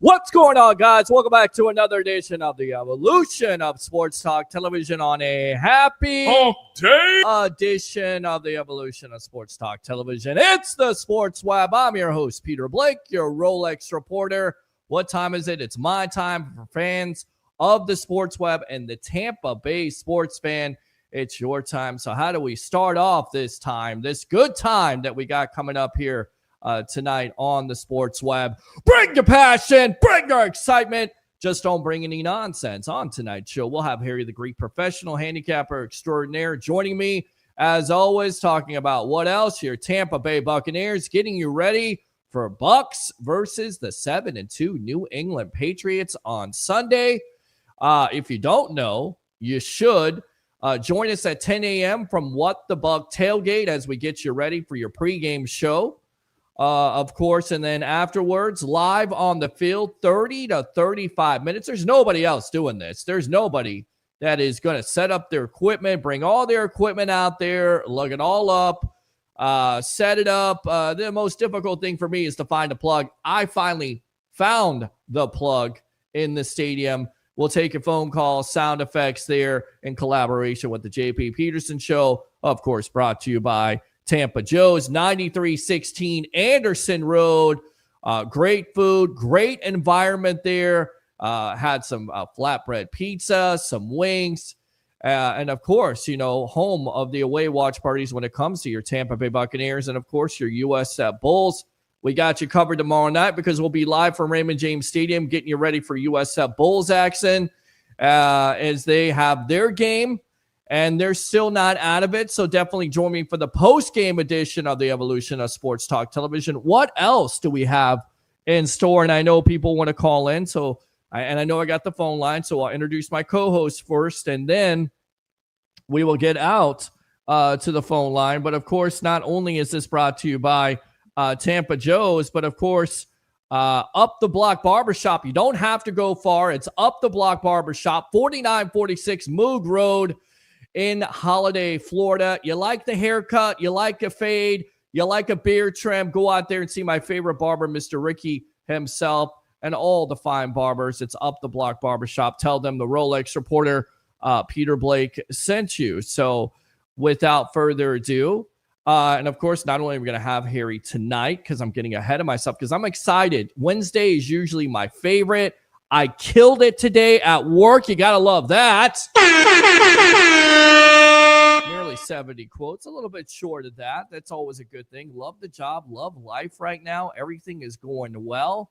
What's going on, guys? Welcome back to another edition of the Evolution of Sports Talk Television on a happy day edition of the Evolution of Sports Talk Television. It's the Sports Web. I'm your host, Peter Blake, your Rolex reporter. What time is it? It's my time for fans of the Sports Web and the Tampa Bay sports fan. It's your time. So how do we start off this time, this good time that we got coming up here tonight on the Sports Web? Bring your passion, bring your excitement. Just don't bring any nonsense. On tonight's show, we'll have Harry the Greek, professional handicapper extraordinaire, joining me as always, talking about what else? Your Tampa Bay Buccaneers, getting you ready for Bucs versus the 7-2 New England Patriots on Sunday. If you don't know, you should. Join us at 10 a.m. from What the Buck Tailgate as we get you ready for your pregame show. Of course, and then afterwards, live on the field, 30 to 35 minutes. There's nobody else doing this. There's nobody that is going to set up their equipment, bring all their equipment out there, lug it all up, set it up. The most difficult thing for me is to find a plug. I finally found the plug in the stadium. We'll take your phone calls, sound effects there in collaboration with the JP Peterson Show, of course, brought to you by Tampa Joe's, 9316 Anderson Road. Great food, great environment there. Had some flatbread pizza, some wings, and of course, home of the away watch parties when it comes to your Tampa Bay Buccaneers and, of course, your USF Bulls. We got you covered tomorrow night because we'll be live from Raymond James Stadium getting you ready for USF Bulls action as they have their game. And they're still not out of it, so definitely join me for the post-game edition of the Evolution of Sports Talk Television. What else do we have in store? And I know people want to call in, I know I got the phone line, so I'll introduce my co-host first, and then we will get out to the phone line. But, of course, not only is this brought to you by Tampa Joe's, but, of course, Up the Block Barbershop. You don't have to go far. It's Up the Block Barbershop, 4946 Moog Road, in Holiday, Florida. You like the haircut, you like a fade, you like a beard trim, go out there and see my favorite barber, Mr. Ricky himself, and all the fine barbers. It's Up the Block Barbershop. Tell them the Rolex reporter, Peter Blake, sent you. So without further ado, and of course, not only are we going to have Harry tonight, because I'm getting ahead of myself, because I'm excited. Wednesday is usually my favorite. I killed it today at work. You got to love that. Nearly 70 quotes, a little bit short of that. That's always a good thing. Love the job, love life right now. Everything is going well.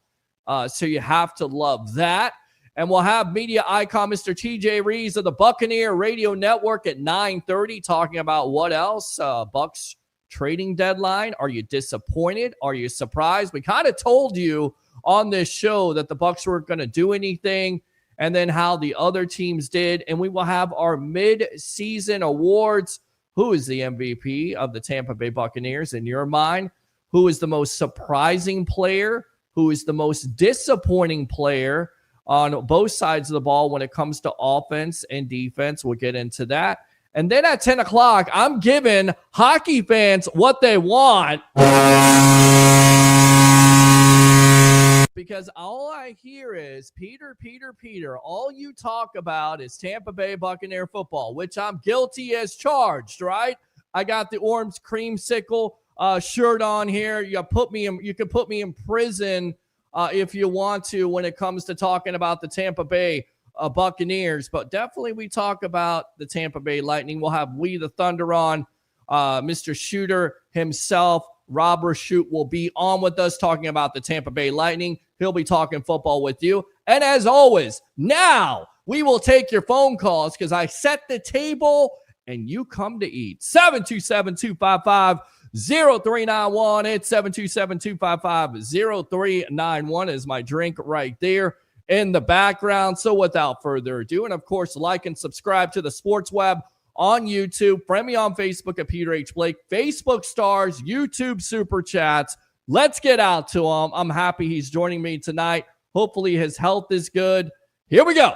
So you have to love that. And we'll have media icon Mr. TJ Reeves of the Buccaneer Radio Network at 9:30 talking about what else. Bucs trading deadline. Are you disappointed? Are you surprised? We kind of told you on this show that the Bucs weren't going to do anything, and then how the other teams did. And we will have our mid-season awards. Who is the MVP of the Tampa Bay Buccaneers in your mind? Who is the most surprising player? Who is the most disappointing player on both sides of the ball when it comes to offense and defense? We'll get into that. And then at 10 o'clock, I'm giving hockey fans what they want. Because all I hear is Peter. All you talk about is Tampa Bay Buccaneer football, which I'm guilty as charged, right? I got the orange creamsicle shirt on here. You can put me in prison if you want to when it comes to talking about the Tampa Bay Buccaneers. But definitely we talk about the Tampa Bay Lightning. We'll have We the Thunder on. Mr. Shooter himself, Rob Rashoot, will be on with us talking about the Tampa Bay Lightning. He'll be talking football with you. And as always, now we will take your phone calls because I set the table and you come to eat. 727-255-0391. It's 727-255-0391 is my drink right there in the background. So without further ado, and of course, like and subscribe to the Sports Web on YouTube. Friend me on Facebook at Peter H. Blake. Facebook stars, YouTube super chats. Let's get out to him. I'm happy he's joining me tonight. Hopefully his health is good. Here we go.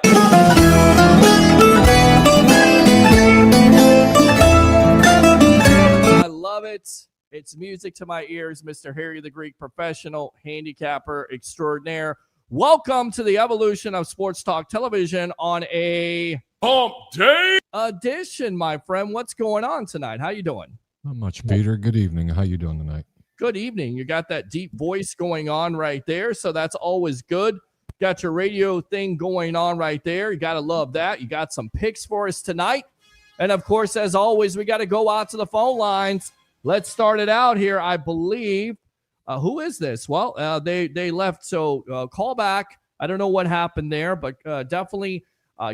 I love it. It's music to my ears, Mr. Harry the Greek, professional handicapper extraordinaire. Welcome to the evolution of Sports Talk Television on a Hump Day edition, my friend. What's going on tonight? How you doing? Not much, Peter. Good evening. How you doing tonight? Good evening. You got that deep voice going on right there, so that's always good. Got your radio thing going on right there. You got to love that. You got some picks for us tonight. And, of course, as always, we got to go out to the phone lines. Let's start it out here, I believe. Who is this? Well, they left, so call back. I don't know what happened there, but definitely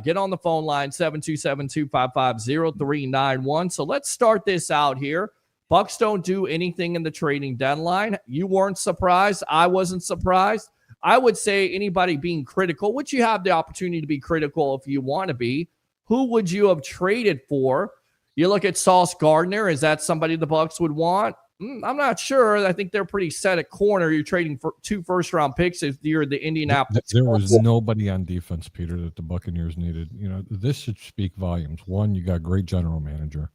get on the phone line, 727-255-0391. So let's start this out here. Bucs don't do anything in the trading deadline. You weren't surprised. I wasn't surprised. I would say anybody being critical, which you have the opportunity to be critical if you want to be, who would you have traded for? You look at Sauce Gardner. Is that somebody the Bucs would want? I'm not sure. I think they're pretty set at corner. You're trading for 2 first-round picks if you're the Indianapolis. There was nobody on defense, Peter, that the Buccaneers needed. You know, this should speak volumes. One, you got a great general manager.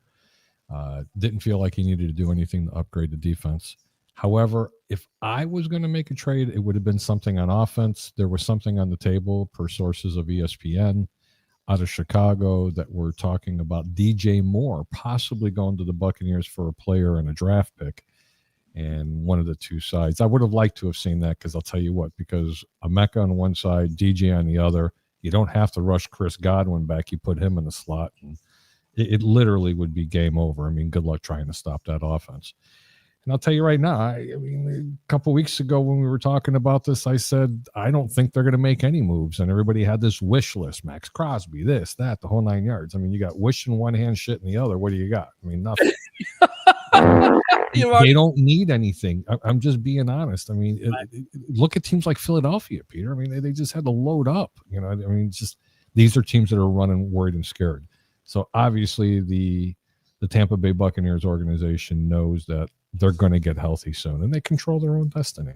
Didn't feel like he needed to do anything to upgrade the defense. However, if I was going to make a trade, it would have been something on offense. There was something on the table, per sources of ESPN, out of Chicago, that we're talking about DJ Moore possibly going to the Buccaneers for a player and a draft pick, and one of the two sides. I would have liked to have seen that, because I'll tell you what, because Emeka on one side, DJ on the other, you don't have to rush Chris Godwin back. You put him in the slot, and it literally would be game over. I mean, good luck trying to stop that offense. And I'll tell you right now, I mean, a couple of weeks ago when we were talking about this, I said, I don't think they're going to make any moves. And everybody had this wish list, Max Crosby, this, that, the whole 9 yards. I mean, you got wish in one hand, shit in the other. What do you got? I mean, nothing. They don't need anything. I'm just being honest. I mean, look at teams like Philadelphia, Peter. I mean, they just had to load up. You know, I mean, just these are teams that are running worried and scared. So obviously the Tampa Bay Buccaneers organization knows that they're going to get healthy soon, and they control their own destiny.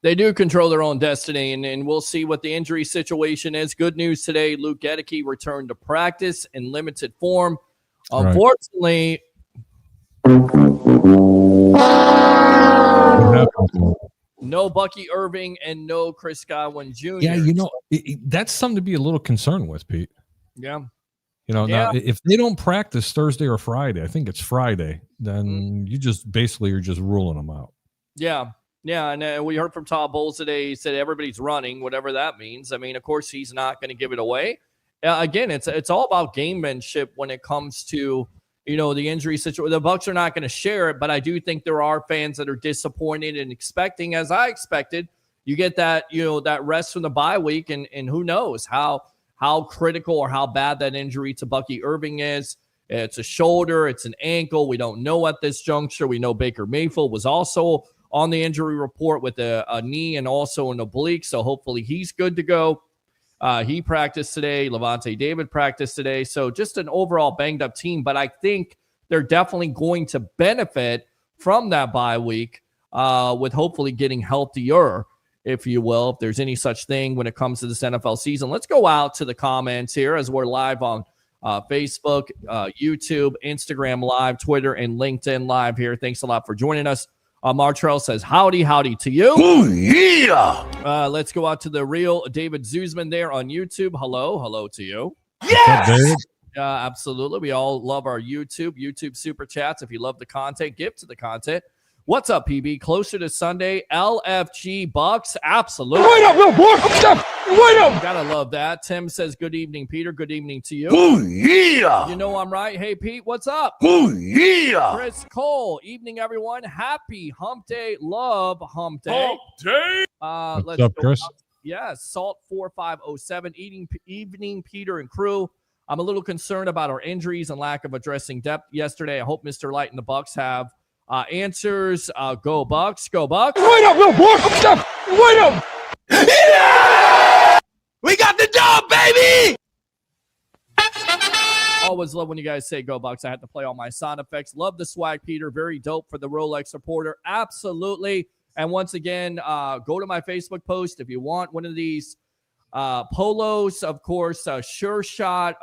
They do control their own destiny, and we'll see what the injury situation is. Good news today, Luke Gedeke returned to practice in limited form. Unfortunately, no Bucky Irving and no Chris Godwin Jr. Yeah, you know, that's something to be a little concerned with, Pete. Yeah. You know, now if they don't practice Thursday or Friday, I think it's Friday, then you just basically are just ruling them out. Yeah. Yeah. And we heard from Todd Bowles today. He said everybody's running, whatever that means. I mean, of course, he's not going to give it away. Again, it's all about gamemanship when it comes to, you know, the injury situation. The Bucs are not going to share it, but I do think there are fans that are disappointed and expecting, as I expected, you get that, you know, that rest from the bye week, and who knows how critical or how bad that injury to Bucky Irving is. It's a shoulder, it's an ankle. We don't know at this juncture. We know Baker Mayfield was also on the injury report with a knee and also an oblique, so hopefully he's good to go. He practiced today. Levante David practiced today. So just an overall banged-up team, but I think they're definitely going to benefit from that bye week with hopefully getting healthier, if you will, if there's any such thing when it comes to this NFL season. Let's go out to the comments here as we're live on Facebook, YouTube, Instagram Live, Twitter, and LinkedIn Live here. Thanks a lot for joining us. Martrell says, howdy to you. Oh, yeah. Let's go out to the real David Zuzman there on YouTube. Hello to you. Yes. Absolutely. We all love our YouTube super chats. If you love the content, give to the content. What's up, PB? Closer to Sunday, LFG Bucs. Absolutely. Wait up, little boy. Wait up. Gotta love that. Tim says, good evening, Peter. Good evening to you. Oh, yeah. You know I'm right. Hey, Pete, what's up? Oh, yeah. Chris Cole. Evening, everyone. Happy Hump Day. Love Hump Day. Hump Day. What's up, Chris? Yes, Salt 4507. Evening, Peter and crew. I'm a little concerned about our injuries and lack of addressing depth yesterday. I hope Mr. Light and the Bucs have answers. Go Bucs. Go Bucs. Wait up, little boy. Wait up. Yeah! We got the dub, baby. Always love when you guys say go Bucs. I had to play all my sound effects. Love the swag, Peter. Very dope for the Rolex reporter. Absolutely. And once again, go to my Facebook post if you want one of these polos. Of course, Sure Shot,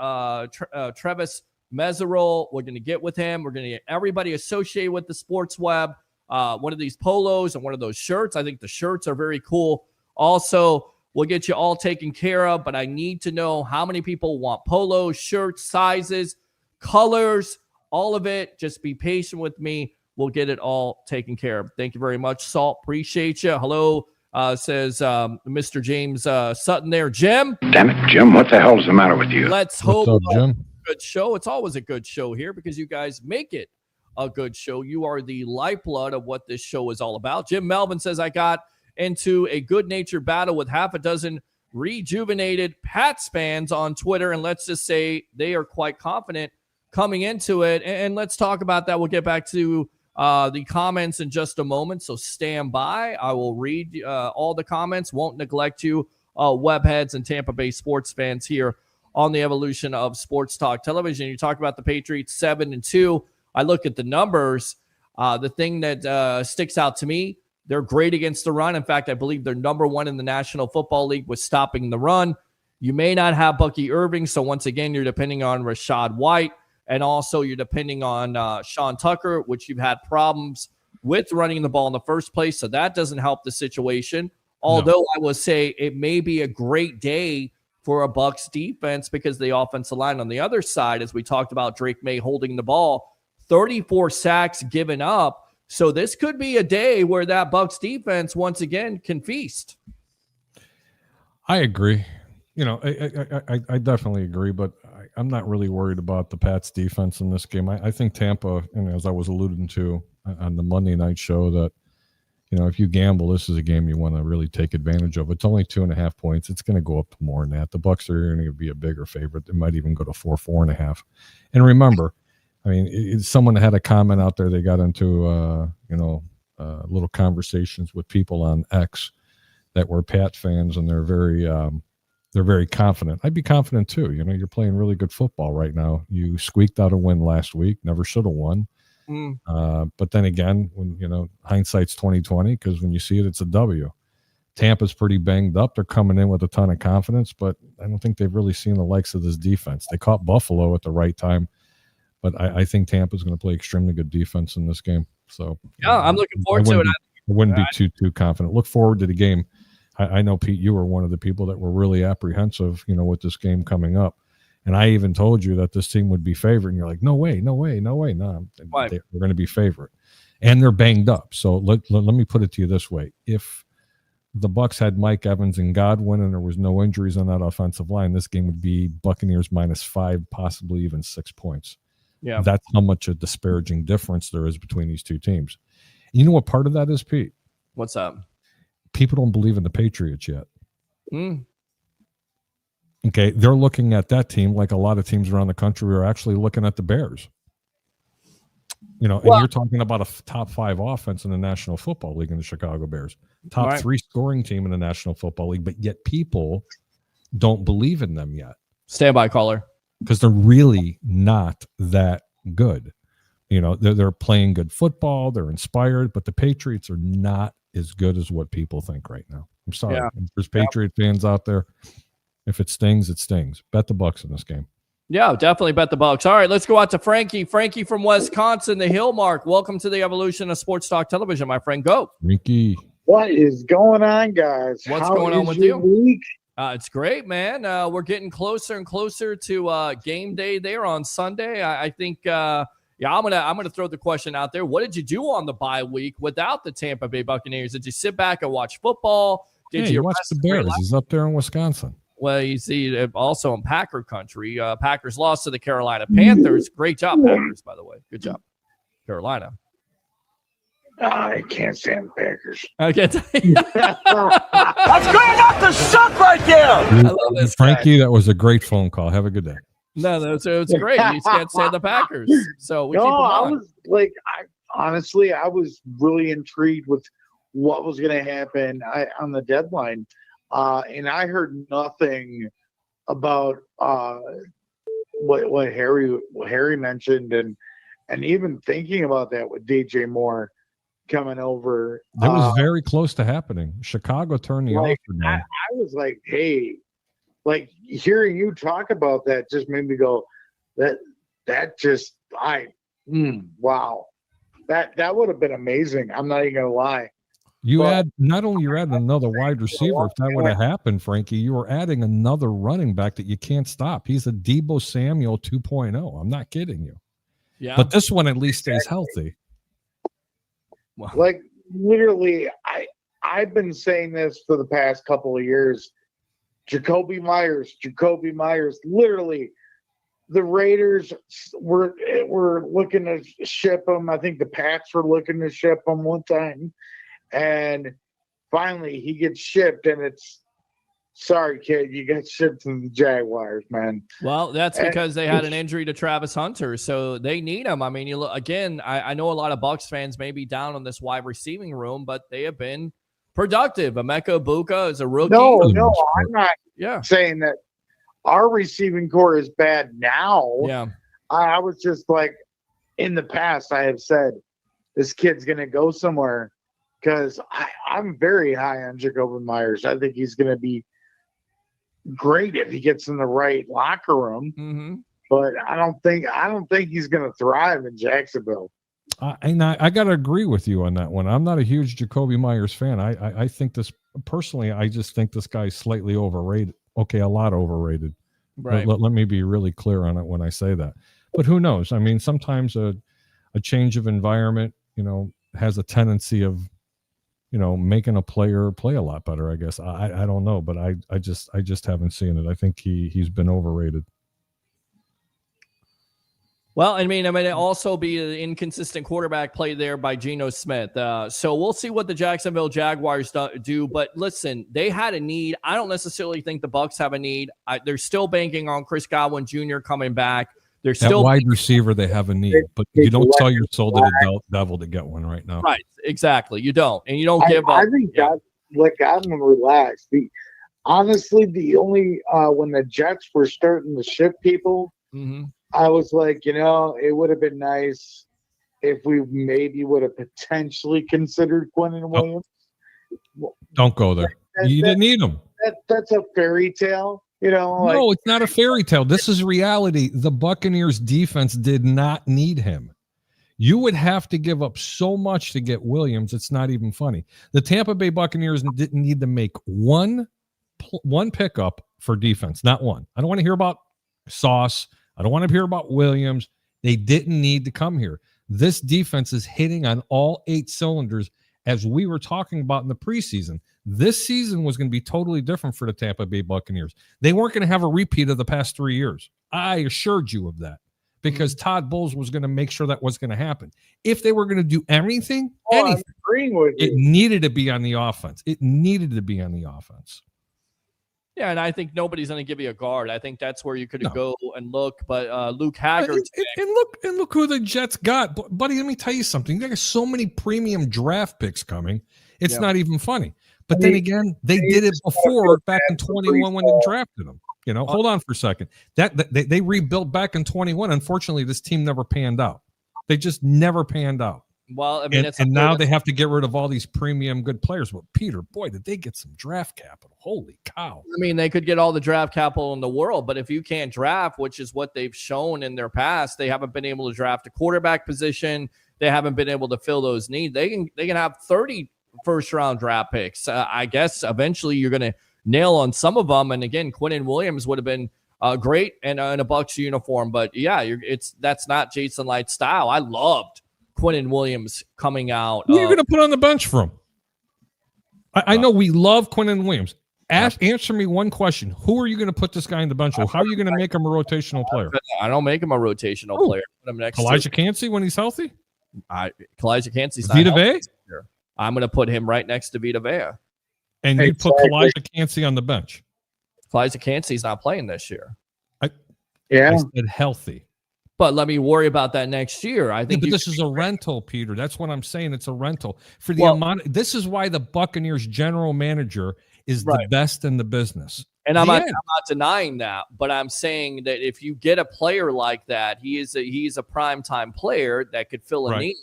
Travis Meserol. We're going to get with him. We're going to get everybody associated with the sports web. One of these polos and one of those shirts. I think the shirts are very cool. Also, We'll get you all taken care of, but I need to know how many people want polos, shirts, sizes, colors, all of it. Just be patient with me. We'll get it all taken care of. Thank you very much, Salt. Appreciate you. Hello, says Mr. James Sutton there. Jim? Damn it, Jim, what the hell's the matter with you? Let's hope What's up, Jim? Good show. It's always a good show here because you guys make it a good show. You are the lifeblood of what this show is all about. Jim Melvin says, I got into a good-natured battle with half a dozen rejuvenated Pats fans on Twitter, and let's just say they are quite confident coming into it. And let's talk about that. We'll get back to the comments in just a moment, so stand by. I will read all the comments. Won't neglect you, webheads and Tampa Bay sports fans here on the evolution of Sports Talk Television. You talk about the Patriots 7-2. I look at the numbers. The thing that sticks out to me, they're great against the run. In fact, I believe they're number one in the National Football League with stopping the run. You may not have Bucky Irving, so once again, you're depending on Rachaad White, and also you're depending on Sean Tucker, which you've had problems with running the ball in the first place, so that doesn't help the situation. Although I will say it may be a great day for a Bucs defense because the offensive line on the other side, as we talked about Drake May holding the ball, 34 sacks given up. So this could be a day where that Bucs defense once again can feast. I agree. I definitely agree, but I'm not really worried about the Pats defense in this game. I think Tampa, as I was alluding to on the Monday night show, that if you gamble, this is a game you want to really take advantage of. It's only 2.5 points. It's going to go up to more than that. The Bucs are going to be a bigger favorite. It might even go to 4.5. And remember, someone had a comment out there. They got into little conversations with people on X that were Pat fans, and they're very confident. I'd be confident too. You're playing really good football right now. You squeaked out a win last week. Never should have won. But then again, when hindsight's 20/20, because when you see it, it's a W. Tampa's pretty banged up. They're coming in with a ton of confidence, but I don't think they've really seen the likes of this defense. They caught Buffalo at the right time, but I think Tampa's going to play extremely good defense in this game. So yeah, I'm looking forward to it. I wouldn't be too confident. Look forward to the game. I know, Pete, you were one of the people that were really apprehensive, with this game coming up. And I even told you that this team would be favored. And you're like, no way. No, they're going to be favored. And they're banged up. So let me put it to you this way. If the Bucs had Mike Evans and Godwin and there was no injuries on that offensive line, this game would be Buccaneers -5, possibly even 6 points. Yeah, that's how much a disparaging difference there is between these two teams. You know what part of that is, Pete? What's up? People don't believe in the Patriots yet. Okay, they're looking at that team like a lot of teams around the country are actually looking at the Bears. And you're talking about a top 5 offense in the National Football League in the Chicago Bears. Top 3 scoring team in the National Football League, but yet people don't believe in them yet. Stand by, caller. Because they're really not that good. They're playing good football. They're inspired, but the Patriots are not as good as what people think right now. I'm sorry. Yeah. If there's Patriot fans out there, if it stings, it stings. Bet the Bucs in this game. Yeah, definitely bet the Bucs. All right, let's go out to Frankie. Frankie from Wisconsin, the Hill Mark. Welcome to the evolution of Sports Talk Television, my friend. Go. Frankie. What is going on, guys? What's How going on is with your you? week? It's great, man. We're getting closer and closer to game day there on Sunday. I think I'm gonna throw the question out there. What did you do on the bye week without the Tampa Bay Buccaneers? Did you sit back and watch football? Did you watch the Bears? He's up there in Wisconsin. Well, you see, also in Packer country, Packers lost to the Carolina Panthers. Great job, Packers, by the way. Good job, Carolina. I can't stand the Packers. Okay. That's good enough to suck right there. I love this Frankie, guy. that was a great phone call. Have a good day. No, it was great. You can't stand the Packers. So we keep them I on. was like, I was really intrigued with what was going to happen on the deadline. And I heard nothing about what Harry mentioned, and even thinking about that with DJ Moore coming over. That was very close to happening. Chicago turned the offer down. I was like, hey, like hearing you talk about that just made me go, wow. That would have been amazing. I'm not even gonna lie. Not only you're adding another wide receiver. If that would have happened, Frankie, you were adding another running back that you can't stop. He's a Deebo Samuel 2.0. I'm not kidding you. Yeah. But this one at least stays healthy. Well, Like literally, I've been saying this for the past couple of years. Jacoby Myers. Literally, the Raiders were looking to ship him. I think the Pats were looking to ship him one time, and finally he gets shipped, and it's sorry, kid, you got shipped to the Jaguars, man. well, that's because they had an injury to Travis Hunter, so they need him. I mean, you look again. I know a lot of Bucs fans may be down on this wide receiving room, but they have been productive. Emeka Egbuka is a rookie. No, I'm not Yeah. saying that our receiving core is bad now. Yeah. I was just like, in the past, I have said this kid's going to go somewhere because I'm very high on Jacoby Myers. I think he's going to be great if he gets in the right locker room. Mm-hmm. But I don't think he's going to thrive in Jacksonville. And I got to agree with you on that one. I'm not a huge Jacoby Myers fan. I think this personally. I just think this guy's slightly overrated. Okay, a lot overrated. Right. Let me be really clear on it when I say that. But who knows? I mean, sometimes a change of environment, has a tendency of, making a player play a lot better. I guess I don't know, but I just haven't seen it. I think he's been overrated. Well, I mean, it may also be an inconsistent quarterback play there by Geno Smith. So we'll see what the Jacksonville Jaguars do. But listen, they had a need. I don't necessarily think the Bucs have a need. They're still banking on Chris Godwin Jr. coming back. They're still wide receiver. They have a need, but you don't sell your soul to the devil to get one right now. Right, exactly. You don't, and you don't give up. I think Godwin relaxed. Honestly, the only when the Jets were starting to ship people. Mm-hmm. I was like, it would have been nice if we maybe would have potentially considered Quentin Williams. Don't go there. You didn't need him. That's a fairy tale, No, it's not a fairy tale. This is reality. The Buccaneers defense did not need him. You would have to give up so much to get Williams. It's not even funny. The Tampa Bay Buccaneers didn't need to make one pickup for defense, not one. I don't want to hear about Sauce. I don't want to hear about Williams. They didn't need to come here. This defense is hitting on all 8 cylinders, as we were talking about in the preseason. This season was going to be totally different for the Tampa Bay Buccaneers. They weren't going to have a repeat of the past 3 years. I assured you of that, because Todd Bowles was going to make sure that was going to happen. If they were going to do anything, I'm agreeing with you. It needed to be on the offense. Yeah, and I think nobody's going to give you a guard. I think that's where you could go and look. But Luke Haggard and look who the Jets got, buddy. Let me tell you something. They got so many premium draft picks coming. It's not even funny. But then again, they did it before, back in 21 when they drafted them. Hold on for a second. They rebuilt back in 21. Unfortunately, this team never panned out. They just never panned out. Well, I mean, and now they have to get rid of all these premium good players. But Peter, boy, did they get some draft capital. Holy cow. I mean, they could get all the draft capital in the world, but if you can't draft, which is what they've shown in their past, they haven't been able to draft a quarterback position. They haven't been able to fill those needs. They can have 30 first-round draft picks. I guess eventually you're going to nail on some of them. And again, Quentin Williams would have been great in a Bucs uniform. But yeah, that's not Jason Licht's style. I loved Quentin Williams coming out. Who are you going to put on the bench for him? I know we love Quentin Williams. Answer me one question. Who are you going to put this guy in the bench for? How are you going to make him a rotational player? I don't make him a rotational player. Put him next Elijah Cansey when he's healthy? Elijah Cansey's not Vita healthy. Vea? I'm going to put him right next to Vita Vea. And you put Elijah Cansey on the bench. Elijah Cansey's not playing this year. I said healthy. But let me worry about that next year. I think this is a rental, Peter. That's what I'm saying. It's a rental for the amount. This is why the Buccaneers general manager is the best in the business. And I'm not denying that, but I'm saying that if you get a player like that, he's a primetime player that could fill a need.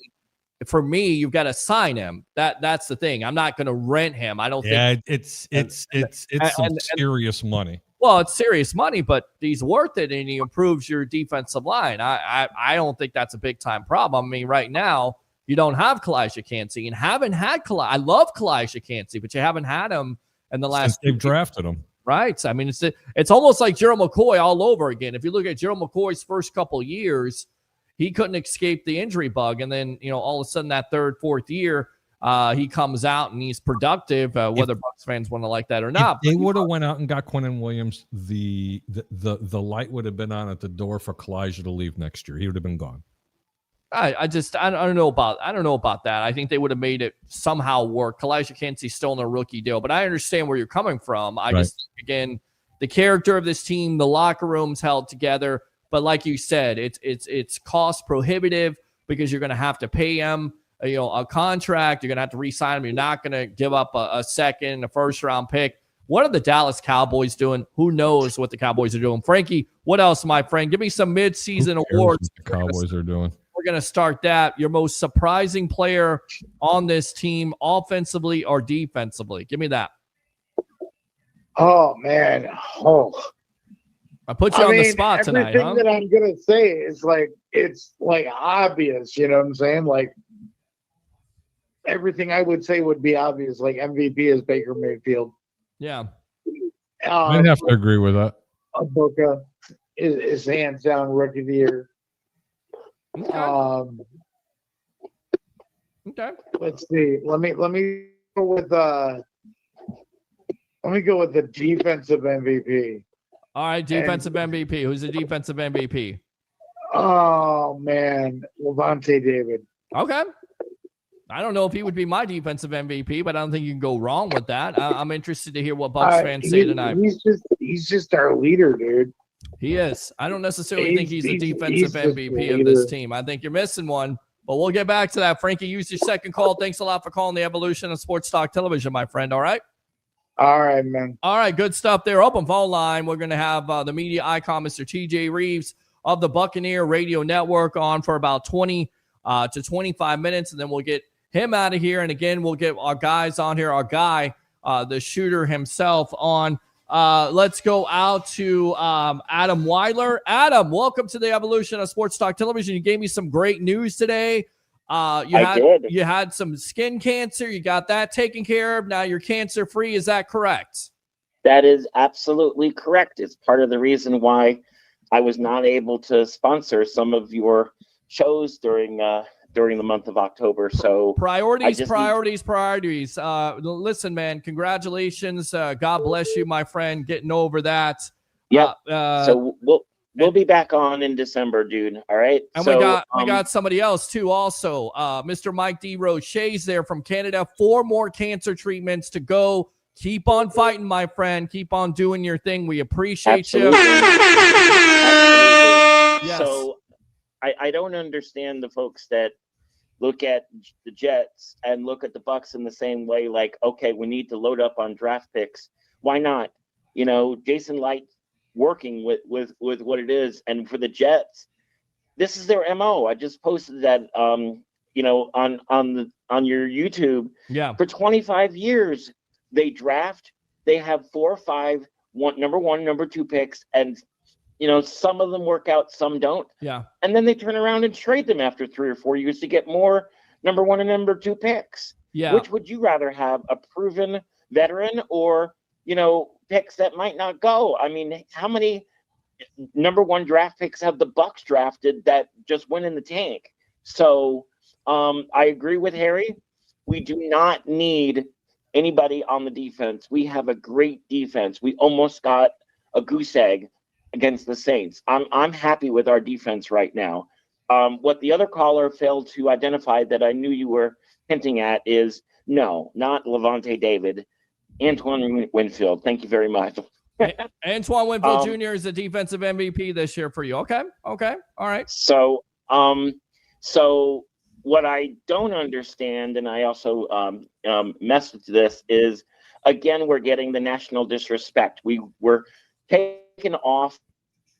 For me, you've got to sign him. That's the thing. I'm not going to rent him. I don't think. Yeah, it's some serious money. Well, it's serious money, but he's worth it, and he improves your defensive line. I don't think that's a big time problem. I mean, right now you don't have Kalijah Kancey and haven't had I love Kalijah Kancey, but you haven't had him in the last. Since they've drafted him. Right. I mean, it's almost like Gerald McCoy all over again. If you look at Gerald McCoy's first couple years, he couldn't escape the injury bug. And then, all of a sudden that third, fourth year, he comes out and he's productive, whether Bucs fans want to like that or not. If they would have went out and got Quinnen Williams, the light would have been on at the door for Kalijah to leave next year. He would have been gone. I don't know about that. I think they would have made it somehow work. Kalijah Kancey's still in a rookie deal, but I understand where you're coming from. I just, again, the character of this team, the locker room's held together, but like you said, it's cost prohibitive because you're going to have to pay him, a contract. You're going to have to re-sign him. You're not going to give up a second, a first round pick. What are the Dallas Cowboys doing? Who knows what the Cowboys are doing? Frankie, what else, my friend? Give me some mid-season awards. What the Cowboys are doing. We're going to start that. Your most surprising player on this team, offensively or defensively. Give me that. Oh, man. Oh. I put you on the spot tonight, huh? Everything that I'm going to say is it's obvious. You know what I'm saying? Like, everything I would say would be obvious. Like, MVP is Baker Mayfield. Yeah. I'd have to agree with that. Boca is hands down rookie of the year. Okay. Okay. Let's see. Let me go with the defensive MVP. All right, defensive MVP. Who's the defensive MVP? Oh man, Levante David. Okay. I don't know if he would be my defensive MVP, but I don't think you can go wrong with that. I'm interested to hear what Bucs fans say tonight. He's just our leader, dude. He is. I don't necessarily think he's the defensive MVP of this team. I think you're missing one, but we'll get back to that. Frankie, use your second call. Thanks a lot for calling the evolution of sports talk television, my friend. All right? All right, man. All right, good stuff there. Open phone line. We're going to have the media icon, Mr. TJ Reeves of the Buccaneer Radio Network on for about 20 to 25 minutes, and then we'll get him out of here. And again, we'll get our guys on here, our guy, the shooter himself on. Let's go out to Adam Weiler. Adam, welcome to the evolution of sports talk television. You gave me some great news today. You had some skin cancer. You got that taken care of. Now you're cancer free. Is that correct? That is absolutely correct. It's part of the reason why I was not able to sponsor some of your shows during the month of October. So priorities. Listen, man, congratulations. God bless you, my friend, getting over that. Yeah. So we'll be back on in December, dude. All right. And we got somebody else too. Also, Mr. Mike D. Roche's there from Canada. 4 more cancer treatments to go. Keep on fighting, my friend. Keep on doing your thing. We appreciate you. Yes. So I don't understand the folks that look at the Jets and look at the Bucs in the same way. Like, okay, we need to load up on draft picks. Why not? Jason Licht working with what it is, and for the Jets, this is their MO. I just posted that, on your YouTube. Yeah. For 25 years, they draft. They have 4 or 5 number 1, number 2 picks, and some of them work out, some don't. Yeah. And then they turn around and trade them after 3 or 4 years to get more number 1 and number 2 picks. Yeah. Which would you rather have, a proven veteran or, picks that might not go? I mean, how many number 1 draft picks have the Bucs drafted that just went in the tank? So I agree with Harry. We do not need anybody on the defense. We have a great defense. We almost got a goose egg against the Saints. I'm happy with our defense right now. What the other caller failed to identify that I knew you were hinting at is no, not Levante David, Antoine Winfield. Thank you very much. Antoine Winfield Jr. is the defensive MVP this year for you. Okay. All right. So what I don't understand, and I also messed with this, is again we're getting the national disrespect. We were taken off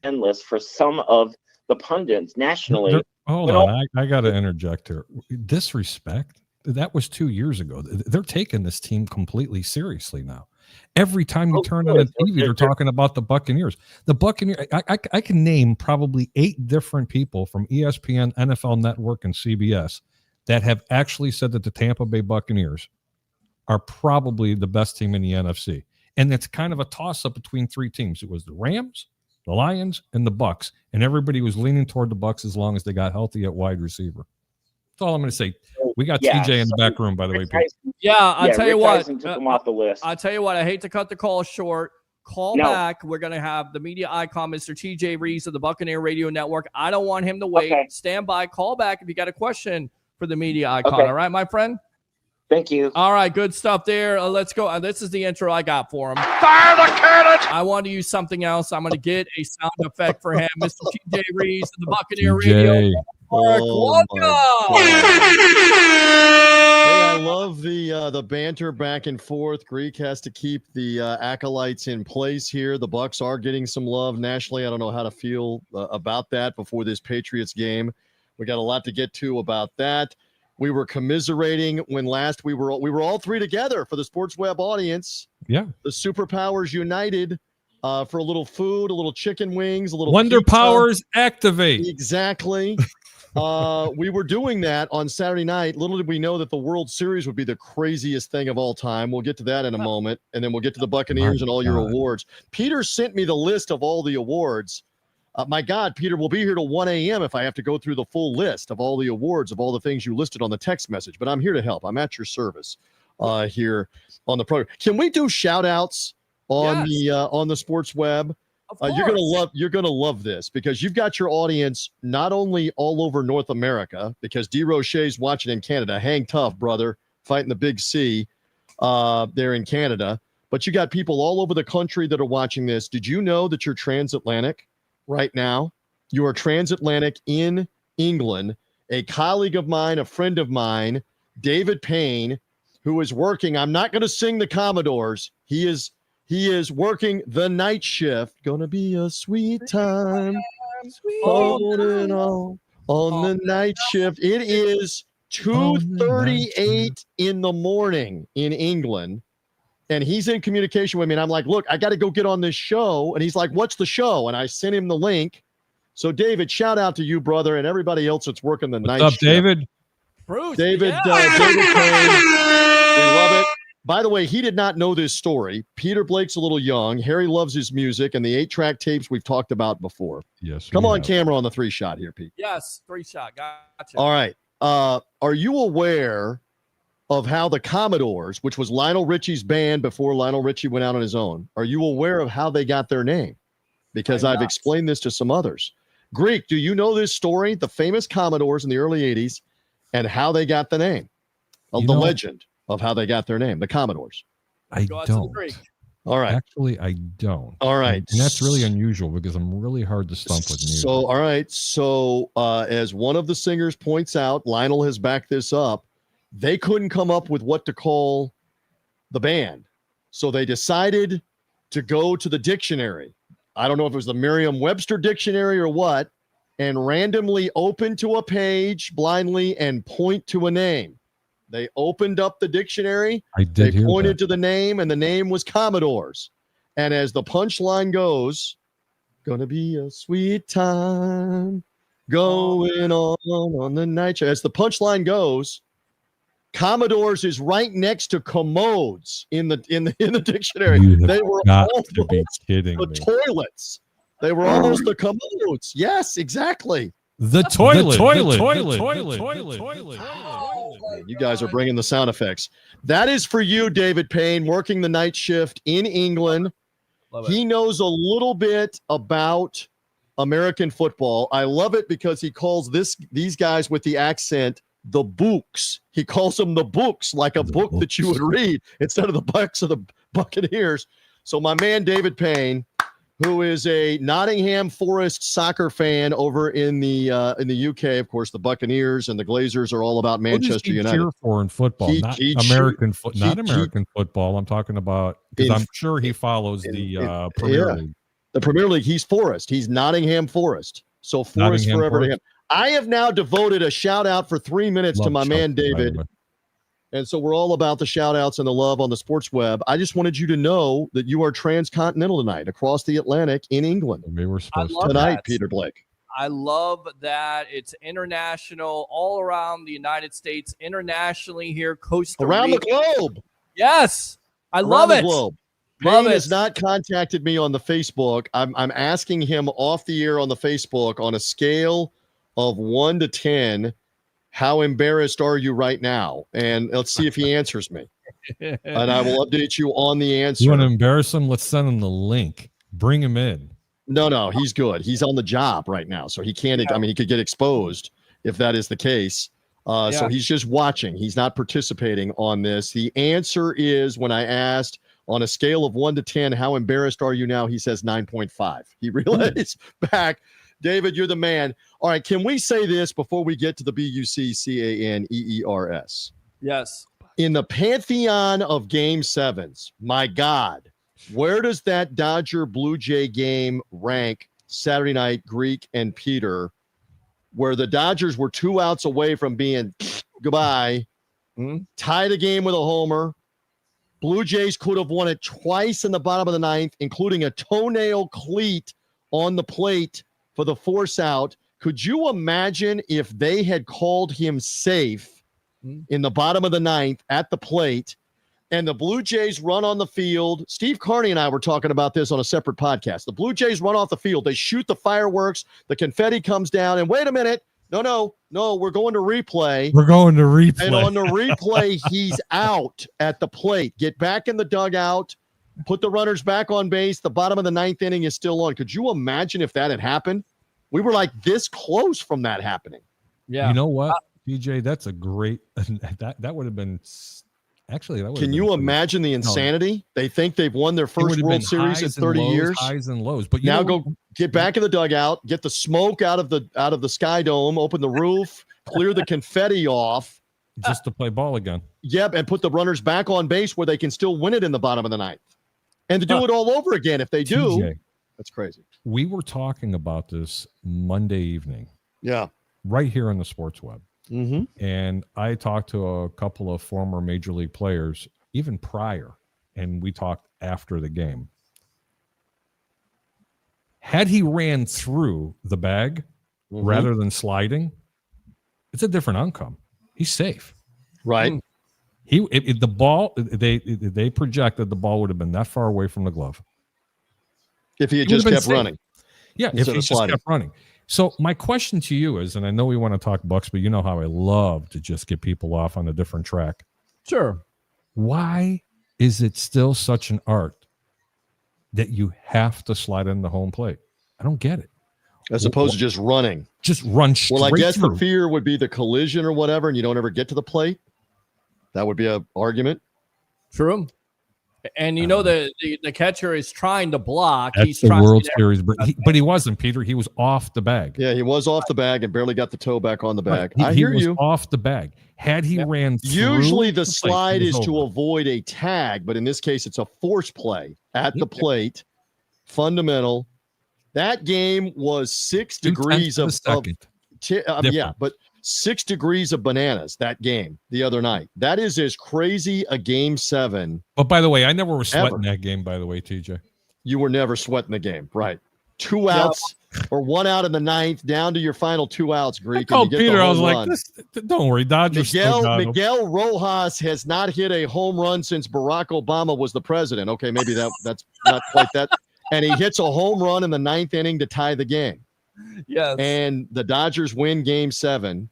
endless for some of the pundits nationally. Hold on, I got to interject here. Disrespect? That was 2 years ago. They're taking this team completely seriously now. Every time you turn on the TV, they're talking about the Buccaneers. The Buccaneers. I can name probably 8 different people from ESPN, NFL Network, and CBS that have actually said that the Tampa Bay Buccaneers are probably the best team in the NFC. And it's kind of a toss-up between three teams. It was the Rams, the Lions, and the Bucs. And everybody was leaning toward the Bucs as long as they got healthy at wide receiver. That's all I'm going to say. We got TJ in the back room, by the way. Yeah, I'll tell you what. Took him off the list. I'll tell you what. I hate to cut the call short. Call back. We're going to have the media icon, Mr. TJ Reeves of the Buccaneer Radio Network. I don't want him to wait. Okay. Stand by. Call back if you got a question for the media icon. Okay. All right, my friend? Thank you. All right, good stuff there. Let's go. This is the intro I got for him. Fire the cannon! I want to use something else. I'm going to get a sound effect for him. Mr. TJ Reeves of the Buccaneer Radio Network. I love the banter back and forth. Greek has to keep the acolytes in place here. The Bucs are getting some love nationally. I don't know how to feel about that before this Patriots game. We got a lot to get to about that. We were commiserating when last we were all three together for the Sports Web audience. Yeah, the Superpowers united for a little food, a little chicken wings, a little Wonder pizza. Powers activate. Exactly. We were doing that on Saturday night. Little did we know that the World Series would be the craziest thing of all time. We'll get to that in a moment, and then we'll get to the Buccaneers and all your awards. Peter sent me the list of all the awards. My God, Peter, we'll be here till 1 a.m. if I have to go through the full list of all the awards of all the things you listed on the text message. But I'm here to help. I'm at your service here on the program. Can we do shout-outs on the Sports Web? You're gonna love this because you've got your audience not only all over North America, because D. Roche's watching in Canada. Hang tough, brother, fighting the big C there in Canada. But you got people all over the country that are watching this. Did you know that you're transatlantic right now? You are transatlantic in England. A colleague of mine, a friend of mine, David Payne, who is working. I'm not going to sing the Commodores. He is working the night shift. Gonna be a sweet time. Holding on the night shift. It is 2:38 in the morning in England. And he's in communication with me. And I'm like, look, I got to go get on this show. And he's like, what's the show? And I sent him the link. So, David, shout out to you, brother, and everybody else that's working the night shift. What's up, David? Bruce, David Payne. We love it. By the way, he did not know this story. Peter Blake's a little young. Harry loves his music and the 8-track tapes we've talked about before. Yes. Come on camera on the 3-shot here, Pete. Yes, 3-shot. Gotcha. All right. Are you aware of how the Commodores, which was Lionel Richie's band before Lionel Richie went out on his own, are you aware of how they got their name? Because I've explained this to some others. Greek, do you know this story? The famous Commodores in the early 80s and how they got the name, legend of how they got their name, the Commodores. I don't. All right. Actually, I don't. All right. And that's really unusual because I'm really hard to stump with music. So, all right. So, as one of the singers points out, Lionel has backed this up. They couldn't come up with what to call the band. So they decided to go to the dictionary. I don't know if it was the Merriam-Webster dictionary or what, and randomly open to a page blindly and point to a name. They opened up the dictionary. They pointed to the name, and the name was Commodores. And as the punchline goes, gonna be a sweet time going on the night. As the punchline goes, Commodores is right next to commodes in the dictionary. They were almost to be kidding the me. Toilets. They were almost the commodes. Yes, exactly. The toilet. You guys are bringing the sound effects. That is for you, David Payne, working the night shift in England. He knows a little bit about American football. I love it because he calls these guys with the accent the Bucs. He calls them the Bucs, like a book that you would read instead of the Bucs or the Buccaneers. So my man David Payne, who is a Nottingham Forest soccer fan over in the UK, of course, the Buccaneers and the Glazers are all about Manchester United. Cheer for in football, not American football. I'm talking about because I'm sure he follows the Premier League. The Premier League. He's Forest. He's Nottingham Forest. So Forest forever to him. I have now devoted a shout out for 3 minutes to my man David. And so we're all about the shout outs and the love on the Sports Web. I just wanted you to know that you are transcontinental tonight across the Atlantic in England. We were supposed tonight, Peter Blake. I love that it's international, all around the United States, internationally here, Costa Around Rica. the globe. Yes, I Around love the it. globe. Love Payne it. has not contacted me on the Facebook. I'm asking him off the air on the Facebook on a scale of 1 to 10. How embarrassed are you right now? And let's see if he answers me. And I will update you on the answer. You want to embarrass him? Let's send him the link. Bring him in. No, he's good. He's on the job right now, so he can't. I mean, he could get exposed if that is the case. So he's just watching. He's not participating on this. The answer is, when I asked on a scale of 1 to 10, how embarrassed are you now? He says 9.5. He relays back. David, you're the man. All right, can we say this before we get to the Buccaneers? Yes. In the pantheon of Game 7s, my God, where does that Dodger Blue Jay game rank Saturday night, Greek and Peter, where the Dodgers were 2 outs away from being goodbye, tie the game with a homer? Blue Jays could have won it twice in the bottom of the 9th, including a toenail cleat on the plate for the force out. Could you imagine if they had called him safe in the bottom of the 9th at the plate, and the Blue Jays run on the field? Steve Carney and I were talking about this on a separate podcast. The Blue Jays run off the field. They shoot the fireworks. The confetti comes down. And wait a minute. No. We're going to replay. We're going to replay. And on the replay, he's out at the plate. Get back in the dugout. Put the runners back on base. The bottom of the 9th inning is still on. Could you imagine if that had happened? We were like this close from that happening. Yeah. You know what, DJ? That's a great. That would have been. Actually, that would. Can you imagine the insanity? They think they've won their first World Series in 30 years. Highs and lows. But now go get back in the dugout, get the smoke out of the Sky Dome, open the roof, clear the confetti off, just to play ball again. Yep, and put the runners back on base where they can still win it in the bottom of the 9th, and to do it all over again if they do. TJ, that's crazy. We were talking about this Monday evening. Yeah, right here on the Sports Web. Mm-hmm. And I talked to a couple of former major league players even prior, and we talked after the game. Had he ran through the bag rather than sliding, it's a different outcome. He's safe, right? The ball, they projected the ball would have been that far away from the glove if he had just kept running. Yeah, if he just kept running. So my question to you is, and I know we want to talk Bucs, but you know how I love to just get people off on a different track. Sure. Why is it still such an art that you have to slide in the home plate? I don't get it. As opposed to just running. Just run straight Well, I guess through. the fear would be the collision or whatever, and you don't ever get to the plate. That would be an argument. True. And you know the catcher is trying to block. That's He's the trying World to Series, but he wasn't, Peter. He was off the bag. Yeah, he was off the bag and barely got the toe back on the bag. Right. I hear was you. Off the bag. Had he ran through usually the plate, slide he was is to over. avoid a tag, but in this case, it's a force play at the plate. Fundamental. That game was 6 degrees of but 6 degrees of bananas that game the other night. That is as crazy a Game 7. But by the way, I never was sweating ever. that game, by the way, TJ. You were never sweating the game, right? 2 outs or 1 out in the 9th, down to your final 2 outs, Greek. I called and you get Peter. the I was home like, run. don't worry, Dodgers. Miguel Rojas has not hit a home run since Barack Obama was the president. Okay, maybe that's not quite that. And he hits a home run in the 9th inning to tie the game. Yes. And the Dodgers win Game 7.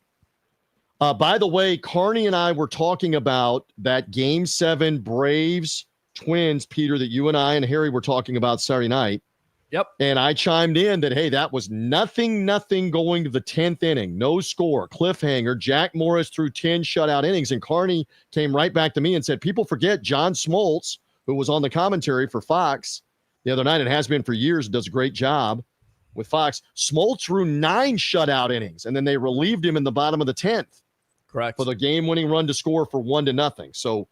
By the way, Carney and I were talking about that Game 7 Braves Twins, Peter, that you and I and Harry were talking about Saturday night. Yep. And I chimed in that, hey, that was nothing going to the 10th inning. No score, cliffhanger. Jack Morris threw 10 shutout innings. And Carney came right back to me and said, people forget John Smoltz, who was on the commentary for Fox the other night and has been for years, does a great job with Fox. Smoltz threw 9 shutout innings, and then they relieved him in the bottom of the 10th. Correct. For the game-winning run to score for 1-0. So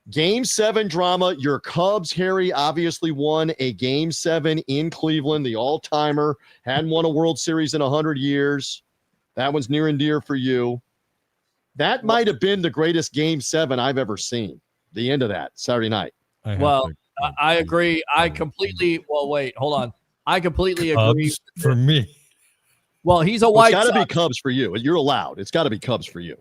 Game 7 drama. Your Cubs, Harry, obviously won a Game 7 in Cleveland, the all-timer. Hadn't won a World Series in 100 years. That one's near and dear for you. That might have been the greatest Game 7 I've ever seen. The end of that, Saturday night. I agree. I completely – well, wait, hold on. I completely agree. For me. Well, he's a It's White got to be Sox. Cubs for you. You're allowed. It's got to be Cubs for you.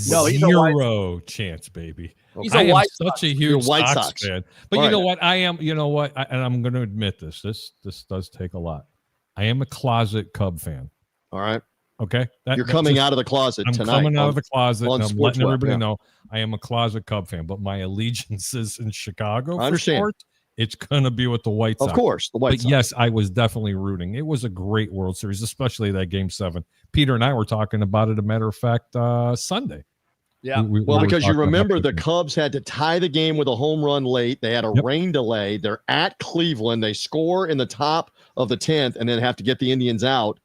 No, he's a White- Zero chance, baby. He's a I am White such a You're huge White Sox Sox. fan. But All you right. know what? I am, you know what? And I'm going to admit this. This does take a lot. I am a closet Cub fan. All right. Okay? You're coming out of the closet I'm tonight. coming out of the closet, on and I'm Sports letting Web, everybody yeah. know I am a closet Cub fan. But my allegiance is in Chicago I for understand. sports. It's going to be with the White Sox. Of course, the White But Sox. yes, I was definitely rooting. It was a great World Series, especially that Game 7. Peter and I were talking about it, a matter of fact, Sunday. Yeah. We Well, were because you talking about remember the picking. Cubs had to tie the game with a home run late. They had a Yep. rain delay. They're at Cleveland. They score in the top of the 10th and then have to get the Indians out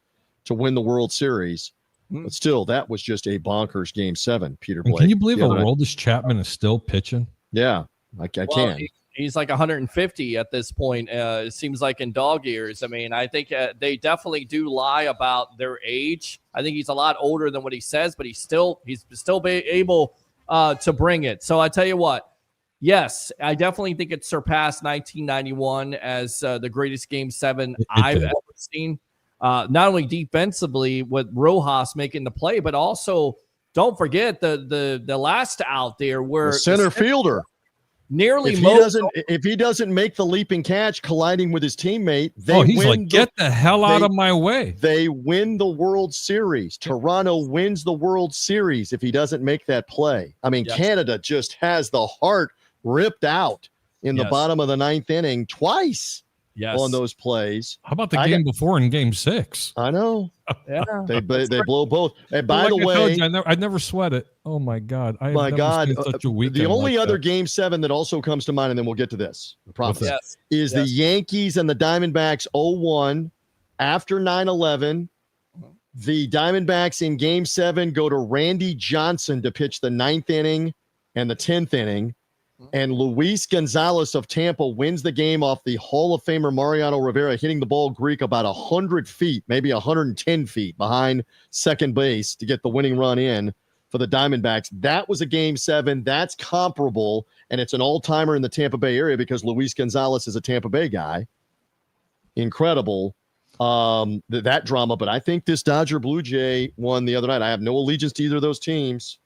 to win the World Series. But still, that was just a bonkers Game 7, Peter And Blake. can you believe the other night. Aroldis Chapman is still pitching? Yeah, I Well, can. he's like 150 at this point. It seems like in dog years. I mean, I think they definitely do lie about their age. I think he's a lot older than what he says, but he's still able to bring it. So I tell you what, yes, I definitely think it surpassed 1991 as the greatest Game 7 I've did. ever seen. Not only defensively with Rojas making the play, but also don't forget the last out there where The center fielder. nearly If he doesn't make the leaping catch, colliding with his teammate, He's like, get the hell out of my way. They win the World Series. Toronto wins the World Series if he doesn't make that play. I mean, Yes. Canada just has the heart ripped out in the Yes. bottom of the 9th inning twice yes. on those plays. How about the I game before in Game 6? I know. Yeah. They blow both. And by Like the I told way, you, I never sweat it. Oh my God! I have my never God, seen such a weekend. the only like other that. Game 7 that also comes to mind, and then we'll get to this, I promise, that? Yes. is the Yes. Yankees and the Diamondbacks 0-1 after 9/11. The Diamondbacks in Game 7 go to Randy Johnson to pitch the 9th inning and the 10th inning. And Luis Gonzalez of Tampa wins the game off the Hall of Famer Mariano Rivera hitting the ball Greek about 100 feet, maybe 110 feet behind second base to get the winning run in for the Diamondbacks. That was a Game 7. That's comparable, and it's an all-timer in the Tampa Bay area because Luis Gonzalez is a Tampa Bay guy. Incredible. That drama, but I think this Dodger Blue Jay one the other night. I have no allegiance to either of those teams.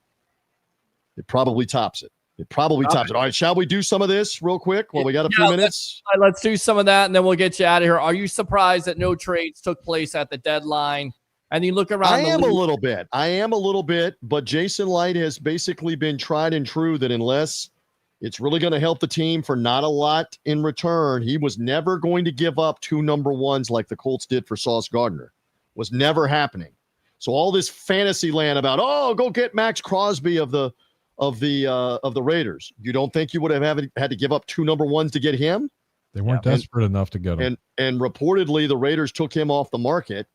It probably tops it. All right, shall we do some of this real quick? Well, we got a few minutes. All right, let's do some of that, and then we'll get you out of here. Are you surprised that no trades took place at the deadline? And you look around. I am a league- little bit, but Jason Licht has basically been tried and true that unless it's really going to help the team for not a lot in return, he was never going to give up 2 number ones like the Colts did for Sauce Gardner. Was never happening. So all this fantasy land about, go get Max Crosby of the Raiders. You don't think you would have had to give up 2 number ones to get him? They weren't desperate enough to get him. And reportedly the Raiders took him off the market.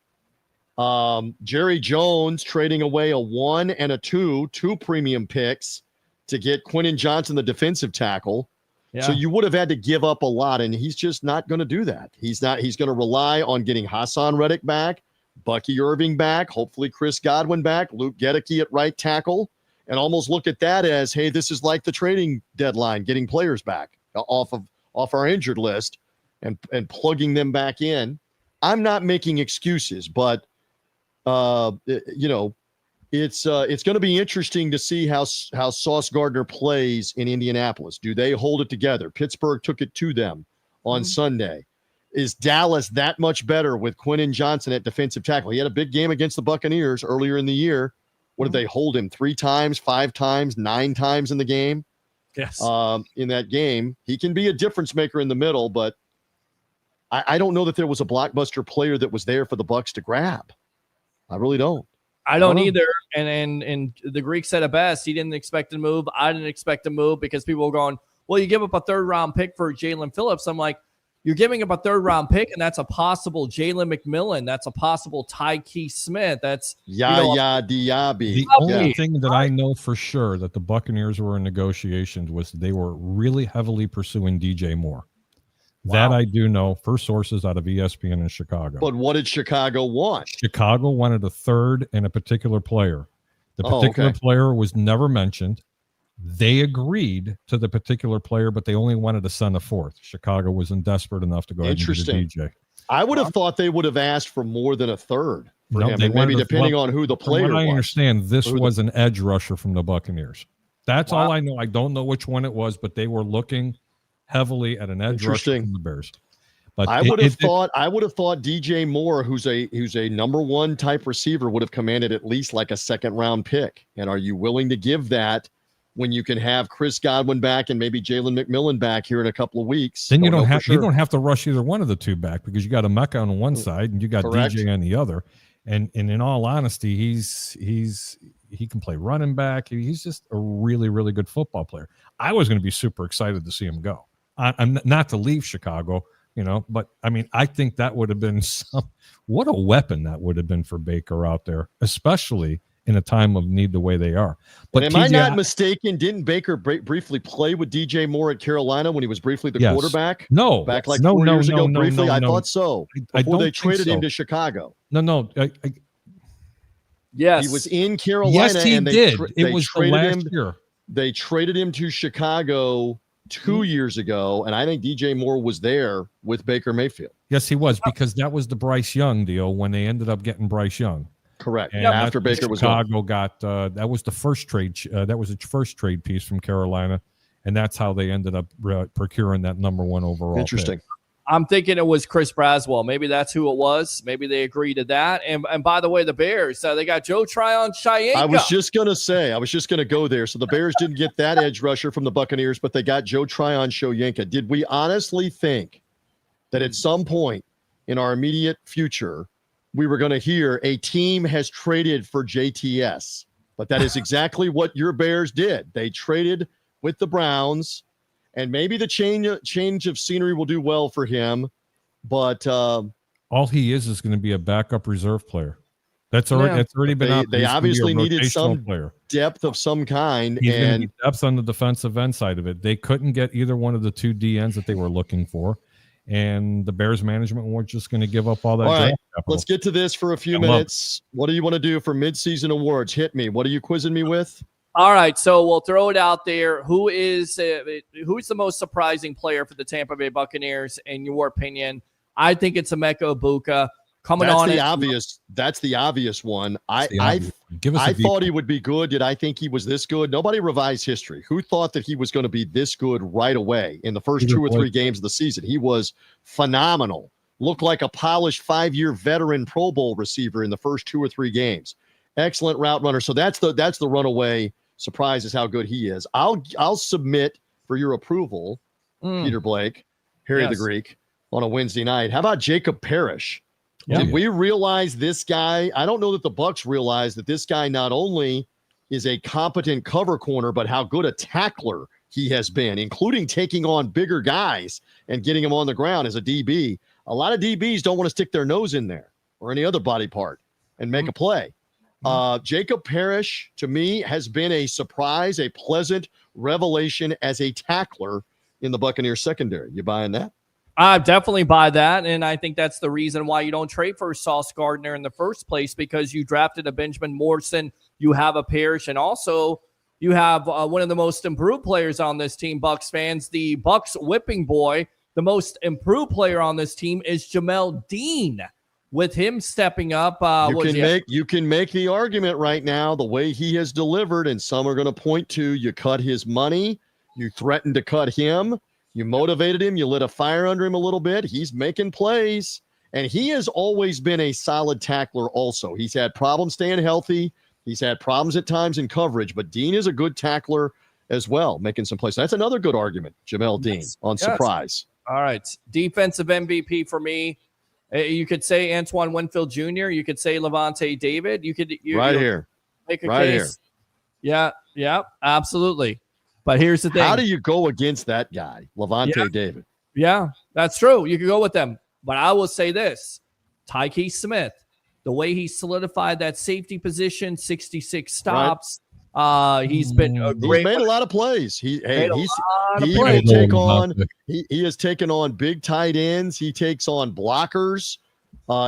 Jerry Jones trading away a 1 and a 2 premium picks to get Quentin Johnson, the defensive tackle. Yeah. So you would have had to give up a lot, and he's just not going to do that. He's going to rely on getting Hassan Reddick back, Bucky Irving back, hopefully Chris Godwin back, Luke Gedeke at right tackle, and almost look at that as, hey, this is like the trading deadline, getting players back off our injured list and plugging them back in. I'm not making excuses, but it's going to be interesting to see how Sauce Gardner plays in Indianapolis. Do they hold it together? Pittsburgh took it to them on Sunday. Is Dallas that much better with Quentin Johnson at defensive tackle? He had a big game against the Buccaneers earlier in the year. What did they hold him 3 times, 5 times, 9 times in the game? Yes. In that game, he can be a difference maker in the middle, but I don't know that there was a blockbuster player that was there for the Bucs to grab. I really don't. I don't either. And the Greek said it best. He didn't expect to move. I didn't expect to move because people were going, well, you give up a 3rd round pick for Jalen Phillips. I'm like, you're giving up a 3rd round pick, and that's a possible Jalen McMillan. That's a possible Tyke Smith. That's Yaya Diaby. The only thing that I know for sure that the Buccaneers were in negotiations was they were really heavily pursuing DJ Moore. That I do know for sources out of ESPN in Chicago. But what did Chicago want? Chicago wanted a 3rd and a particular player. The particular player was never mentioned. They agreed to the particular player, but they only wanted to send a 4th. Chicago wasn't desperate enough to go ahead and get a DJ. I would have thought they would have asked for more than a 3rd. for No, him, they and maybe wanted depending on who the from player what I was. understand, this Who the- was an edge rusher from the Buccaneers. That's Wow. all I know. I don't know which one it was, but they were looking heavily at an edge rusher Interesting. from the Bears. But I would have thought DJ Moore, who's a number one type receiver, would have commanded at least like a second round pick. And are you willing to give that when you can have Chris Godwin back and maybe Jalen McMillan back here in a couple of weeks? Then you know don't for have sure. you don't have to rush either one of the two back because you got Emeka on one side and you got Correct. DJ on the other. And in all honesty, he can play running back. He's just a really, really good football player. I was going to be super excited to see him go. I'm not to leave Chicago, but I mean, I think that would have been what a weapon that would have been for Baker out there, especially in a time of need the way they are. But am I not mistaken? Didn't Baker briefly play with DJ Moore at Carolina when he was briefly the quarterback? No, back like no, 4 years ago. no, briefly, no, I no. thought so. I Before they don't think traded him so. to Chicago. No. Yes. He was in Carolina. Yes, he and they did. They It was the traded last him. year. They traded him to Chicago 2 years ago, and I think DJ Moore was there with Baker Mayfield. Yes, he was, because that was the Bryce Young deal when they ended up getting Bryce Young. Correct. And after that's Baker when was gone. Chicago got that was the first trade. That was its first trade piece from Carolina, and that's how they ended up procuring that number one overall. Interesting. Pick. I'm thinking it was Chris Braswell. Maybe that's who it was. Maybe they agreed to that. And by the way, the Bears, they got Joe Tryon-Shoyinka. I was just going to go there. So the Bears didn't get that edge rusher from the Buccaneers, but they got Joe Tryon-Shoyinka. Did we honestly think that at some point in our immediate future, we were going to hear a team has traded for JTS? But that is exactly what your Bears did. They traded with the Browns. And maybe the change of scenery will do well for him, but all he is going to be a backup reserve player. That's already been out. They obviously needed some player. Depth of some kind, He's and need depth on the defensive end side of it. They couldn't get either one of the two DNs that they were looking for, and the Bears management were just going to give up all that. All right, draft capital. let's get to this for a few minutes. What do you want to do for midseason awards? Hit me. What are you quizzing me with? All right, so we'll throw it out there. Who's the most surprising player for the Tampa Bay Buccaneers, in your opinion? I think it's Emeka Egbuka coming on. That's the obvious one. I thought thought he would be good. Did I think he was this good? Nobody revised history. Who thought that he was going to be this good right away in the first 2 or 3 games of the season? He was phenomenal. Looked like a polished 5-year veteran Pro Bowl receiver in the first 2 or 3 games. Excellent route runner. So that's the runaway surprise is how good he is. I'll submit for your approval, Peter Blake, Harry the Greek, on a Wednesday night. How about Jacob Parrish? Did we realize this guy? I don't know that the Bucs realized that this guy not only is a competent cover corner, but how good a tackler he has been, including taking on bigger guys and getting them on the ground as a DB. A lot of DBs don't want to stick their nose in there or any other body part and make a play. Jacob Parrish, to me, has been a surprise, a pleasant revelation as a tackler in the Buccaneers secondary. You buying that? I definitely buy that, and I think that's the reason why you don't trade for Sauce Gardner in the first place, because you drafted a Benjamin Morrison, you have a Parrish, and also you have one of the most improved players on this team, Bucs fans, the Bucs whipping boy. The most improved player on this team is Jamel Dean. With him stepping up, you can make the argument right now the way he has delivered, and some are going to point to you cut his money, you threatened to cut him, you motivated him, you lit a fire under him a little bit. He's making plays, and he has always been a solid tackler. Also, he's had problems staying healthy. He's had problems at times in coverage, but Dean is a good tackler as well, making some plays. That's another good argument, Jamel Dean on surprise. All right, defensive MVP for me. You could say Antoine Winfield Jr. You could say Levante David. You could here make a case. Here. Yeah, absolutely. But here's the thing: how do you go against that guy, Levante David? Yeah, that's true. You could go with them, but I will say this: Tyke Smith, the way he solidified that safety position, 66 stops. He's been a great. He's made a lot of plays. He has taken on big tight ends. He takes on blockers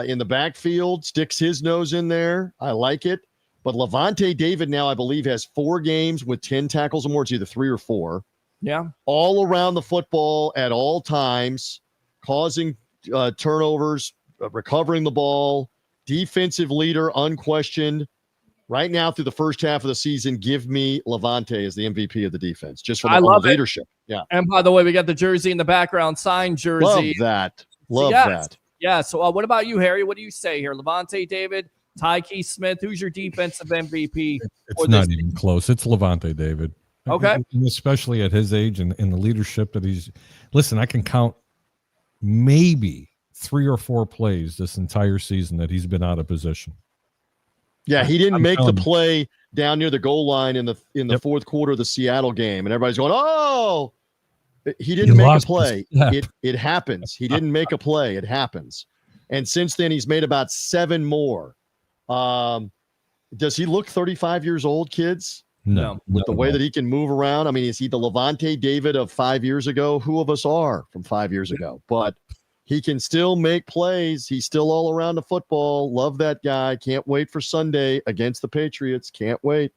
in the backfield, sticks his nose in there. I like it. But Levante David now, I believe, has 4 games with 10 tackles or more. It's either 3 or 4. Yeah. All around the football at all times, causing turnovers, recovering the ball. defensive leader, unquestioned. Right now, through the first half of the season, give me Levante as the MVP of the defense, just for the leadership. Yeah. And by the way, we got the jersey in the background, signed jersey. Love that. Yeah. So what about you, Harry? What do you say here? Levante David, Tyke Smith, who's your defensive MVP? It's not even close. It's Levante David. Okay. And especially at his age and the leadership that he's – listen, I can count maybe 3 or 4 plays this entire season that he's been out of position. Yeah, he didn't make the play down near the goal line in the fourth quarter of the Seattle game, and everybody's going, "Oh, he didn't make a play." It happens. He didn't make a play. It happens. And since then, he's made about 7 more. Does he look 35 years old, kids? No. With the way that he can move around, I mean, is he the Levante David of 5 years ago? Who of us are from 5 years ago? But he can still make plays. He's still all around the football. Love that guy. Can't wait for Sunday against the Patriots. Can't wait.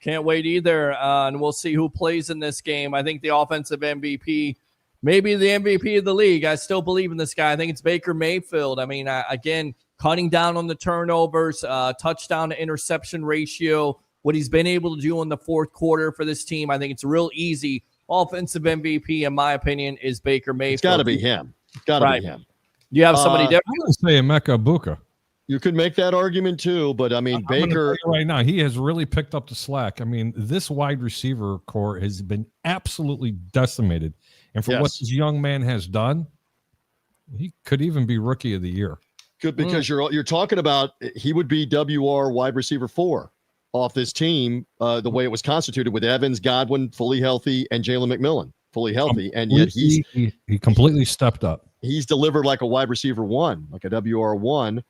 Can't wait either. And we'll see who plays in this game. I think the offensive MVP, maybe the MVP of the league. I still believe in this guy. I think it's Baker Mayfield. I mean, again, cutting down on the turnovers, touchdown to interception ratio, what he's been able to do in the fourth quarter for this team. I think it's real easy. Offensive MVP, in my opinion, is Baker Mayfield. It's got to be him. Got to be him. Do you have somebody different? I'm going to say Emeka Buka. You could make that argument too, but I mean, Baker right now, he has really picked up the slack. I mean, this wide receiver core has been absolutely decimated. And for what this young man has done, he could even be rookie of the year. Good, because you're talking about he would be WR wide receiver 4 off this team, the way it was constituted with Evans, Godwin fully healthy, and Jalen McMillan fully healthy, and yet he completely stepped up. He's delivered like a wide receiver 1, like a WR1.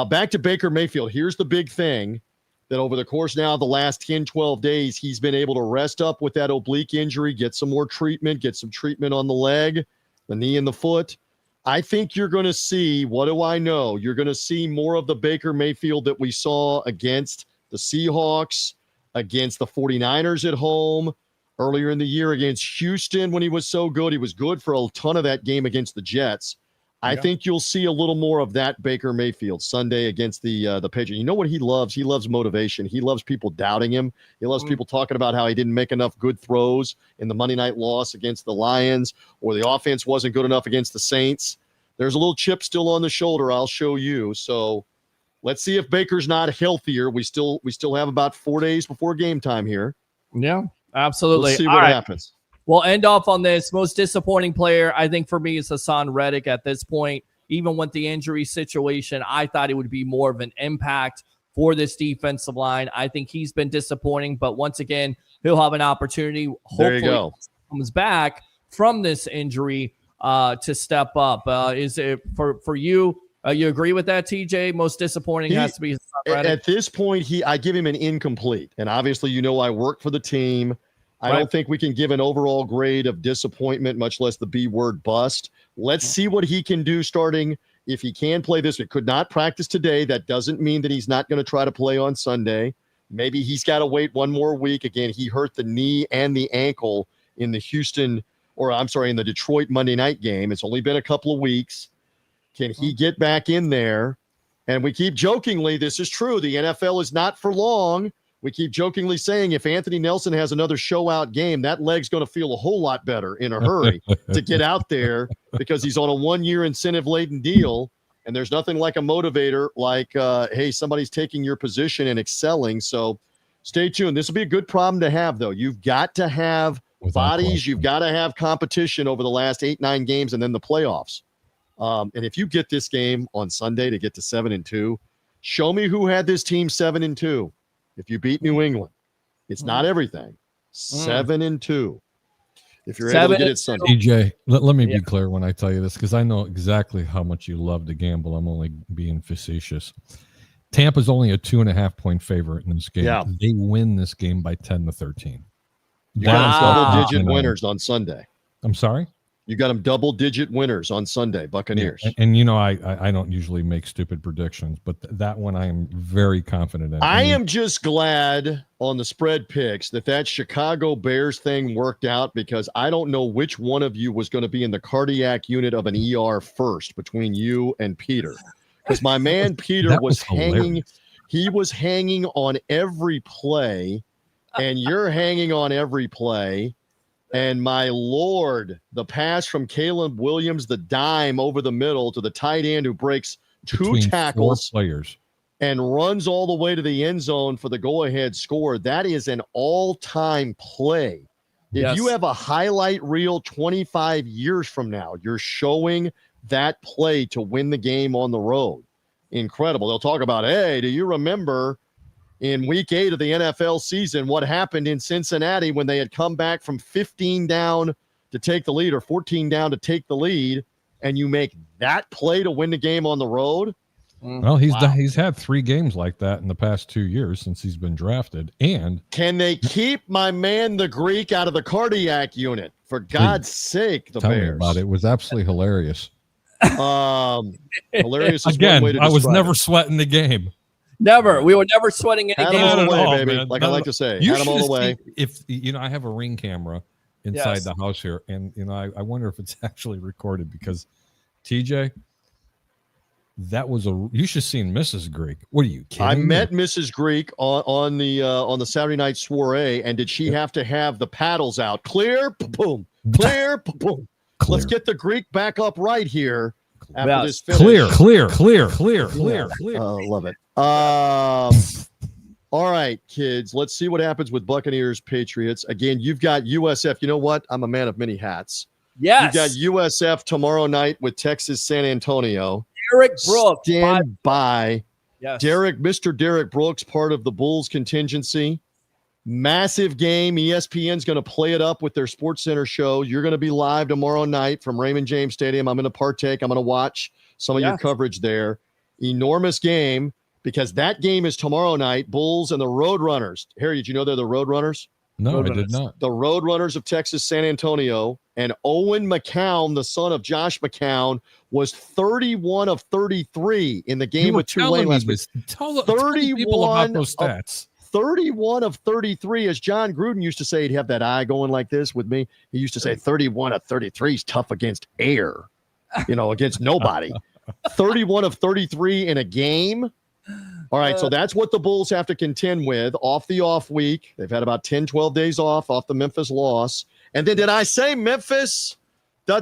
Back to Baker Mayfield. Here's the big thing, that over the course now of the last 10, 12 days, he's been able to rest up with that oblique injury, get some more treatment, get some treatment on the leg, the knee, and the foot. I think you're going to see, what do I know? You're going to see more of the Baker Mayfield that we saw against the Seahawks, against the 49ers at home, earlier in the year against Houston when he was so good. He was good for a ton of that game against the Jets. I think you'll see a little more of that Baker Mayfield Sunday against the Patriots. You know what he loves? He loves motivation. He loves people doubting him. He loves people talking about how he didn't make enough good throws in the Monday night loss against the Lions, or the offense wasn't good enough against the Saints. There's a little chip still on the shoulder, I'll show you. So let's see if Baker's not healthier. We still have about 4 days before game time here. Yeah, absolutely. Let's see what happens. We'll end off on this. Most disappointing player, I think, for me is Hassan Reddick at this point. Even with the injury situation, I thought it would be more of an impact for this defensive line. I think he's been disappointing, but once again, he'll have an opportunity. Hopefully, there you go. Comes back from this injury to step up. Is it for you? You agree with that, TJ? Most disappointing has to be Hassan Reddick. At this point, I give him an incomplete. And obviously, I work for the team. I don't think we can give an overall grade of disappointment, much less the B word bust. Let's see what he can do starting. If he can play this, it could not practice today. That doesn't mean that he's not going to try to play on Sunday. Maybe he's got to wait one more week. Again, he hurt the knee and the ankle in the in the Detroit Monday night game. It's only been a couple of weeks. Can he get back in there? And we keep jokingly, this is true, the NFL is not for long. We keep jokingly saying if Anthony Nelson has another show-out game, that leg's going to feel a whole lot better in a hurry to get out there, because he's on a one-year incentive-laden deal, and there's nothing like a motivator like, hey, somebody's taking your position and excelling. So stay tuned. This will be a good problem to have, though. You've got to have bodies. You've got to have competition over the last 8-9 games and then the playoffs. And if you get this game on Sunday to get to 7-2, show me who had this team 7-2. If you beat New England, it's not everything. 7-2. If you're able to get it Sunday. DJ, let me be clear when I tell you this, because I know exactly how much you love to gamble. I'm only being facetious. Tampa's only a 2.5-point favorite in this game. Yeah. They win this game by 10-13. You got double-digit winners on Sunday. I'm sorry? You got them double-digit winners on Sunday, Buccaneers. Yeah. And I don't usually make stupid predictions, but that one I am very confident in. I am just glad on the spread picks that Chicago Bears thing worked out, because I don't know which one of you was going to be in the cardiac unit of an ER first between you and Peter. because my man Peter That was hanging. hilarious. He was hanging on every play, and you're hanging on every play. And my Lord, the pass from Caleb Williams, the dime over the middle to the tight end who breaks two Between tackles 4 players. and runs all the way to the end zone for the go-ahead score. That is an all-time play. If Yes. you have a highlight reel 25 years from now, you're showing that play to win the game on the road. Incredible. They'll talk about, hey, do you remember in week 8 of the NFL season what happened in Cincinnati when they had come back from 15 down to take the lead or 14 down to take the lead, and you make that play to win the game on the road? Well, he's had 3 games like that in the past 2 years since he's been drafted. And can they keep my man the Greek out of the cardiac unit? For God's sake, the tell Bears. me about it. It was absolutely hilarious. Hilarious is Again, one way to I was describe never it. sweating the game. Never. We were never sweating any Had 'em games. all the Not way, at all, baby. man. Like Not I at like all. to say. You Had 'em all the should way. see if I have a Ring camera inside Yes. the house here, and I wonder if it's actually recorded because TJ, that was you should have seen Mrs. Greek. What are you kidding? I me? met Mrs. Greek on the Saturday night soiree, and did she have to have the paddles out? Clear, boom, clear, boom. Clear. Let's get the Greek back up right here after Yes. this finish. Clear. Love it. All right, kids. Let's see what happens with Buccaneers Patriots. Again, you've got USF. You know what? I'm a man of many hats. Yes. You've got USF tomorrow night with Texas San Antonio. Derek Brooks. Stand by. Yes. Mr. Derek Brooks, part of the Bulls contingency. Massive game. ESPN's going to play it up with their SportsCenter show. You're going to be live tomorrow night from Raymond James Stadium. I'm going to partake. I'm going to watch some of your coverage there. Enormous game because that game is tomorrow night. Bulls and the Roadrunners. Harry, did you know they're the Roadrunners? No, I did not. The Roadrunners of Texas San Antonio. And Owen McCown, the son of Josh McCown, was 31 of 33 in the game with Tulane last week. Tell people about those stats. 31 of 33, as John Gruden used to say, he'd have that eye going like this with me. He used to say 31 of 33 is tough against air, against nobody. 31 of 33 in a game. All right, so that's what the Bulls have to contend with off the off week. They've had about 10, 12 days off the Memphis loss. And then did I say Memphis? Go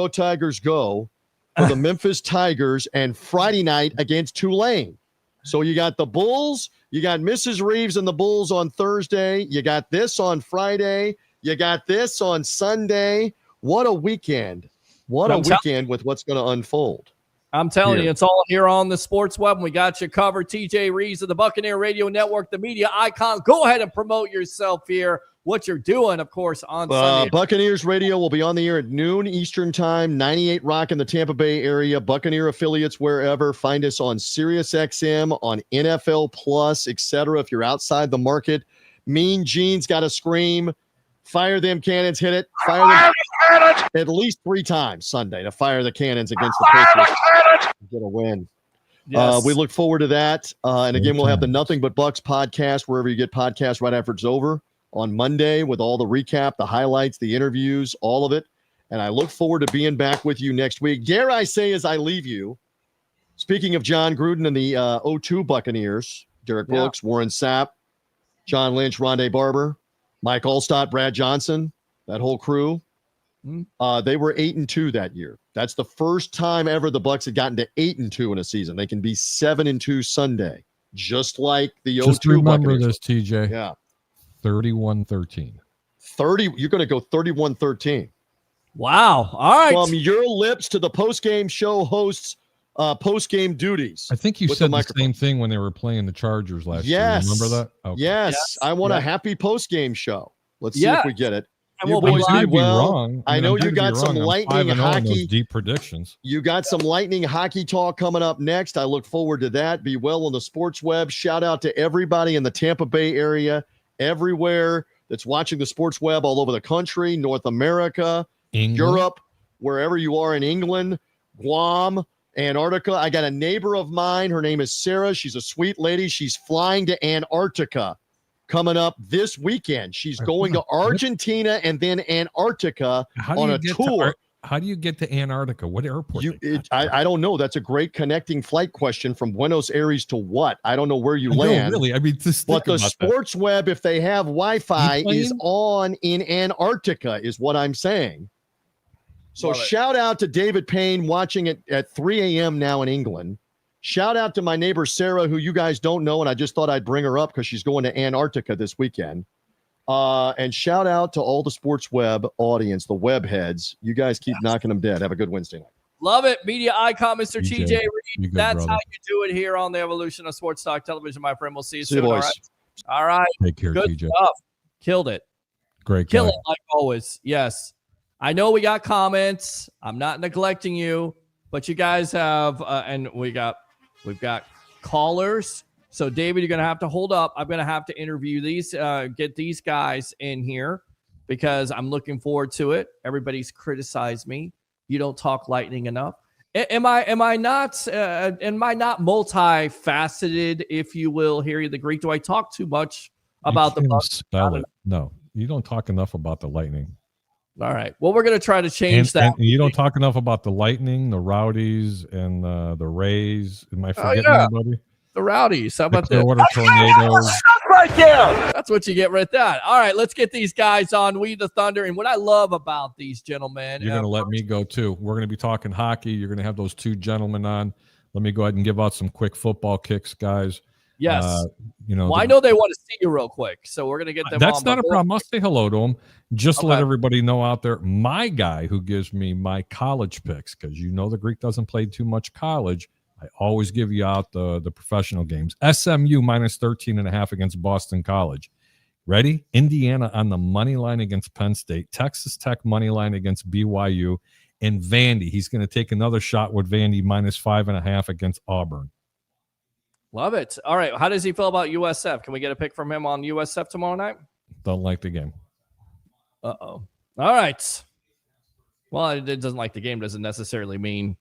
Tigers go for the Memphis Tigers and Friday night against Tulane. So you got the Bulls, you got Mrs. Reeves and the Bulls on Thursday. You got this on Friday. You got this on Sunday. What a weekend. What a weekend with what's going to unfold. I'm telling you, it's all here on the Sports Web. We got you covered. TJ Reeves of the Buccaneer Radio Network, the media icon. Go ahead and promote yourself here. What you're doing, of course, on Sunday. Buccaneers Radio will be on the air at noon Eastern Time, 98 Rock in the Tampa Bay area, Buccaneer affiliates wherever. Find us on SiriusXM, on NFL Plus, etc. If you're outside the market, Mean Gene's got to scream, fire them cannons, hit it, fire them at least 3 times Sunday to fire the cannons against the Patriots. Get a win. Yes. We look forward to that. And again, we'll have the Nothing But Bucks podcast wherever you get podcasts right after it's over on Monday with all the recap, the highlights, the interviews, all of it. And I look forward to being back with you next week. Dare I say as I leave you, speaking of John Gruden and the 0-2 Buccaneers, Derek Brooks, Warren Sapp, John Lynch, Rondé Barber, Mike Allstott, Brad Johnson, that whole crew, they were 8-2 that year. That's the first time ever the Bucs had gotten to 8-2 in a season. They can be 7-2 Sunday, just like the 0-2 Just remember Buccaneers. this, TJ. Yeah. 31-13. 30. You're going to go 31-13. Wow. All right. From your lips to the post-game show host's post-game duties. I think you with said the the same thing when they were playing the Chargers last year. Yes. Remember that? Okay. Yes. I want a happy post-game show. Let's see if we get it. And You we'll be boys live. did well. Wrong. I know I'm you due to got be some wrong. I'm lightning 5-0 in hockey. those deep predictions. You got some lightning hockey talk coming up next. I look forward to that. Be well on the Sports Web. Shout out to everybody in the Tampa Bay area, everywhere that's watching the Sports Web all over the country, North America, England. Europe, wherever you are in England, Guam, Antarctica. I got a neighbor of mine. Her name is Sarah. She's a sweet lady. She's flying to Antarctica coming up this weekend. She's going to Argentina and then Antarctica on a tour. How do you get to Antarctica? What airport? I don't know. That's a great connecting flight question from Buenos Aires to what? I don't know where you land. No, really. I mean, but the sports web, if they have Wi-Fi, is on in Antarctica, is what I'm saying. So shout out to David Payne watching it at 3 a.m. now in England. Shout out to my neighbor Sarah, who you guys don't know, and I just thought I'd bring her up because she's going to Antarctica this weekend. And shout out to all the sports web audience, the web heads. You guys keep knocking them dead. Have a good Wednesday night. Love it. Media icon, Mr. TJ Reed. That's brother. how you do it here on the Evolution of Sports Talk Television, my friend. We'll see you See soon. you, All boys. right. All right. Take care, Good TJ. stuff. Killed it. Great. Kill guy. it like always. Yes. I know we got comments. I'm not neglecting you, but you guys have, and we've got callers. So, David, you're going to have to hold up. I'm going to have to interview these, get these guys in here because I'm looking forward to it. Everybody's criticized me. You don't talk Lightning enough. Am I not multifaceted, if you will, Harry the Greek? Do I talk too much about the Bucs? Spell it. No, you don't talk enough about the Lightning. All right. Well, we're going to try to change that. And you don't talk enough about the Lightning, the Rowdies, and the Rays. Am I forgetting anybody? The Rowdies. How about that? Clearwater Tornadoes. Right there. That's what you get right there. All right, let's get these guys on. We the Thunder. And what I love about these gentlemen. You're going to let me go too. We're going to be talking hockey. You're going to have those two gentlemen on. Let me go ahead and give out some quick football kicks, guys. Yes. I know they want to see you real quick, so we're going to get them on. That's not a problem. I'll say hello to them. Just to let everybody know out there, my guy who gives me my college picks, because the Greek doesn't play too much college. I always give you out the professional games. SMU minus 13.5 against Boston College. Ready? Indiana on the money line against Penn State. Texas Tech money line against BYU. And Vandy. He's going to take another shot with Vandy minus 5.5 against Auburn. Love it. All right. How does he feel about USF? Can we get a pick from him on USF tomorrow night? Don't like the game. Uh-oh. All right. Well, it doesn't like the game doesn't necessarily mean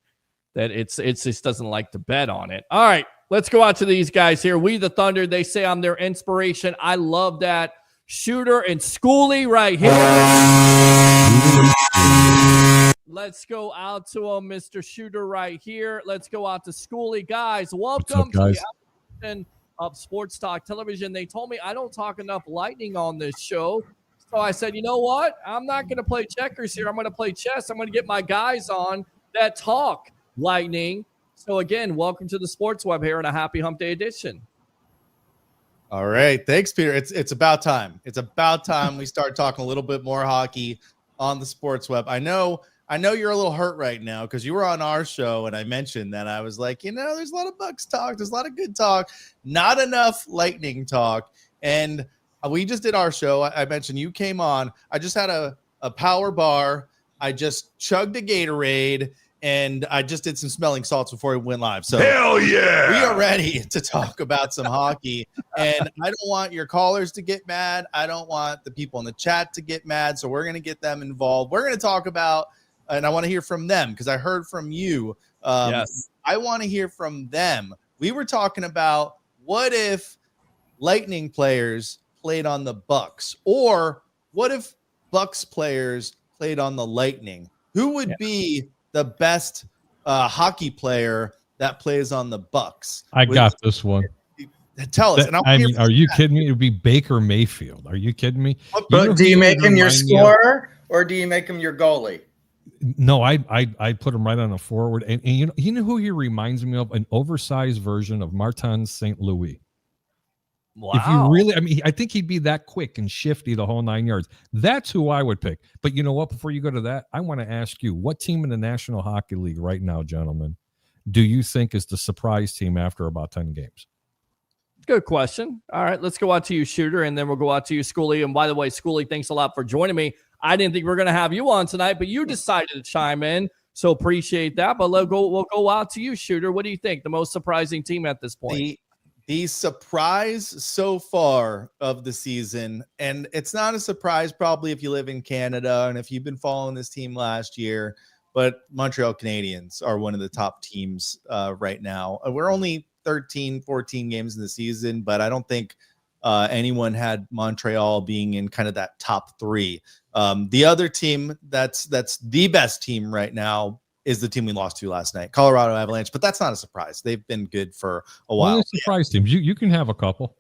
that it's just doesn't like to bet on it. All right. Let's go out to these guys here. We the Thunder. They say I'm their inspiration. I love that. Shooter and Schoolie right here. Let's go out to him, Mr. Shooter right here. Let's go out to Schoolie. Guys, welcome to the evolution of Sports Talk Television. They told me I don't talk enough Lightning on this show. So I said, you know what? I'm not going to play checkers here. I'm going to play chess. I'm going to get my guys on that talk Lightning. So again, welcome to the Sports Web here in a Happy Hump Day edition. All right. Thanks, Peter. It's about time. It's about time we start talking a little bit more hockey on the Sports Web. I know you're a little hurt right now because you were on our show and I mentioned that. I was like, there's a lot of Bucs talk. There's a lot of good talk. Not enough Lightning talk. And we just did our show. I mentioned you came on. I just had a power bar. I just chugged a Gatorade. And I just did some smelling salts before we went live. So hell yeah, we are ready to talk about some hockey. And I don't want your callers to get mad. I don't want the people in the chat to get mad. So we're going to get them involved. We're going to talk about, and I want to hear from them because I heard from you. Yes. I want to hear from them. We were talking about what if Lightning players played on the Bucs, or what if Bucs players played on the Lightning? Who would be the best hockey player that plays on the Bucs? I got this one. Tell us. And are you kidding me? It would be Baker Mayfield. Are you kidding me? But do you make him your scorer or do you make him your goalie? No, I put him right on the forward. And you know who he reminds me of? An oversized version of Martin St. Louis. Wow. If you really, I think he'd be that quick and shifty the whole 9 yards. That's who I would pick. But you know what? Before you go to that, I want to ask you, what team in the National Hockey League right now, gentlemen, do you think is the surprise team after about 10 games? Good question. All right, let's go out to you, Shooter, and then we'll go out to you, Schoolie. And by the way, Schoolie, thanks a lot for joining me. I didn't think we were going to have you on tonight, but you decided to chime in, so appreciate that. But we'll go out to you, Shooter. What do you think? The most surprising team at this point? The surprise so far of the season, and it's not a surprise probably if you live in Canada and if you've been following this team last year, but Montreal Canadiens are one of the top teams right now. We're only 13, 14 games in the season, but I don't think anyone had Montreal being in kind of that top 3. The other team that's the best team right now is the team we lost to last night, Colorado Avalanche. But that's not a surprise. They've been good for a while. Only surprise teams. You can have a couple.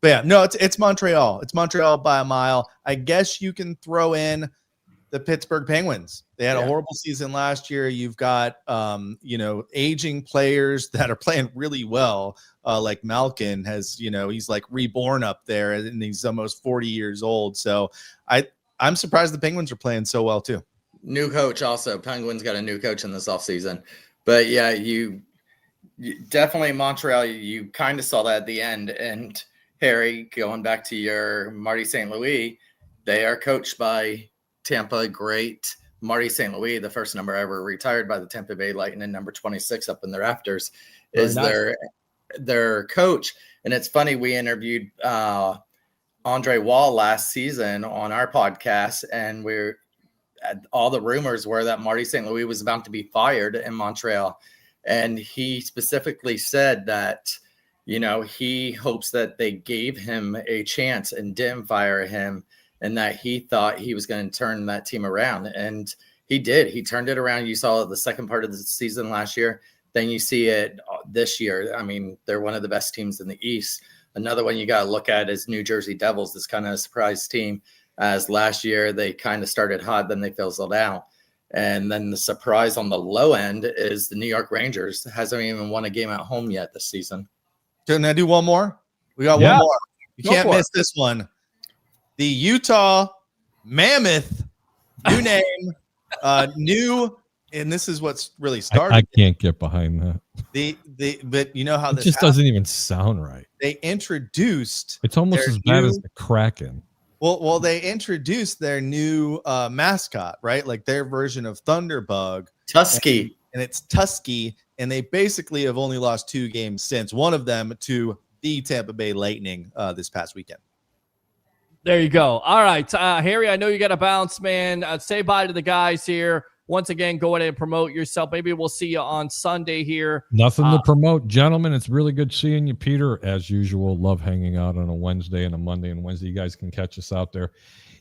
But yeah, no, it's Montreal. It's Montreal by a mile. I guess you can throw in the Pittsburgh Penguins. They had a horrible season last year. You've got aging players that are playing really well. Like Malkin has, he's like reborn up there, and he's almost 40 years old. So I'm surprised the Penguins are playing so well too. New coach also. Penguins got a new coach in this offseason. But yeah, you definitely Montreal, you kind of saw that at the end. And Harry, going back to your Marty St. Louis, they are coached by Tampa great Marty St. Louis, the first number ever retired by the Tampa Bay Lightning, number 26 up in the rafters, is their coach. And it's funny, we interviewed Andre Wall last season on our podcast, and all the rumors were that Marty St. Louis was about to be fired in Montreal. And he specifically said that, he hopes that they gave him a chance and didn't fire him, and that he thought he was going to turn that team around. And he did. He turned it around. You saw the second part of the season last year. Then you see it this year. I mean, they're one of the best teams in the East. Another one you got to look at is New Jersey Devils. This kind of a surprise team, as last year they kind of started hot, then they fizzled out. And then the surprise on the low end is the New York Rangers. Hasn't even won a game at home yet this season. Can I do one more? We got one more. You can't miss this one. The Utah Mammoth, new name, and this is what's really started. I can't get behind that. But you know how this just doesn't even sound right. They introduced. It's almost as bad as the Kraken. Well, they introduced their new mascot, right? Like their version of Thunderbug, Tusky, and it's Tusky. And they basically have only lost 2 games since, one of them to the Tampa Bay Lightning this past weekend. There you go. All right, Harry, I know you got to bounce, man. Say bye to the guys here. Once again, go ahead and promote yourself. Maybe we'll see you on Sunday here. Nothing to promote. Gentlemen, it's really good seeing you, Peter. As usual, love hanging out on a Wednesday and a Monday and Wednesday. You guys can catch us out there.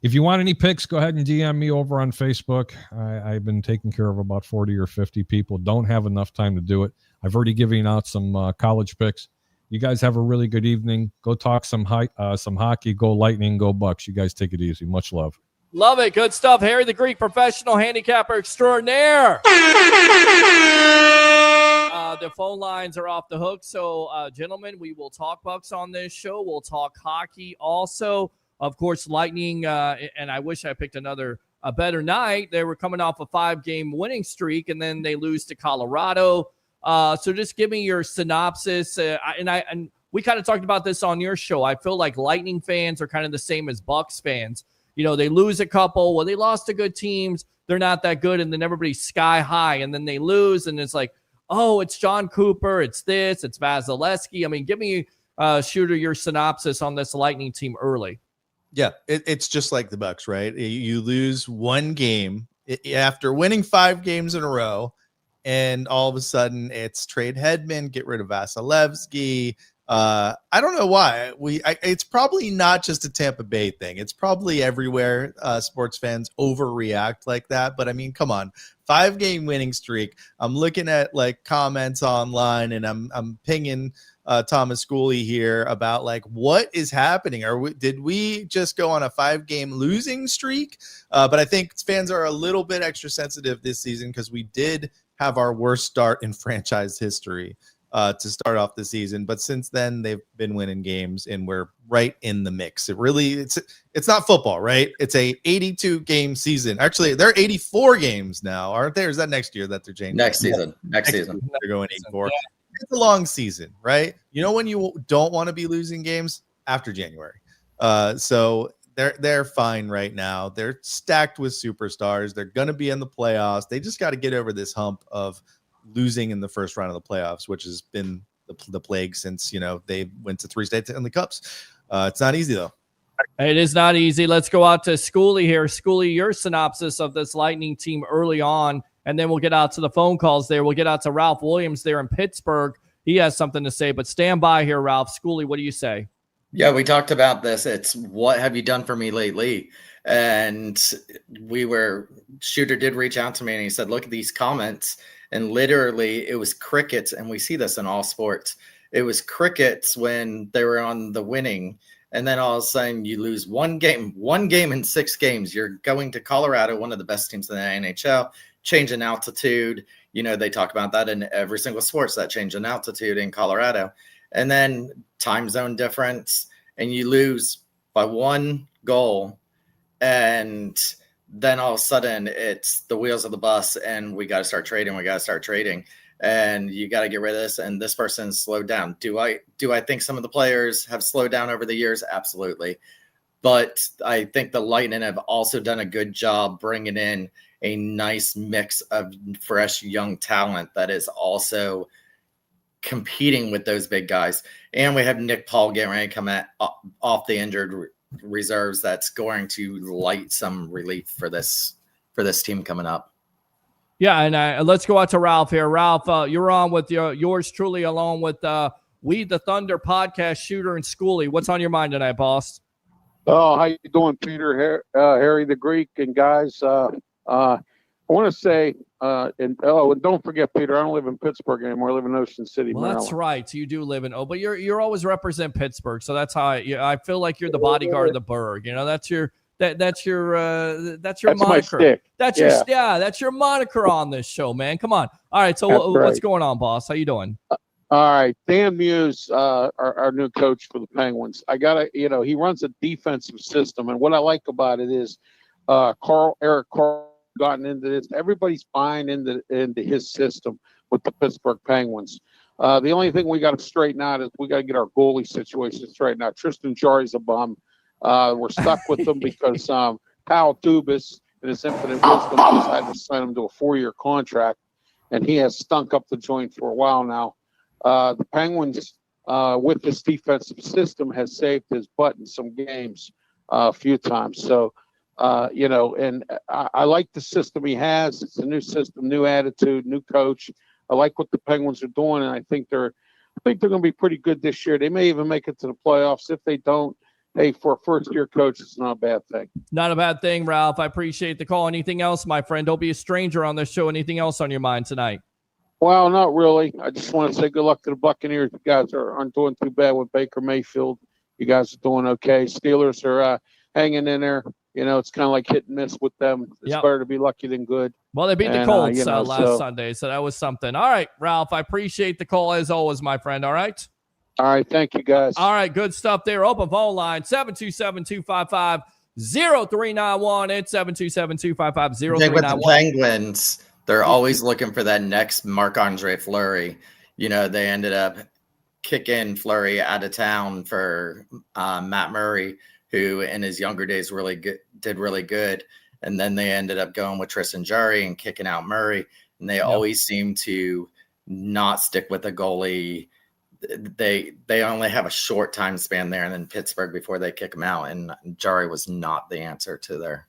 If you want any picks, go ahead and DM me over on Facebook. I've been taking care of about 40 or 50 people. Don't have enough time to do it. I've already given out some college picks. You guys have a really good evening. Go talk some hockey. Go Lightning. Go Bucs. You guys take it easy. Much love. Love it. Good stuff. Harry the Greek, professional handicapper extraordinaire. The phone lines are off the hook. So, gentlemen, we will talk Bucs on this show. We'll talk hockey also. Of course, Lightning, and I wish I picked a better night. They were coming off a 5-game winning streak, and then they lose to Colorado. So just give me your synopsis. And we kind of talked about this on your show. I feel like Lightning fans are kind of the same as Bucs fans. They lose a couple. Well, they lost to good teams. They're not that good, and then everybody's sky high, and then they lose, and it's like, oh, it's John Cooper. It's this. It's Vasilevsky. I mean, give me, Shooter, your synopsis on this Lightning team early. Yeah, it's just like the Bucs, right? You lose one game after winning 5 games in a row, and all of a sudden it's trade Hedman, get rid of Vasilevsky. I don't know why. It's probably not just a Tampa Bay thing. It's probably everywhere. Sports fans overreact like that. But I mean, come on, 5-game winning streak. I'm looking at like comments online, and I'm pinging Thomas Schooley here about like what is happening. Did we just go on a 5-game losing streak? But I think fans are a little bit extra sensitive this season because we did have our worst start in franchise history to start off the season. But since then, they've been winning games, and we're right in the mix. It's not football, right? It's a 82-game season. Actually, they're 84 games now, aren't they? Or is that next year that they're changing? Next season. They're going 84. Yeah. It's a long season, right? You know when you don't want to be losing games? After January. So they're fine right now. They're stacked with superstars. They're going to be in the playoffs. They just got to get over this hump of losing in the first round of the playoffs, which has been the plague since, they went to 3 states in the Cups. It's not easy, though. It is not easy. Let's go out to Schooley here. Schooley, your synopsis of this Lightning team early on, and then we'll get out to the phone calls there. We'll get out to Ralph Williams there in Pittsburgh. He has something to say, but stand by here, Ralph. Schooley, what do you say? Yeah, we talked about this. It's what have you done for me lately? And Shooter did reach out to me and he said, look at these comments. And literally it was crickets. And we see this in all sports. It was crickets when they were on the winning. And then all of a sudden you lose one game in 6 games. You're going to Colorado, one of the best teams in the NHL, change in altitude. You know, they talk about that in every single sports, that change in altitude in Colorado. And then time zone difference, and you lose by 1 goal. And then all of a sudden it's the wheels of the bus and we got to start trading. And you got to get rid of this. And this person's slowed down. Do I think some of the players have slowed down over the years? Absolutely. But I think the Lightning have also done a good job bringing in a nice mix of fresh young talent that is also competing with those big guys. And we have Nick Paul getting ready to come off the injured reserves. That's going to light some relief for this team coming up. Yeah, and let's go out to Ralph here. Ralph, you're on with yours truly, along with We the Thunder podcast, Shooter and Schoolie. What's on your mind tonight, boss? Oh, how you doing, Peter, Harry the Greek, and guys? I want to say, and don't forget, Peter, I don't live in Pittsburgh anymore. I live in Ocean City, well, Maryland. That's right. You do live in but you're always represent Pittsburgh, so that's how I feel like you're the bodyguard of the Burgh. You know, that's your moniker. My stick. That's your moniker on this show, man. Come on. All right, so what's going on, boss? How you doing? All right, Dan Muse, our new coach for the Penguins. He runs a defensive system, and what I like about it is Eric Carl gotten into this. Everybody's buying into his system with the Pittsburgh Penguins. The only thing we got to straighten out is we got to get our goalie situation straightened out. Tristan Jarry's a bum. We're stuck with him because Kyle Dubas, in his infinite wisdom, decided to sign him to a 4-year contract, and he has stunk up the joint for a while now. The Penguins, with this defensive system, has saved his butt in some games a few times. So, and I like the system he has. It's a new system, new attitude, new coach. I like what the Penguins are doing, and I think they're going to be pretty good this year. They may even make it to the playoffs. If they don't, hey, for a first-year coach, it's not a bad thing. Not a bad thing, Ralph. I appreciate the call. Anything else, my friend? Don't be a stranger on this show. Anything else on your mind tonight? Well, not really. I just want to say good luck to the Buccaneers. You guys aren't doing too bad with Baker Mayfield. You guys are doing okay. Steelers are hanging in there. You know, it's kind of like hit and miss with them. It's better to be lucky than good. Well, they beat the Colts last Sunday, so that was something. All right, Ralph, I appreciate the call as always, my friend. All right? All right, thank you, guys. All right, good stuff there. Open phone line, 727-255-0391. It's 727-255-0391. With the Penguins, they're always looking for that next Marc-Andre Fleury. You know, they ended up kicking Fleury out of town for Matt Murray, who in his younger days did really good. And then they ended up going with Tristan Jarry and kicking out Murray. And they always seem to not stick with the goalie. They only have a short time span there and then Pittsburgh before they kick him out. And Jarry was not the answer to their.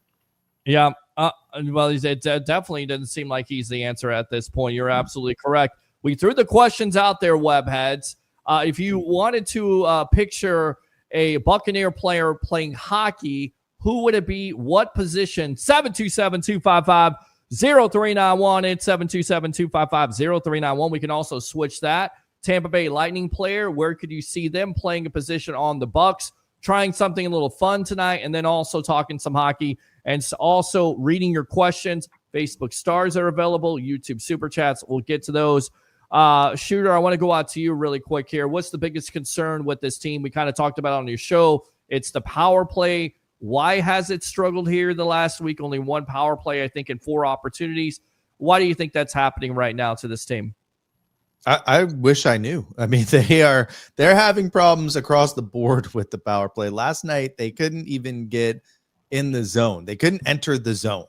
Yeah. Well, it definitely doesn't seem like he's the answer at this point. You're absolutely correct. We threw the questions out there, webheads. If you wanted to picture a Buccaneer player playing hockey, who would it be? What position? 727-255-0391. It's 727-255-0391. We can also switch that. Tampa Bay Lightning player, where could you see them playing a position on the Bucs? Trying something a little fun tonight, and then also talking some hockey, and also reading your questions. Facebook stars are available. YouTube super chats. We'll get to those. Shooter, I want to go out to you really quick here. What's the biggest concern with this team? We kind of talked about it on your show. It's the power play. Why has it struggled here the last week? Only 1 power play, I think, in 4 opportunities. Why do you think that's happening right now to this team? I wish I knew. I mean, they're having problems across the board with the power play. Last night, they couldn't even get in the zone. They couldn't enter the zone.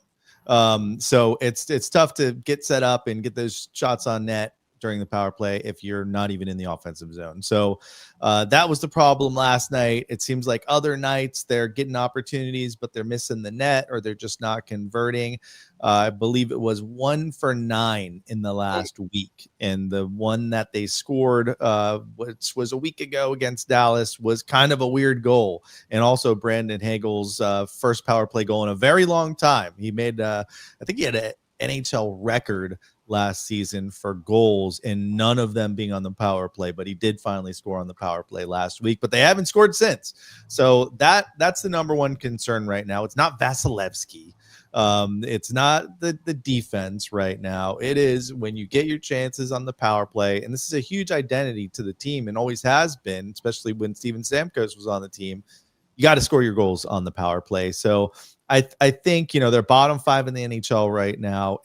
So it's tough to get set up and get those shots on net. during the power play if you're not even in the offensive zone. So that was the problem last night. It seems like other nights they're getting opportunities, but they're missing the net or they're just not converting. I believe it was 1 for 9 in the last week. And the one that they scored, which was a week ago against Dallas, was kind of a weird goal. And also Brandon Hagel's first power play goal in a very long time. He made, I think he had an NHL record last season for goals, and none of them being on the power play, but he did finally score on the power play last week, but they haven't scored since. So that's the number one concern right now. It's not Vasilevsky. It's not the defense right now. It is when you get your chances on the power play, and this is a huge identity to the team and always has been, especially when Steven Stamkos was on the team. You got to score your goals on the power play. So I think, they're bottom 5 in the NHL right now.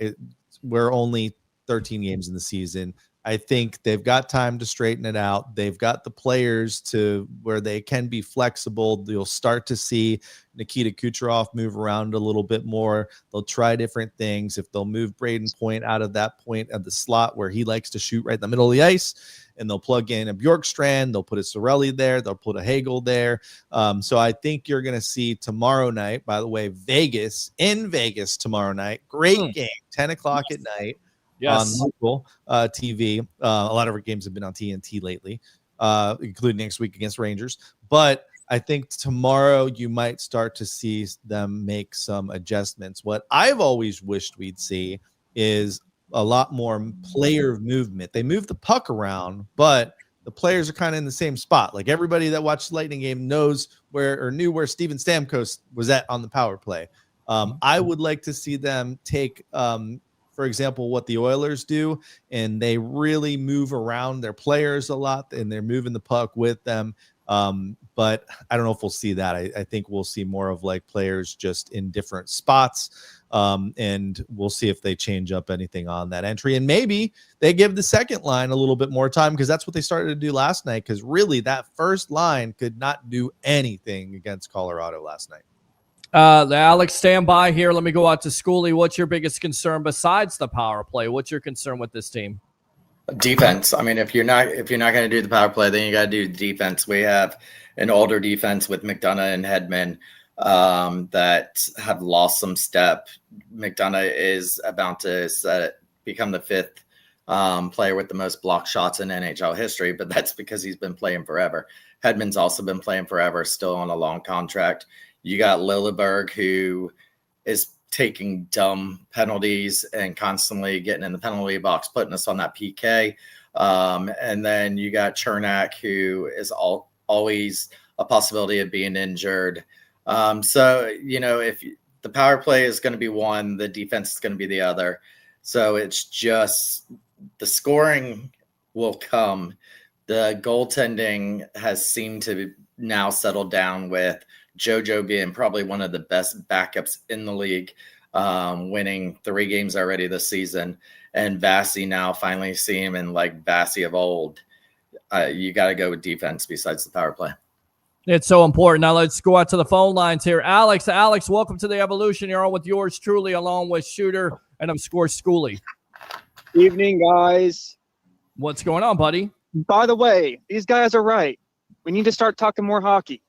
We're only 13 games in the season. I think they've got time to straighten it out. They've got the players to where they can be flexible. You'll start to see Nikita Kucherov move around a little bit more. They'll try different things. If they'll move Braden Point out of that point of the slot where he likes to shoot right in the middle of the ice, and they'll plug in a Bjorkstrand, they'll put a Sorelli there, they'll put a Hagel there. So I think you're going to see tomorrow night, by the way, in Vegas tomorrow night. Great game, 10 o'clock at night. Yes. On local TV. A lot of our games have been on TNT lately, including next week against Rangers. But I think tomorrow you might start to see them make some adjustments. What I've always wished we'd see is a lot more player movement. They move the puck around, but the players are kind of in the same spot. Like everybody that watched the Lightning game knew where Steven Stamkos was at on the power play. I would like to see them take for example, what the Oilers do, and they really move around their players a lot, and they're moving the puck with them. But I don't know if we'll see that. I think we'll see more of like players just in different spots, and we'll see if they change up anything on that entry. And maybe they give the second line a little bit more time, because that's what they started to do last night, because really that first line could not do anything against Colorado last night. Alex, stand by here. Let me go out to Schoolie. What's your biggest concern besides the power play? What's your concern with this team? Defense. I mean, if you're not going to do the power play, then you got to do the defense. We have an older defense with McDonough and Hedman that have lost some step. McDonough is about to become the 5th player with the most blocked shots in NHL history, but that's because he's been playing forever. Hedman's also been playing forever, still on a long contract. You got Lilleberg, who is taking dumb penalties and constantly getting in the penalty box, putting us on that PK. And then you got Chernak, who is always a possibility of being injured. So, if the power play is going to be one, the defense is going to be the other. So it's just the scoring will come. The goaltending has seemed to now settle down, with JoJo being probably one of the best backups in the league, winning 3 games already this season. And Vasi now finally see him in like Vasi of old. You got to go with defense besides the power play. It's so important. Now let's go out to the phone lines here. Alex, welcome to the Evolution. You're on with yours truly, along with Shooter and of course Schoolie. Evening, guys. What's going on, buddy? By the way, these guys are right. We need to start talking more hockey.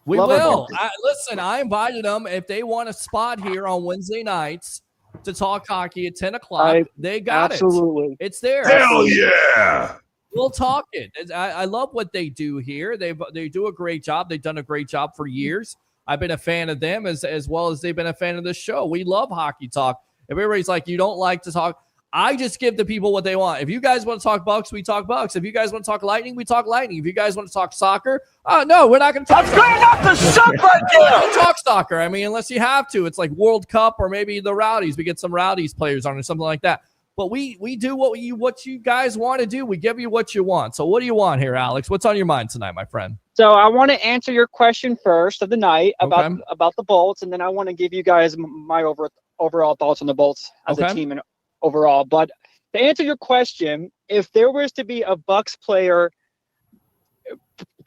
We will. Listen, I invited them. If they want a spot here on Wednesday nights to talk hockey at 10 o'clock, they got absolutely. It's there. Hell yeah. We'll talk it. I love what they do here. They do a great job. They've done a great job for years. I've been a fan of them as well as they've been a fan of this show. We love hockey talk. If everybody's like, you don't like to talk, I just give the people what they want. If you guys want to talk Bucs, we talk Bucs. If you guys want to talk Lightning, we talk Lightning. If you guys want to talk soccer, no, we're not going to talk soccer. Not the suck right there. Don't talk soccer. I mean, unless you have to. It's like World Cup or maybe the Rowdies. We get some Rowdies players on or something like that. But we do what you guys want to do. We give you what you want. So what do you want here, Alex? What's on your mind tonight, my friend? So I want to answer your question first of the night about the Bolts, and then I want to give you guys my overall thoughts on the Bolts as a team and overall. But to answer your question, if there was to be a Bucs player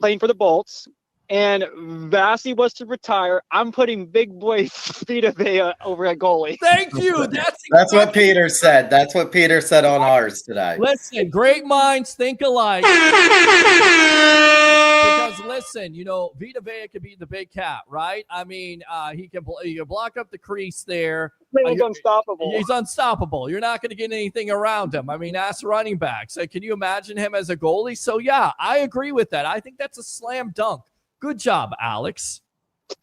playing for the Bolts and Vasi was to retire, I'm putting big boy Vita Vea over at goalie. Thank you. That's what Peter said. That's what Peter said on ours today. Listen, great minds think alike. Because listen, Vita Vea could be the big cat, right? I mean, he can block up the crease there. He's unstoppable. He's unstoppable. You're not going to get anything around him. I mean, ask running backs. Can you imagine him as a goalie? So yeah, I agree with that. I think that's a slam dunk. Good job, Alex.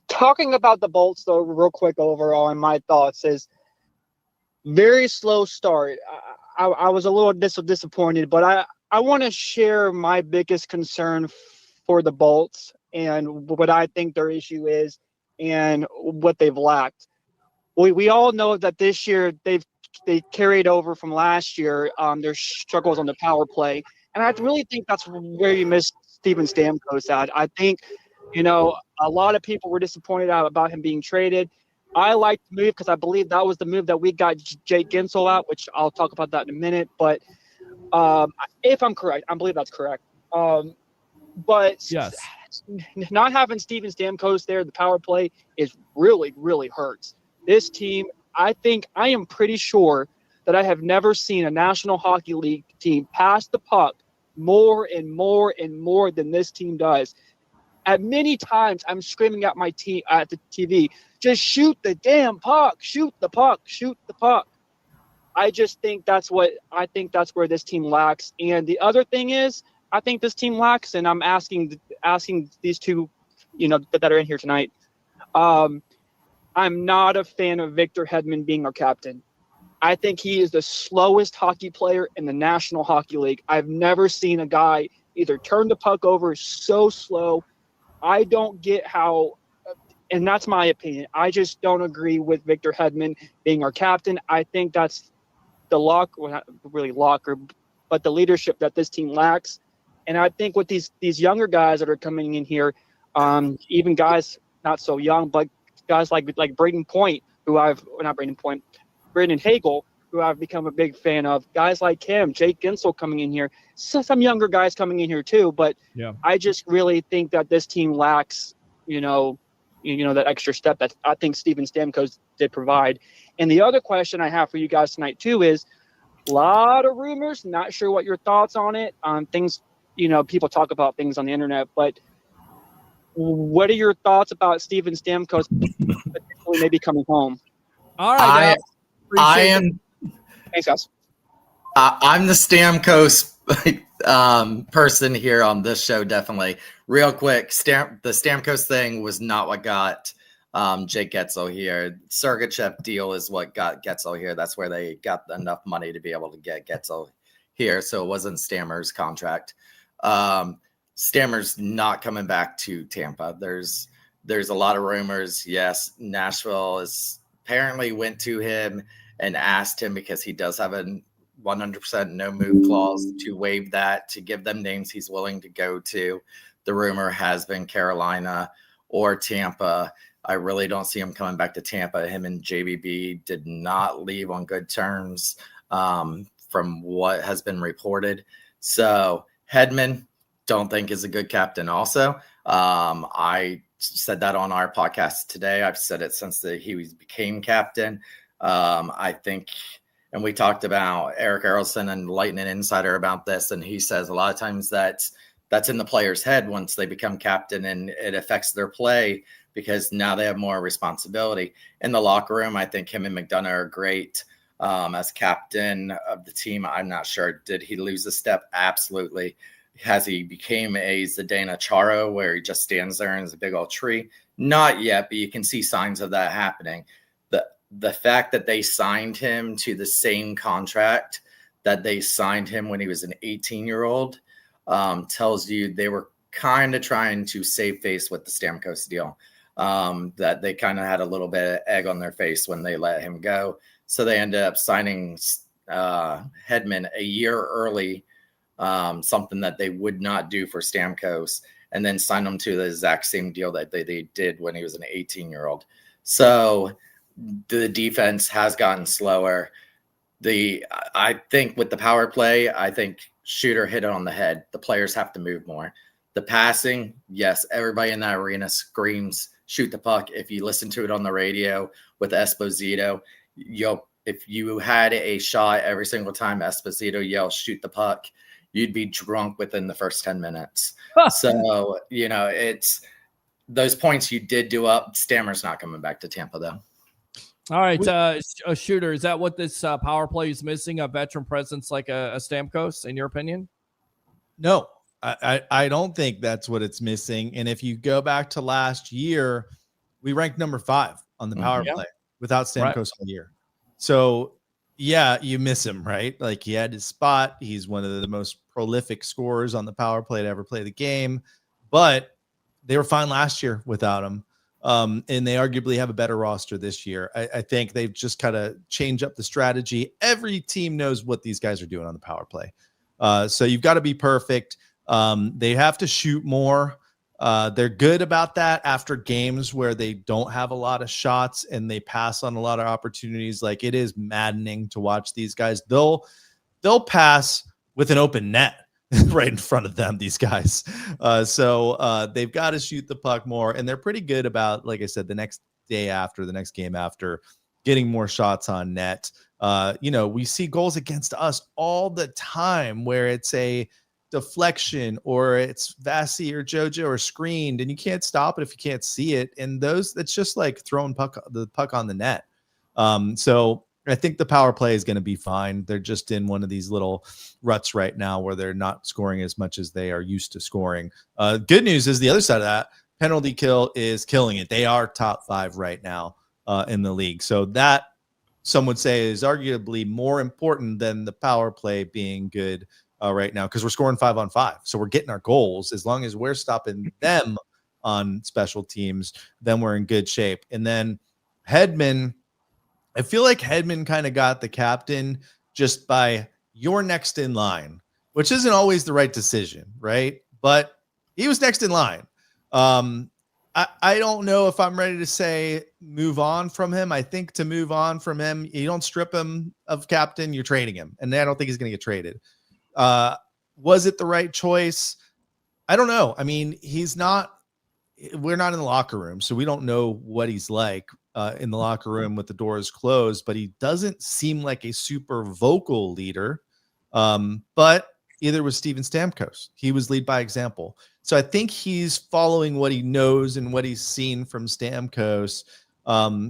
Talking about the Bolts, though, real quick overall, and my thoughts is very slow start. I was a little disappointed, but I want to share my biggest concern for the Bolts and what I think their issue is and what they've lacked. We all know that this year they carried over from last year their struggles on the power play, and I really think that's where you miss Steven Stamkos at. I think, a lot of people were disappointed about him being traded. I liked the move because I believe that was the move that we got Jake Gensel out, which I'll talk about that in a minute. But if I'm correct, I believe that's correct. But yes, not having Steven Stamkos there, the power play is really, really hurts. This team, I am pretty sure that I have never seen a National Hockey League team pass the puck more and more and more than this team does. At many times, I'm screaming at my team at the TV, just shoot the damn puck, shoot the puck, shoot the puck. I just think that's where this team lacks. And the other thing is, I think this team lacks, and I'm asking these two, that are in here tonight. I'm not a fan of Victor Hedman being our captain. I think he is the slowest hockey player in the National Hockey League. I've never seen a guy either turn the puck over so slow. I don't get how, and that's my opinion, I just don't agree with Victor Hedman being our captain. I think that's the not really locker, but the leadership that this team lacks. And I think with these younger guys that are coming in here, even guys not so young, but guys like Braden Hagel, who I've become a big fan of, guys like him, Jake Gensel coming in here, some younger guys coming in here too. But yeah, I just really think that this team lacks, that extra step that I think Steven Stamkos did provide. And the other question I have for you guys tonight too is a lot of rumors, not sure what your thoughts on it, things, people talk about things on the internet, but what are your thoughts about Steven Stamkos potentially maybe coming home? All right. Thanks, guys. I'm the Stamkos person here on this show, definitely. Real quick, the Stamkos thing was not what got Jake Gensel here. Sergachev deal is what got Gensel here. That's where they got enough money to be able to get Gensel here. So it wasn't Stammer's contract. Stammer's not coming back to Tampa. There's a lot of rumors. Yes, Nashville is apparently went to him and asked him, because he does have a 100% no move clause, to waive that, to give them names he's willing to go to. The rumor has been Carolina or Tampa. I really don't see him coming back to Tampa. Him and JBB did not leave on good terms from what has been reported. So Hedman, don't think is a good captain also. I said that on our podcast today. I've said it since he became captain. I think, and we talked about Eric Erelson and Lightning Insider about this, and he says a lot of times that's in the player's head once they become captain, and it affects their play because now they have more responsibility. In the locker room, I think him and McDonough are great as captain of the team. I'm not sure. Did he lose a step? Absolutely. Has he became a Zdeno Chara where he just stands there and is a big old tree? Not yet, but you can see signs of that happening. The fact that they signed him to the same contract that they signed him when he was an 18-year-old tells you they were kind of trying to save face with the Stamkos deal, that they kind of had a little bit of egg on their face when they let him go. So they ended up signing Hedman a year early, something that they would not do for Stamkos, and then sign him to the exact same deal that they did when he was an 18-year-old. So the defense has gotten slower. I think with the power play, I think Shooter hit it on the head. The players have to move more. The passing, yes, everybody in that arena screams, shoot the puck. If you listen to it on the radio with Esposito, if you had a shot every single time Esposito yells, shoot the puck, you'd be drunk within the first 10 minutes. So, it's those points you did do up. Stammer's not coming back to Tampa, though. All right, a shooter. Is that what this power play is missing? A veteran presence like a Stamkos, in your opinion? No, I don't think that's what it's missing. And if you go back to last year, we ranked number 5 on the power play without Stamkos all year. So, yeah, you miss him, right? Like, he had his spot. He's one of the most prolific scorers on the power play to ever play the game. But they were fine last year without him. And they arguably have a better roster this year. I think they've just kind of changed up the strategy. Every team knows what these guys are doing on the power play. So you've got to be perfect. They have to shoot more. They're good about that after games where they don't have a lot of shots and they pass on a lot of opportunities. Like, it is maddening to watch these guys. They'll pass with an open net right in front of them, these guys. So they've got to shoot the puck more, and they're pretty good about, like I said, the next game after getting more shots on net. We see goals against us all the time where it's a deflection or it's Vasi or Jojo or screened, and you can't stop it if you can't see it. And it's just like throwing the puck on the net. So I think the power play is going to be fine. They're just in one of these little ruts right now where they're not scoring as much as they are used to scoring. Good news is the other side of that, penalty kill is killing it. They are top 5 right now in the league. So that, some would say, is arguably more important than the power play being good right now, because we're scoring 5-on-5. So we're getting our goals. As long as we're stopping them on special teams, then we're in good shape. And then Hedman, I feel like Hedman kind of got the captain just by you're next in line, which isn't always the right decision, right? But he was next in line. I don't know if I'm ready to say move on from him. I think to move on from him, you don't strip him of captain, you're trading him. And I don't think he's going to get traded. Was it the right choice? I don't know. I mean, we're not in the locker room, so we don't know what he's like in the locker room with the doors closed, but he doesn't seem like a super vocal leader. But either was Steven Stamkos. He was lead by example. So I think he's following what he knows and what he's seen from Stamkos,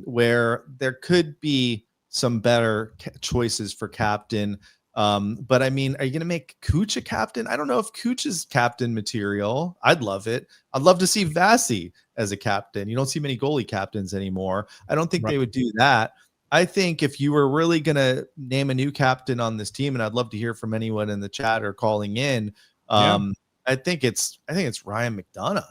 where there could be some better choices for captain. But I mean, are you going to make Cooch a captain? I don't know if Cooch is captain material. I'd love it. I'd love to see Vasi as a captain. You don't see many goalie captains anymore. I don't think they would do that. I think if you were really going to name a new captain on this team, and I'd love to hear from anyone in the chat or calling in, I think it's Ryan McDonough.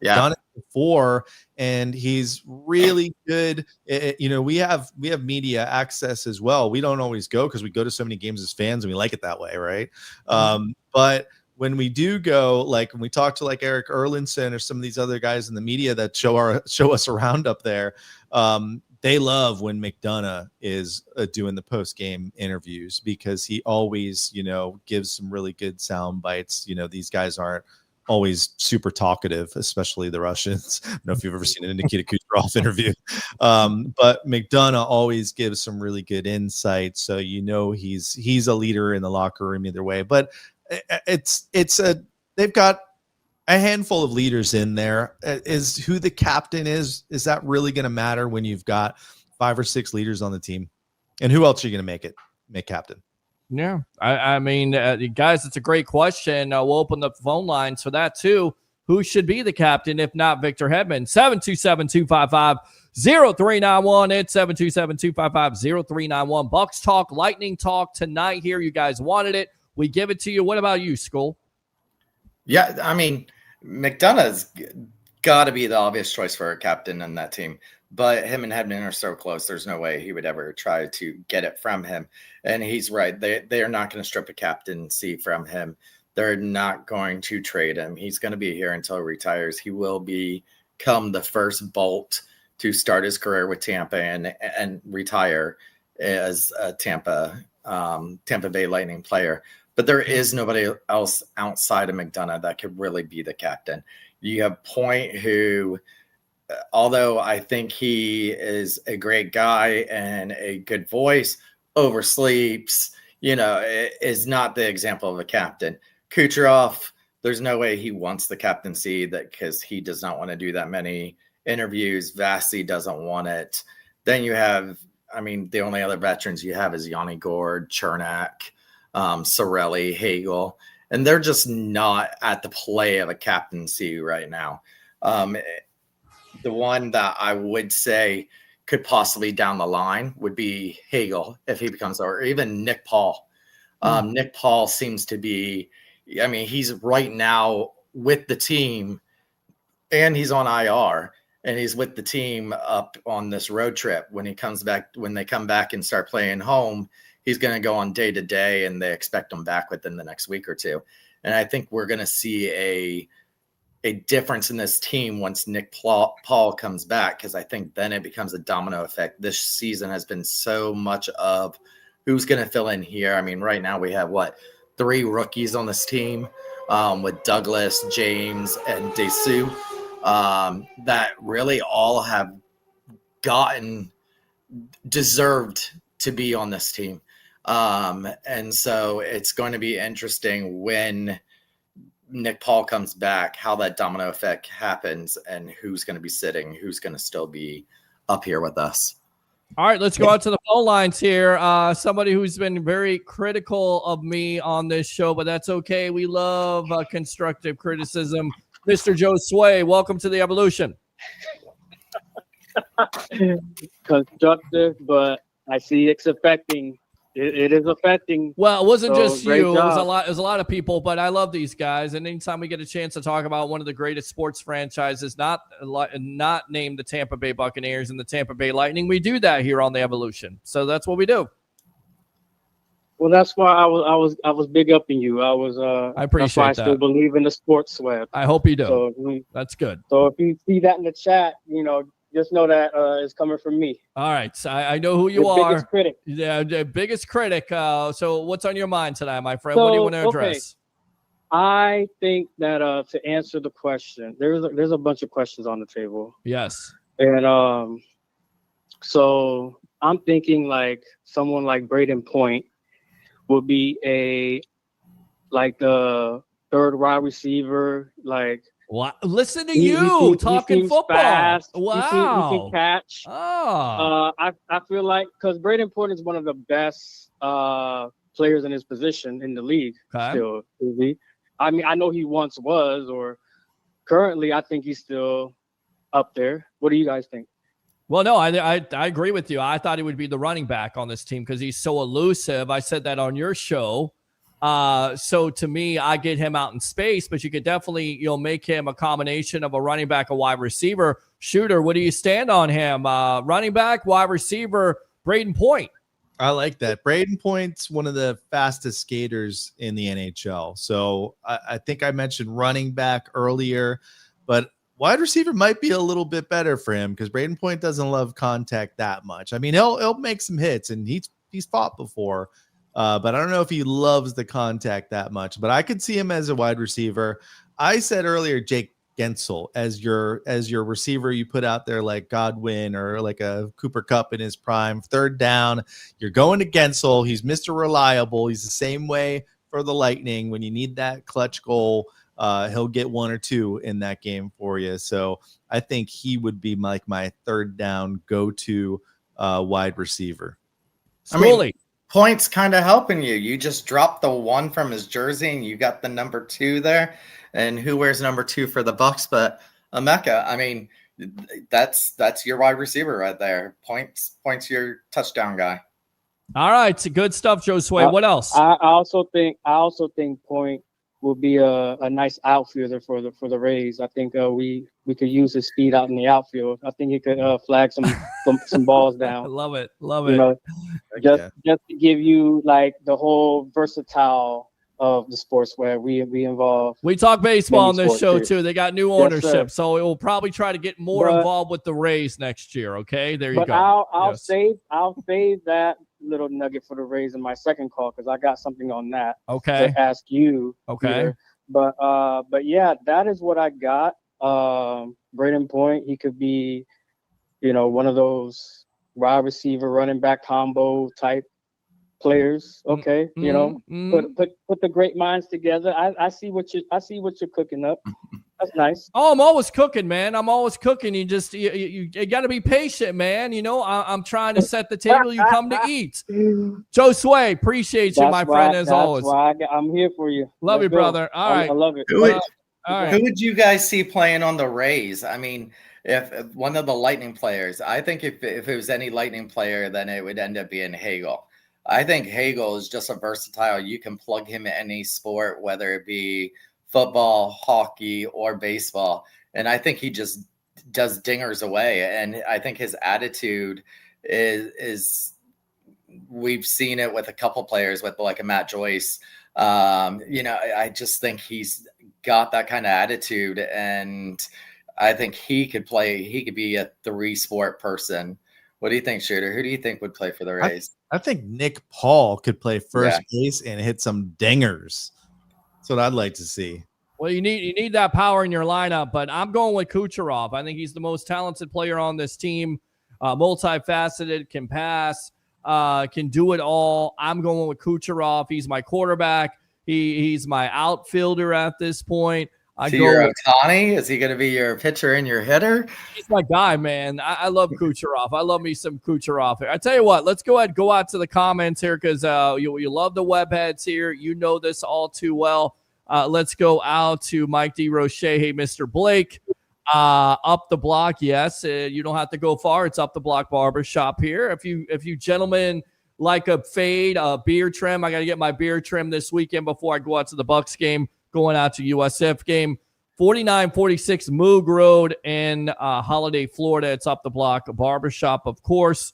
Yeah. Done it before, and he's really good. We have media access as well. We don't always go because we go to so many games as fans and we like it that way, right? But when we do go, like when we talk to like Eric Erlinson or some of these other guys in the media that show us around up there, they love when McDonough is doing the post-game interviews because he always, gives some really good sound bites. These guys aren't always super talkative, especially the Russians. I don't know if you've ever seen a Nikita Kucherov interview, but McDonough always gives some really good insight. So he's a leader in the locker room either way. But they've got a handful of leaders in there. Is who the captain is that really going to matter when you've got 5 or 6 leaders on the team? And who else are you going to make captain? Yeah. I mean, guys, it's a great question. We'll open the phone lines for that too. Who should be the captain if not Victor Hedman? 727-255-0391. It's 727-255-0391. Bucs talk, Lightning talk tonight here. You guys wanted it. We give it to you. What about you, Skull? Yeah, I mean, McDonough's got to be the obvious choice for a captain in that team. But him and Hedman are so close, there's no way he would ever try to get it from him. And he's right. They are not going to strip a captaincy from him. They're not going to trade him. He's going to be here until he retires. He will become the first Bolt to start his career with Tampa and retire as a Tampa Bay Lightning player. but there is nobody else outside of McDonough that could really be the captain. You have Point, who, although I think he is a great guy and a good voice, oversleeps, is not the example of a captain. Kucherov, there's no way he wants the captaincy because he does not want to do that many interviews. Vasi doesn't want it. Then you have, the only other veterans you have is Yanni Gord, Chernak, Sorelli, Hagel, and they're just not at the play of a captaincy right now. The one that I would say could possibly down the line would be Hagel if he becomes, or even Nick Paul. Nick Paul seems to be, he's right now with the team and he's on IR and he's with the team up on this road trip. When they come back and start playing home, he's going to go on day to day and they expect him back within the next week or two. And I think we're going to see a difference in this team once Nick Paul comes back, because I think then it becomes a domino effect. This season has been so much of who's going to fill in here. Right now we have 3 rookies on this team with Douglas, James, and Desu that really all have deserved to be on this team. And so it's going to be interesting when Nick Paul comes back, how that domino effect happens and who's going to be sitting, who's going to still be up here with us. All right, let's go out to the phone lines here. Somebody who's been very critical of me on this show, but that's okay. We love constructive criticism. Mr. Joe Sway, welcome to the Evolution. Constructive, but I see it's affecting. It is affecting. Well, it wasn't just you. It Job. was a lot of people, but I love these guys. And anytime we get a chance to talk about one of the greatest sports franchises, not named the Tampa Bay Buccaneers and the Tampa Bay Lightning, we do that here on the Evolution. So that's what we do. Well, that's why I was big up in you. I appreciate that's why I still believe in the sports web. I hope you do. So, that's good. So if you see that in the chat, just know that it's coming from me. All right. So I know who you the are. Biggest critic. Yeah, the biggest critic. So what's on your mind tonight, my friend? What do you want to address? I think that to answer the question, there's a bunch of questions on the table. Yes. And so I'm thinking like someone like Braden Point would be the third wide receiver, like. What? Listen to you talking football. Fast. Wow. He can catch. Oh. I feel like because Braden Point is one of the best players in his position in the league. Okay. Still, is he? I know he once was, or currently, I think he's still up there. What do you guys think? Well, no, I agree with you. I thought he would be the running back on this team because he's so elusive. I said that on your show. So to me, I get him out in space, but you could definitely, make him a combination of a running back, a wide receiver. Shooter, what do you stand on him? Running back, wide receiver, Braden Point. I like that. Braden Point's one of the fastest skaters in the NHL. So I think I mentioned running back earlier, but wide receiver might be a little bit better for him because Braden Point doesn't love contact that much. He'll make some hits and he's fought before. But I don't know if he loves the contact that much. But I could see him as a wide receiver. I said earlier, Jake Gensel as your receiver you put out there like Godwin or like a Cooper Kupp in his prime. Third down, you're going to Gensel. He's Mr. Reliable. He's the same way for the Lightning. When you need that clutch goal, he'll get 1 or 2 in that game for you. So I think he would be like my third down go-to wide receiver. Point's kind of helping you. You just dropped the 1 from his jersey and you got the number 2 there. And who wears number 2 for the Bucs but Emeka? That's your wide receiver right there. Point's your touchdown guy. All right, good stuff, Joe Sway. What else? I also think Point will be a nice outfielder for the Rays. I think we could use his speed out in the outfield. I think he could flag some balls down. Love it. Just to give you like the whole versatile of the sports where we involve. We talk baseball on this show too. They got new ownership, yes, so we'll probably try to get more involved with the Rays next year. Okay, there you go. I'll save that little nugget for the Rays in my second call because I got something on that Okay. to ask you. Okay. Peter. But yeah, that is what I got. Braden Point, he could be, one of those wide receiver running back combo type players. Okay. Put the great minds together. I see what you're cooking up. That's nice. Oh, I'm always cooking, man. I'm always cooking. You got to be patient, man. I'm trying to set the table. You come to eat. Joe Sway, appreciate you, my friend, as always. That's why I'm here for you. Love you, brother. All right. I love it. Who would you guys see playing on the Rays? I mean, if one of the Lightning players, I think if it was any Lightning player, then it would end up being Hagel. I think Hagel is just a versatile. You can plug him in any sport, whether it be football, hockey, or baseball. And I think he just does dingers away. And I think his attitude is we've seen it with a couple players with like a Matt Joyce. I just think he's got that kind of attitude, and I think he could be a 3-sport person. What do you think, Shooter? Who do you think would play for the Rays? I think Nick Paul could play first base and hit some dingers. That's what I'd like to see. Well, you need that power in your lineup, but I'm going with Kucherov. I think he's the most talented player on this team, multifaceted, can pass, can do it all. I'm going with Kucherov. He's my quarterback. He's my outfielder at this point. Your Ohtani? Is he going to be your pitcher and your hitter? He's my guy, man. I love Kucherov. I love me some Kucherov. I tell you what, let's go ahead and go out to the comments here because you love the webheads here. You know this all too well. Let's go out to Mike D. Roche. Hey, Mr. Blake. Up the block, yes. You don't have to go far. It's Up the Block Barbershop here. If you gentlemen like a fade, a beard trim, I got to get my beard trim this weekend before I go out to the Bucs game. Going out to USF game, 4946 Moog Road in Holiday, Florida. It's Up the Block Barbershop, of course.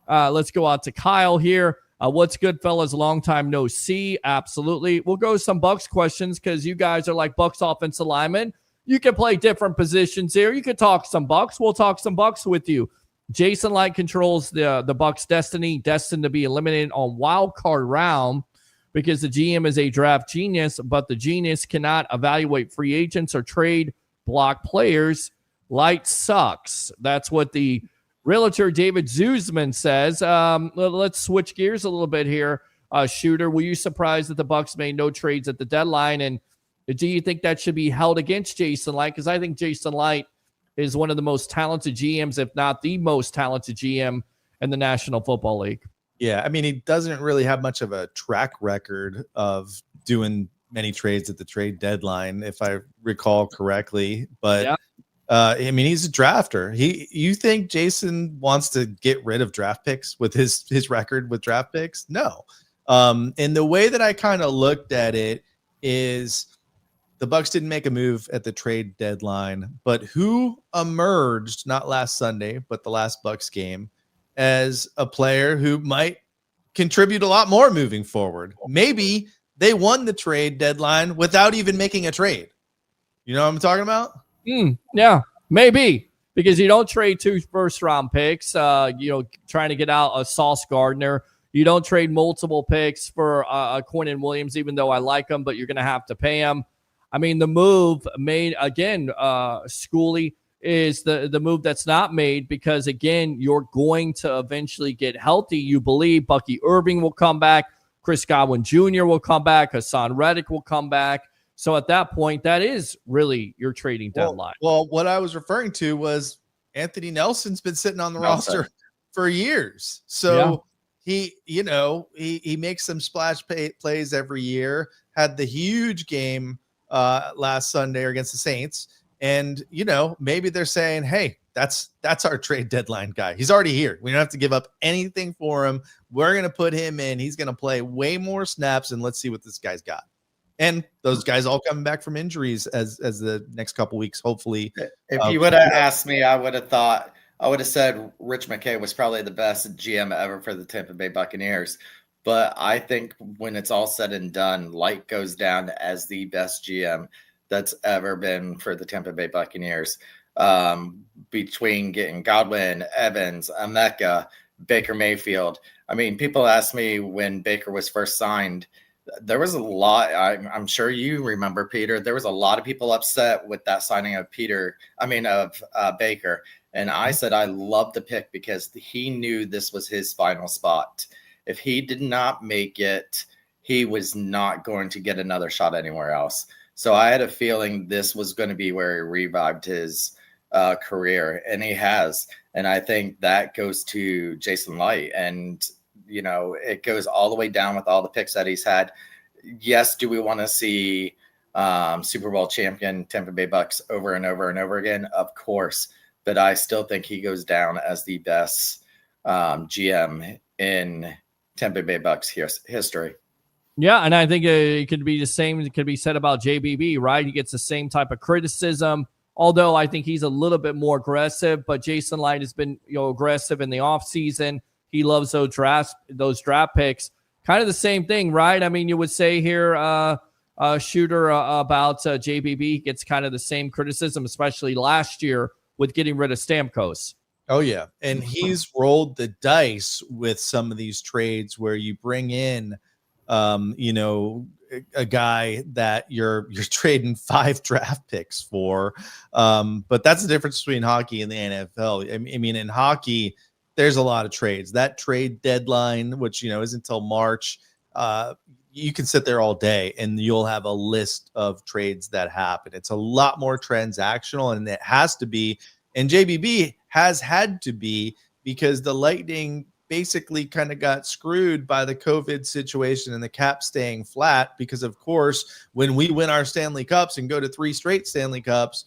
Let's go out to Kyle here. What's good, fellas? Long time no see. Absolutely. We'll go some Bucs questions because you guys are like Bucs offensive linemen. You can play different positions here. You can talk some Bucs. We'll talk some Bucs with you. Jason Light controls the Bucs' destiny, destined to be eliminated on wild card round, because the GM is a draft genius, but the genius cannot evaluate free agents or trade block players. Light sucks. That's what the realtor David Zuzman says. Let's switch gears a little bit here. Shooter, were you surprised that the Bucs made no trades at the deadline? And do you think that should be held against Jason Light? Because I think Jason Light is one of the most talented GMs, if not the most talented GM in the National Football League. Yeah, I mean, he doesn't really have much of a track record of doing many trades at the trade deadline, if I recall correctly. But I mean, he's a drafter. You think Jason wants to get rid of draft picks with his record with draft picks? No. And the way that I kind of looked at it is the Bucs didn't make a move at the trade deadline, but who emerged not last Sunday, but the last Bucs game, as a player who might contribute a lot more moving forward. Maybe they won the trade deadline without even making a trade. You know what I'm talking about? Yeah, maybe, because you don't trade 2 first-round picks, trying to get out a Sauce Gardner. You don't trade multiple picks for Quinnen Williams, even though I like him, but you're going to have to pay him. I mean, the move made, again, Schooley, is the move that's not made because, again, you're going to eventually get healthy. You believe Bucky Irving will come back. Chris Godwin Jr. will come back. Hassan Reddick will come back. So at that point, that is really your trading deadline. Well, what I was referring to was Anthony Nelson's been sitting on the roster for years. So he makes some splash plays every year, had the huge game last Sunday against the Saints. And, maybe they're saying, hey, that's our trade deadline guy. He's already here. We don't have to give up anything for him. We're going to put him in. He's going to play way more snaps, and let's see what this guy's got. And those guys all coming back from injuries as the next couple weeks, hopefully. If you would have asked me, I would have said Rich McKay was probably the best GM ever for the Tampa Bay Buccaneers. But I think when it's all said and done, Light goes down as the best GM that's ever been for the Tampa Bay Buccaneers. Between getting Godwin, Evans, Emeka, Baker Mayfield. I mean, people ask me when Baker was first signed, there was a lot. I'm sure you remember, Peter. There was a lot of people upset with that signing of Baker. And I said I loved the pick because he knew this was his final spot. If he did not make it, he was not going to get another shot anywhere else. So I had a feeling this was going to be where he revived his career, and he has. And I think that goes to Jason Licht. And, you know, it goes all the way down with all the picks that he's had. Yes, do we want to see Super Bowl champion Tampa Bay Bucs over and over and over again? Of course. But I still think he goes down as the best GM in Tampa Bay Bucs history. Yeah, and I think it could be the same. It could be said about JBB, right? He gets the same type of criticism, although I think he's a little bit more aggressive. But Jason Licht has been, aggressive in the offseason. He loves those draft picks. Kind of the same thing, right? I mean, you would say here, Shooter, about JBB gets kind of the same criticism, especially last year with getting rid of Stamkos. Oh, yeah. And he's rolled the dice with some of these trades where you bring in, a guy that you're trading 5 draft picks for. But that's the difference between hockey and the NFL. I mean, in hockey, there's a lot of trades. That trade deadline, which, isn't until March, you can sit there all day and you'll have a list of trades that happen. It's a lot more transactional, and it has to be. And JBB has had to be, because the Lightning basically kind of got screwed by the COVID situation and the cap staying flat, because of course, when we win our Stanley Cups and go to 3 straight Stanley Cups,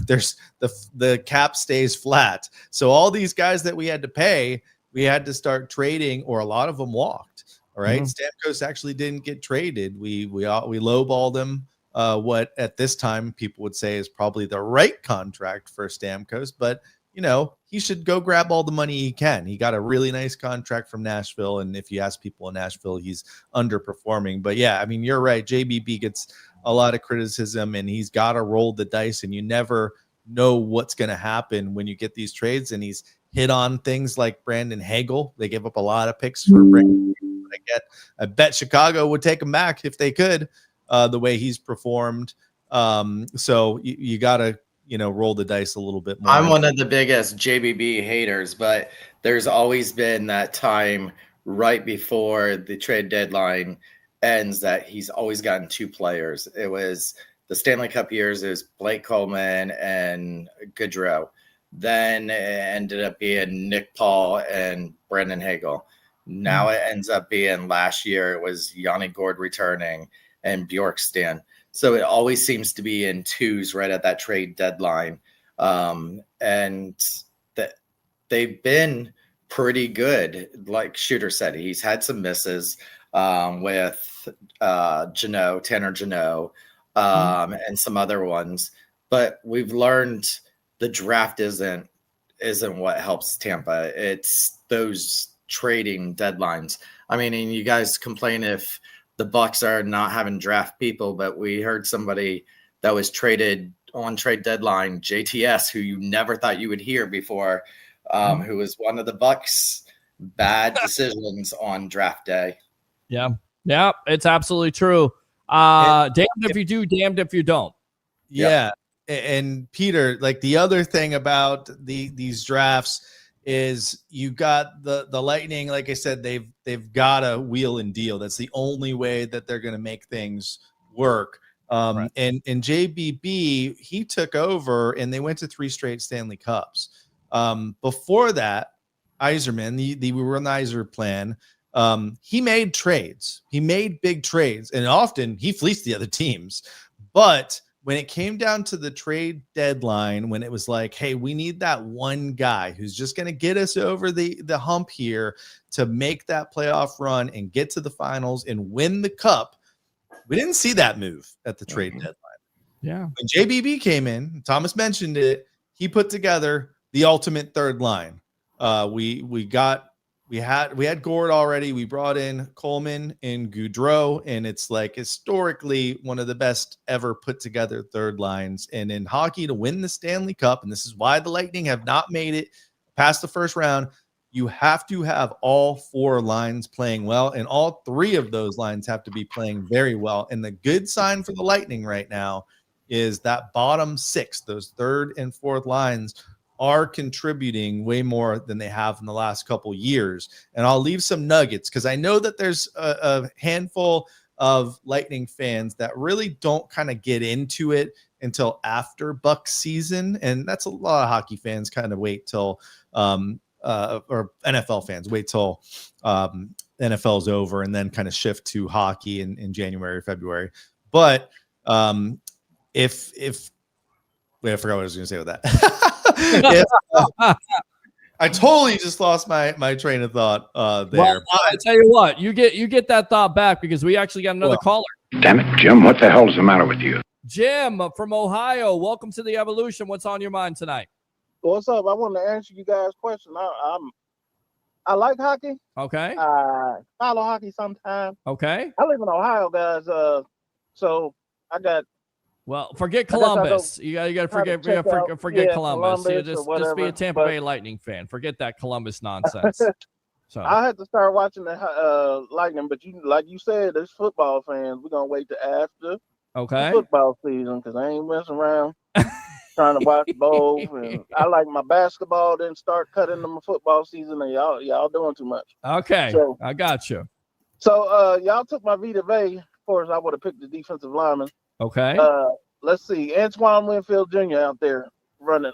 there's the cap stays flat. So all these guys that we had to pay, we had to start trading, or a lot of them walked. All right. Stamkos actually didn't get traded. We lowballed him. What at this time people would say is probably the right contract for Stamkos, but he should go grab all the money he can. He got a really nice contract from Nashville, and if you ask people in Nashville, he's underperforming. But yeah, I mean, you're right. JBB gets a lot of criticism, and he's got to roll the dice, and you never know what's going to happen when you get these trades. And he's hit on things like Brandon Hagel. They gave up a lot of picks for Brandon Hagel. I bet Chicago would take him back if they could, the way he's performed. So you got to, roll the dice a little bit more. I'm one of the biggest JBB haters, but there's always been that time right before the trade deadline ends that he's always gotten 2 players. It was the Stanley Cup years. It was Blake Coleman and Gaudreau. Then it ended up being Nick Paul and Brandon Hagel. Now it ends up being, last year, it was Yanni Gord returning and Bjorkstrand. So it always seems to be in 2s right at that trade deadline. And that they've been pretty good. Like Shooter said, he's had some misses with Tanner Jeannot, and some other ones. But we've learned the draft isn't what helps Tampa. It's those trading deadlines. I mean, and you guys complain if the Bucs are not having draft people, but we heard somebody that was traded on trade deadline, JTS, who you never thought you would hear before, who was one of the Bucs' bad decisions on draft day. Yeah, it's absolutely true. Damned if you do, damned if you don't. Yeah. And Peter, like, the other thing about these drafts is you got the Lightning. Like I said, they've got to wheel and deal. That's the only way that they're going to make things work. Right. And JBB, he took over and they went to 3 straight Stanley Cups. Before that, Yzerman, we were on the Yzer plan. He made trades. He made big trades, and often he fleeced the other teams. But when it came down to the trade deadline, when it was like, hey, we need that one guy who's just going to get us over the hump here to make that playoff run and get to the finals and win the cup, we didn't see that move at the trade deadline. Yeah. When JBB came in, Thomas mentioned it, he put together the ultimate third line. We had Gord already. We brought in Coleman and Gaudreau, and it's like historically one of the best ever put together third lines. And in hockey, to win the Stanley Cup, and this is why the Lightning have not made it past the first round, you have to have all 4 lines playing well, and all 3 of those lines have to be playing very well. And the good sign for the Lightning right now is that bottom 6, those 3rd and 4th lines, are contributing way more than they have in the last couple years. And I'll leave some nuggets because I know that there's a handful of Lightning fans that really don't kind of get into it until after Bucs season. And that's a lot of hockey fans kind of wait till or NFL fans wait till NFL's over and then kind of shift to hockey in January, February. But if wait, I forgot what I was going to say with that. I totally just lost my train of thought there. Well, I tell you what, you get that thought back because we actually got another caller. Damn it, Jim, what the hell's the matter with you? Jim from Ohio, welcome to the Evolution. What's on your mind tonight? What's up? I wanted to answer you guys' question. I like hockey. Okay. I follow hockey sometimes. Okay. I live in Ohio, guys. So I got. Well, forget Columbus. You got to forget Columbus. You just be a Tampa Bay Lightning fan. Forget that Columbus nonsense. So I had to start watching the Lightning, but like you said, there's football fans. We're gonna wait till after the football season because I ain't messing around trying to watch both. And I like my basketball, then start cutting them football season, and y'all doing too much. Okay, so, I got you. So y'all took my Vita Vea. Of course, I would have picked the defensive lineman. Okay. Let's see. Antoine Winfield Jr. out there running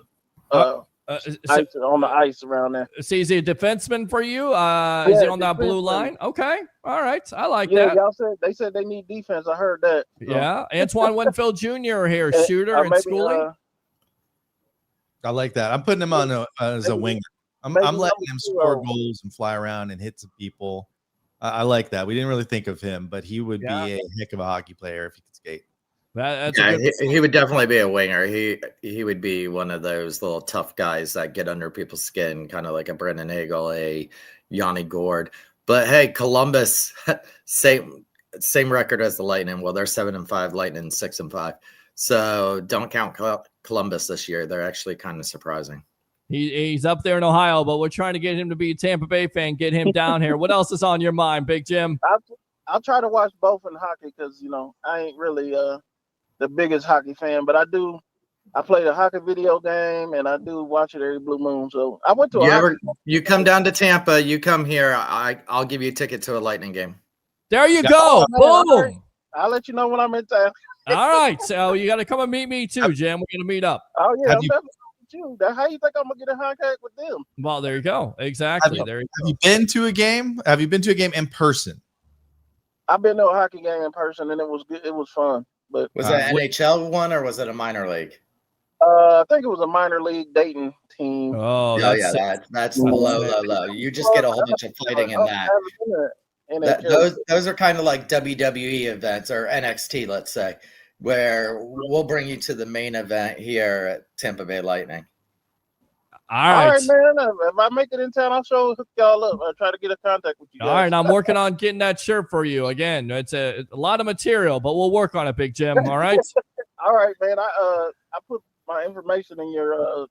ice on the ice around there. See, is he a defenseman for you? Is he on that blue line? Okay. All right. I like that. Y'all said they need defense. I heard that. So. Yeah. Antoine Winfield Jr. here, shooter and schooling. I like that. I'm putting him on as a winger. I'm letting him score goals and fly around and hit some people. I like that. We didn't really think of him, but he would be a heck of a hockey player if he could skate. He would definitely be a winger. He would be one of those little tough guys that get under people's skin, kind of like a Brendan Hagel, a Yanni Gord. But hey, Columbus, same record as the Lightning. Well, they're 7-5, Lightning 6-5. So don't count Columbus this year. They're actually kind of surprising. He's up there in Ohio, but we're trying to get him to be a Tampa Bay fan, get him down here. What else is on your mind, Big Jim? I'll try to watch both in hockey because, I ain't really the biggest hockey fan, but I play the hockey video game and I do watch it every blue moon. So I went to you come down to Tampa, you come here, I'll give you a ticket to a Lightning game. There you go. Boom. I'll let you know when I'm in town. All right. So you got to come and meet me too, Jim. We're going to meet up. Oh, yeah. I'm definitely with you. How you think I'm going to get in contact with them? Well, there you go. Exactly. Have you been to a game? Have you been to a game in person? I've been to a hockey game in person and it was good. It was fun. But was that NHL one or was it a minor league? I think it was a minor league Dayton team. Oh, that's low. You just get a whole bunch of fighting in that. Those are kind of like WWE events or NXT, let's say, where we'll bring you to the main event here at Tampa Bay Lightning. All right, man. If I make it in town, I'll hook y'all up. I'll try to get in contact with you guys. All right, I'm working on getting that shirt for you. Again, it's a lot of material, but we'll work on it, Big Jim. All right. All right, man. I put my information in your.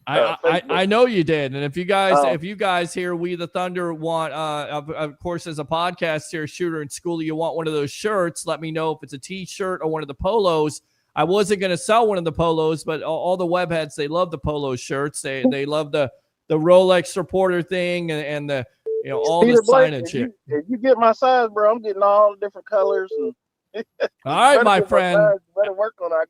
I know you did, and if you guys here, We the Thunder want, of course, as a podcast here, Shooter and Schoolie, you want one of those shirts? Let me know if it's a T-shirt or one of the polos. I wasn't going to sell one of the polos, but all the webheads, they love the polo shirts. They love the Rolex reporter thing and the all the signage here. If you get my size, bro, I'm getting all the different colors. And all right, my friend. Better work on it. I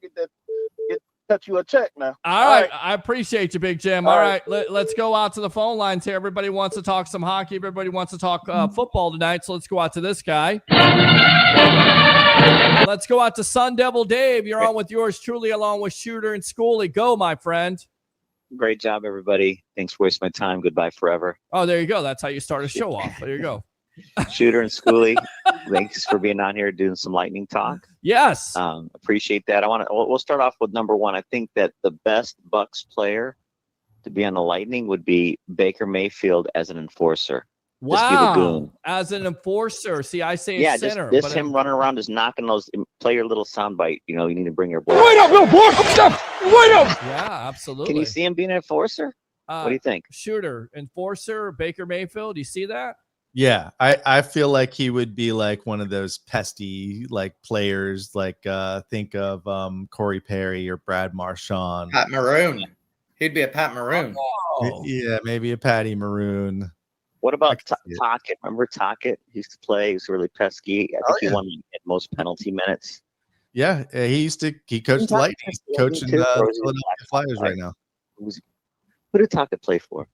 cut you a check now. All right. I appreciate you, Big Jim. All right. Let's go out to the phone lines here. Everybody wants to talk some hockey. Everybody wants to talk football tonight. So let's go out to this guy. Let's go out to Sun Devil Dave. You're on with yours truly, along with Shooter and Schoolie. Go, my friend. Great job, everybody. Thanks for wasting my time. Goodbye forever. Oh, there you go. That's how you start a show off. There you go. Shooter and Schoolie, thanks for being on here doing some Lightning talk. Yes. Appreciate that. We'll start off with number one. I think that the best Bucs player to be on the Lightning would be Baker Mayfield as an enforcer. Wow. Just be the goon. As an enforcer. See, I say center. Just him running around, just knocking those. Play your little soundbite. You need to bring your boy. Wait up, little boy. Wait up. Yeah, absolutely. Can you see him being an enforcer? What do you think? Shooter, enforcer, Baker Mayfield. You see that? Yeah, I feel like he would be like one of those pesty like players, like think of Corey Perry or Brad Marchand. Pat Maroon. He'd be a Pat Maroon. Oh. Yeah, maybe a Patty Maroon. What about Tockett? Remember Tockett? He used to play. He was really pesky. I think he won at most penalty minutes. Yeah, he coached the Lightning. He's coaching the Philadelphia Flyers right now. Who did Tockett play for?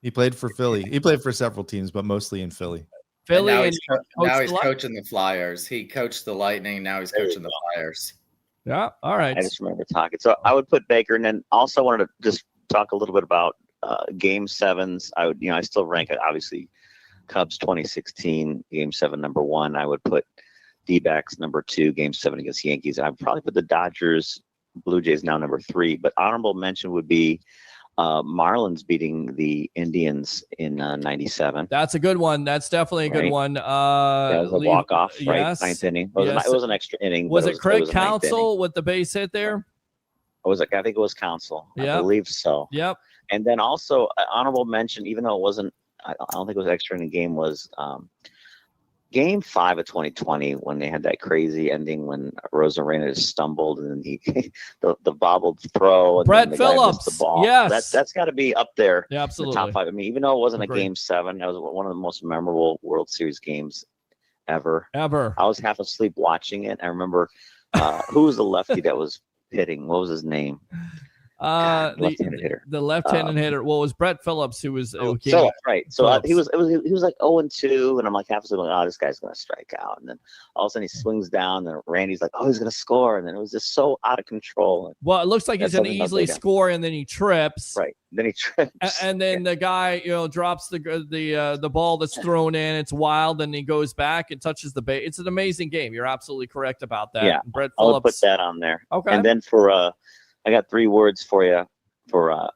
He played for Philly. He played for several teams, but mostly in Philly. Philly, and now he's coaching the Flyers. He coached the Lightning. Now he's coaching the Flyers. Yeah. All right. I just remember Tockett. So I would put Baker, and then also wanted to just talk a little bit about Game 7s. I still rank it, obviously, Cubs 2016, Game 7, number 1. I would put D-backs number 2, Game 7 against Yankees. I'd probably put the Dodgers, Blue Jays now number 3. But honorable mention would be Marlins beating the Indians in 97. That's a good one. That's definitely a good one. That was a walk-off, right? Yes. 9th inning. It was an extra inning. Was but it Craig was a ninth Counsell with the base hit there? I think it was Counsell. Yep. I believe so. Yep. And then also honorable mention, even though it wasn't, I don't think it was extra in the game, was Game 5 of 2020 when they had that crazy ending when Rosarena just stumbled and then he the bobbled throw. And Brett then the guy missed Phillips. the ball. Yes. That's got to be up there. Yeah, in absolutely. the top 5. I mean, even though it wasn't Agreed. a Game 7, that was one of the most memorable World Series games ever. I was half asleep watching it. I remember who was the lefty that was hitting? What was his name? Left-handed hitter. The left-handed hitter. Well, it was Brett Phillips who was. Phillips, right. So Phillips. he was like 0-2, and I'm like half asleep, like, oh, this guy's gonna strike out, and then all of a sudden he swings down, and Randy's like, oh, he's gonna score, and then it was just so out of control. Well, it looks like he's That's going to something easily about score, and then he trips. Right. Then he trips. And then the guy, drops the ball that's thrown in. It's wild, and he goes back and touches the base. It's an amazing game. You're absolutely correct about that. Yeah, Brett I'll Phillips. put that on there. Okay. And then for I got 3 words for you for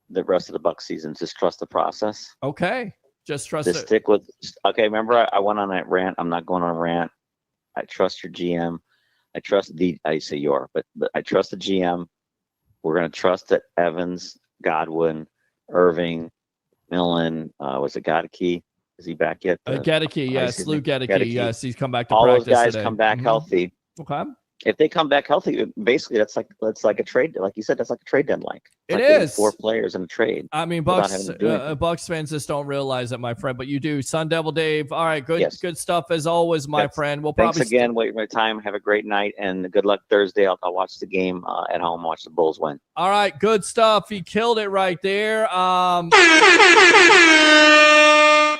the rest of the Bucs season. Just trust the process. Okay. Just trust Just it. stick with. Okay, remember I went on that rant. I'm not going on a rant. I trust your GM. I trust I say your, but I trust the GM. We're going to trust that Evans, Godwin, Irving, Millen, was it Gadeke? Is he back yet? Gadeke, yes. Lou Gadeke, yes. He's come back to all practice those guys today. come back healthy. Okay. If they come back healthy, basically that's like a trade. Like you said, that's like a trade deadline. It like is 4 players in a trade. I mean, without having to do anything. Bucs fans just don't realize it, my friend, but you do. Sun Devil Dave. All right, good stuff as always, my friend. We'll Thanks probably again. Wait my time. Have a great night and good luck Thursday. I'll watch the game at home. Watch the Bulls win. All right, good stuff. He killed it right there.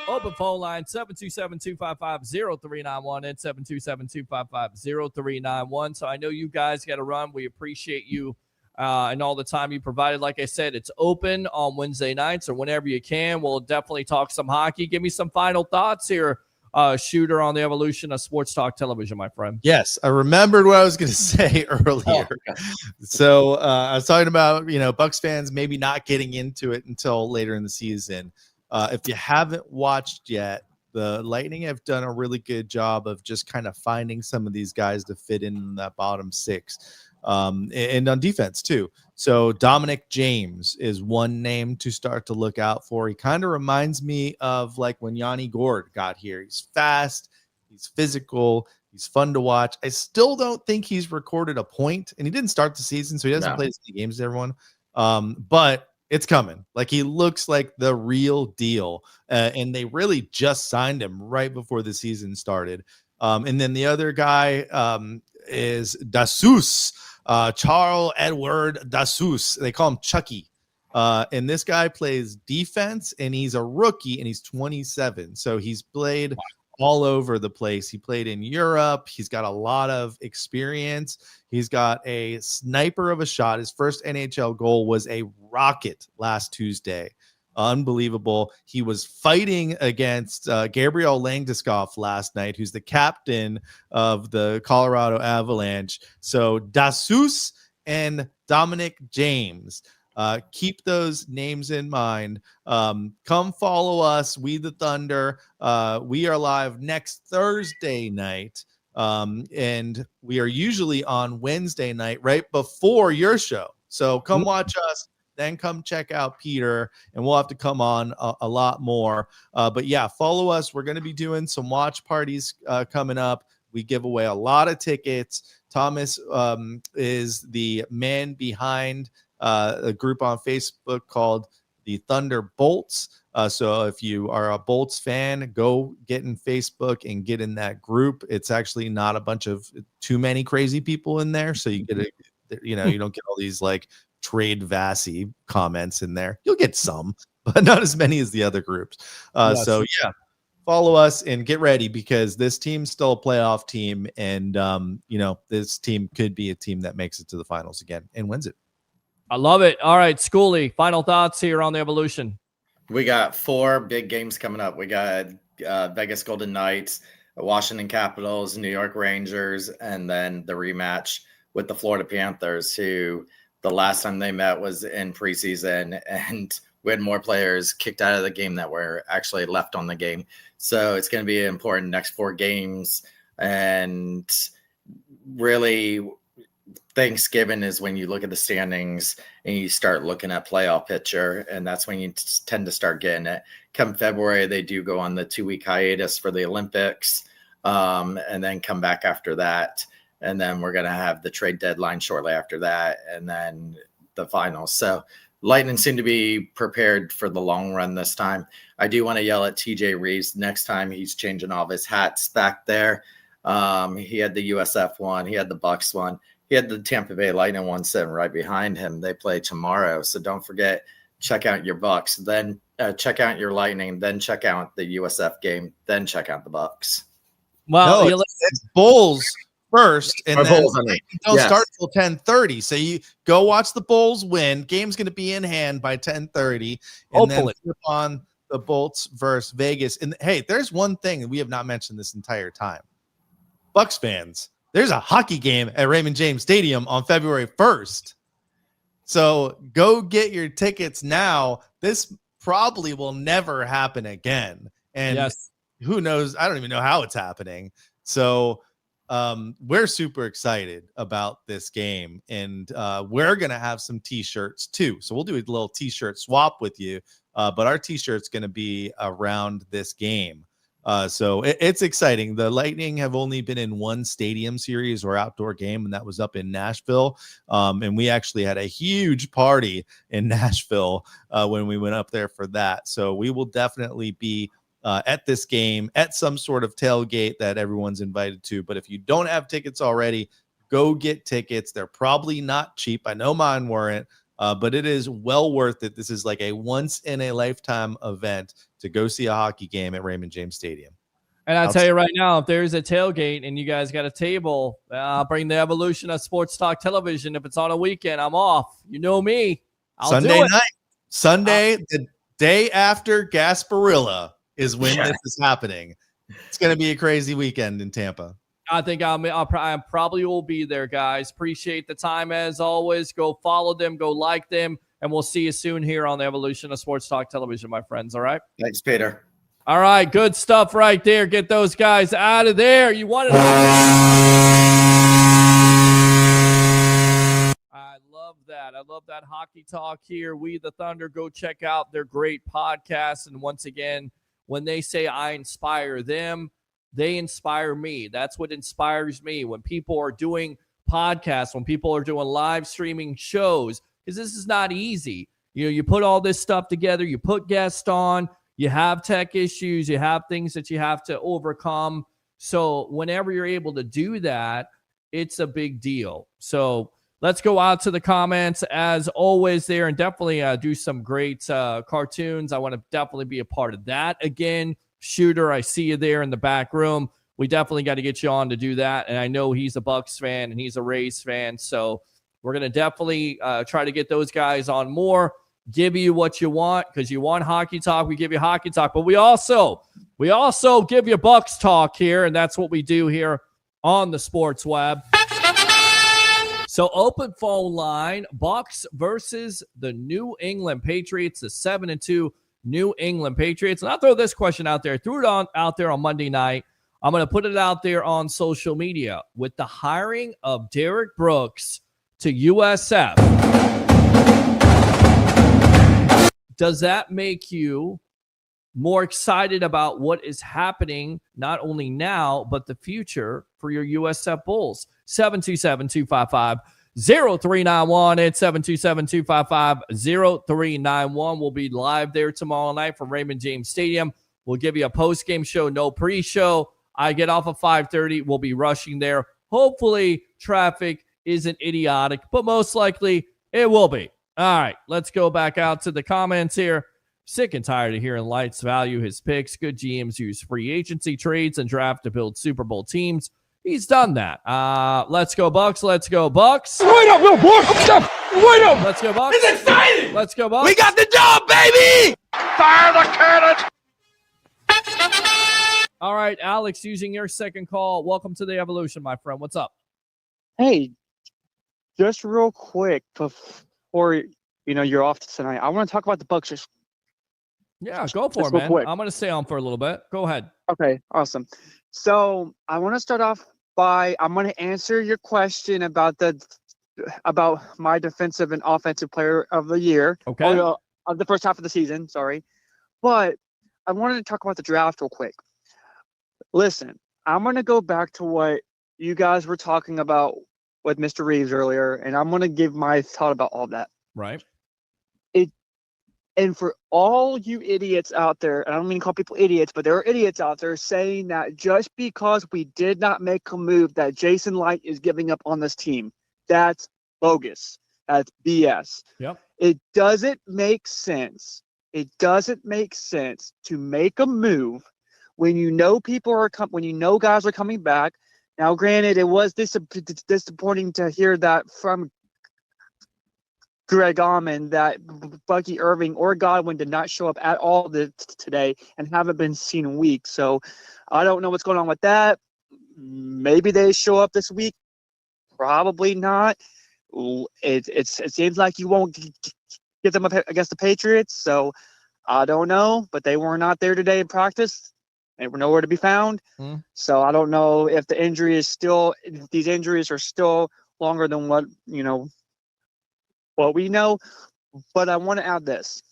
Open phone line 727-255-0391 and 727-255-0391. So I know you guys got to run. We appreciate you and all the time you provided. Like I said, it's open on Wednesday nights or whenever you can. We'll definitely talk some hockey. Give me some final thoughts here, Shooter, on the evolution of sports talk television, my friend. Yes, I remembered what I was going to say earlier. So I was talking about, Bucs fans maybe not getting into it until later in the season. If you haven't watched yet, the Lightning have done a really good job of just kind of finding some of these guys to fit in that bottom 6, and on defense too. So Dominic James is one name to start to look out for. He kind of reminds me of like when Yanni Gourde got here. He's fast, he's physical, he's fun to watch. I still don't think he's recorded a point, and he didn't start the season, so he doesn't play as many games as everyone. But it's coming. Like, he looks like the real deal. And they really just signed him right before the season started. And then the other guy is Dasous, Charles Edward Dasous. They call him Chucky. And this guy plays defense, and he's a rookie, and he's 27. So he's played all over the place. He played in Europe. He's got a lot of experience. He's got a sniper of a shot. His first NHL goal was a rocket last Tuesday. Unbelievable. He was fighting against Gabriel Landeskog last night, who's the captain of the Colorado Avalanche. So Dasous and Dominic James. Keep those names in mind. Come follow us, We the Thunder. We are live next Thursday night, and we are usually on Wednesday night right before your show. So come watch us then come check out Peter, and we'll have to come on a lot more. But yeah, follow us. We're going to be doing some watch parties coming up. We give away a lot of tickets. Thomas is the man behind a group on Facebook called the Thunderbolts. So if you are a Bolts fan, go get in Facebook and get in that group. It's actually not a bunch of too many crazy people in there. So you get you don't get all these like trade Vassy comments in there. You'll get some, but not as many as the other groups. Yes. So yeah, follow us and get ready, because this team's still a playoff team. And, this team could be a team that makes it to the finals again and wins it. I love it. All right, Schoolie, final thoughts here on the Evolution. We got 4 big games coming up. We got Vegas Golden Knights, Washington Capitals, New York Rangers, and then the rematch with the Florida Panthers, who the last time they met was in preseason, and we had more players kicked out of the game that were actually left on the game. So it's going to be an important next 4 games. And really, Thanksgiving is when you look at the standings and you start looking at playoff picture, and that's when you tend to start getting it. Come February, they do go on the 2-week hiatus for the Olympics, and then come back after that. And then we're going to have the trade deadline shortly after that, and then the finals. So Lightning seem to be prepared for the long run this time. I do want to yell at TJ Reeves next time he's changing all of his hats back there. He had the USF one, he had the Bucs one, he had the Tampa Bay Lightning one sitting right behind him. They play tomorrow, so don't forget, check out your Bucs, then check out your Lightning, then check out the USF game, then check out the Bucs. Well, no, it's Bulls first, and then Bulls, don't start till 10:30. So you go watch the Bulls win. Game's going to be in hand by 10:30, and then flip on the Bolts versus Vegas. And hey, there's one thing that we have not mentioned this entire time. Bucs fans, there's a hockey game at Raymond James Stadium on February 1st. So go get your tickets now. This probably will never happen again. And who knows? I don't even know how it's happening. So we're super excited about this game, and we're going to have some t-shirts too. So we'll do a little t-shirt swap with you, but our t-shirt's going to be around this game. So it's exciting. The Lightning have only been in one stadium series or outdoor game, and that was up in Nashville. And we actually had a huge party in Nashville when we went up there for that. So we will definitely be at this game at some sort of tailgate that everyone's invited to. But if you don't have tickets already, go get tickets. They're probably not cheap. I know mine weren't, but it is well worth it. This is like a once in a lifetime event to go see a hockey game at Raymond James Stadium. And I'll tell you right now, if there's a tailgate and you guys got a table, I'll bring the Evolution of Sports Talk Television. If it's on a weekend, I'm off. You know me. Sunday night, Sunday, the day after Gasparilla is when this is happening. It's going to be a crazy weekend in Tampa. I think I probably will be there, guys. Appreciate the time as always. Go follow them, go like them, and we'll see you soon here on the Evolution of Sports Talk Television, my friends. All right? Thanks, Peter. All right, good stuff right there. Get those guys out of there. You wanted to... I love that. I love that hockey talk here. We the Thunder, go check out their great podcast. And once again, when they say I inspire them, they inspire me. That's what inspires me. When people are doing podcasts, when people are doing live streaming shows, because this is not easy. You put all this stuff together, you put guests on, you have tech issues, you have things that you have to overcome. So whenever you're able to do that, it's a big deal. So let's go out to the comments as always there, and definitely do some great cartoons. I want to definitely be a part of that. Again, Shooter, I see you there in the back room. We definitely got to get you on to do that. And I know he's a Bucs fan and he's a Rays fan. So we're going to definitely try to get those guys on more, give you what you want, because you want hockey talk. We give you hockey talk, but we also give you Bucs talk here. And that's what we do here on the Sports Web. So open phone line, Bucs versus the New England Patriots, the 7-2 New England Patriots. And I'll throw this question out there. Threw it out there on Monday night. I'm going to put it out there on social media. With the hiring of Derek Brooks to USF, does that make you more excited about what is happening, not only now, but the future for your USF Bulls? 727-255-0391 and 727-255-0391. We'll be live there tomorrow night from Raymond James Stadium. We'll give you a post-game show, no pre-show. I get off at 5:30. We'll be rushing there. Hopefully, traffic isn't idiotic, but most likely it will be. All right, let's go back out to the comments here. Sick and tired of hearing Lights value his picks. Good GMs use free agency trades and draft to build Super Bowl teams. He's done that. Let's go Bucs. Let's go Bucs. Wait up, little boy. Wait up. Let's go Bucs. It's exciting. Let's go Bucs. We got the dub, baby. Fire the cannon. All right, Alex, using your second call. Welcome to the Evolution, my friend. What's up? Hey, just real quick before you're off tonight, I want to talk about the Bucs. Yeah, go for it, man. I'm going to stay on for a little bit. Go ahead. Okay, awesome. So I want to start off by I'm going to answer your question about my defensive and offensive player of the year. Okay. Of the first half of the season, sorry. But I wanted to talk about the draft real quick. Listen, I'm going to go back to what you guys were talking about with Mr. Reeves earlier, and I'm going to give my thought about all that. Right. And for all you idiots out there, I don't mean to call people idiots, but there are idiots out there saying that just because we did not make a move that Jason Licht is giving up on this team, that's bogus. That's BS. Yep. It doesn't make sense. It doesn't make sense to make a move when you know when you know guys are coming back. Now, granted, it was disappointing to hear that from Greg Auman that Bucky Irving or Godwin did not show up at all today and haven't been seen in weeks. So I don't know what's going on with that. Maybe they show up this week. Probably not. It seems like you won't get them up against the Patriots. So I don't know, but they were not there today in practice. They were nowhere to be found. So I don't know if these injuries are still longer than what we know. But I want to add this.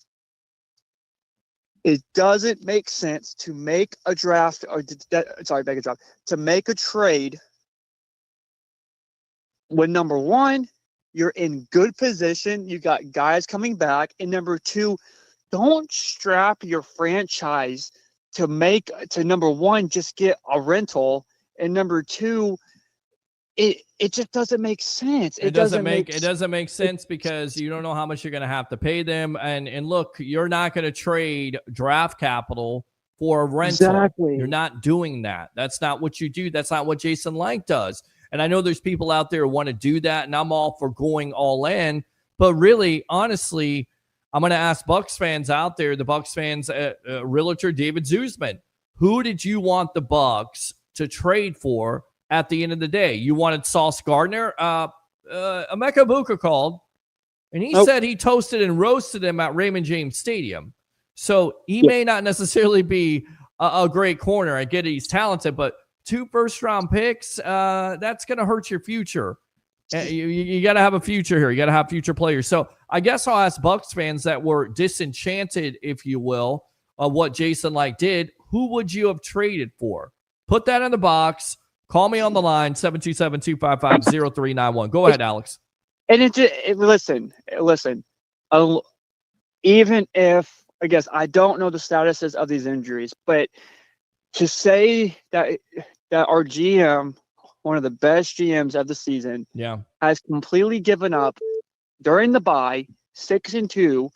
It doesn't make sense to make a draft to make a trade when number one, you're in good position. You got guys coming back. And number two, don't strap your franchise to number one, just get a rental. And number two, it just doesn't make sense. It doesn't make sense because you don't know how much you're going to have to pay them. And look, you're not going to trade draft capital for a rental. Exactly. You're not doing that. That's not what you do. That's not what Jason Licht does. And I know there's people out there who want to do that, and I'm all for going all in. But really, honestly, I'm going to ask Bucs fans out there, the Bucs fans, realtor David Zuzman, who did you want the Bucs to trade for at the end of the day? You wanted Sauce Gardner? Emeka Buka called, and he said he toasted and roasted him at Raymond James Stadium. So he may not necessarily be a great corner. I get it, he's talented, but 2 first-round picks, that's going to hurt your future. You got to have a future here. You got to have future players. So I guess I'll ask Bucs fans that were disenchanted, if you will, of what Jason Licht did. Who would you have traded for? Put that in the box. Call me on the line, 727-255-0391. Go ahead, Alex. And listen. Even if, I guess, I don't know the statuses of these injuries, but to say that our GM, one of the best GMs of the season, has completely given up during the bye, 6-2,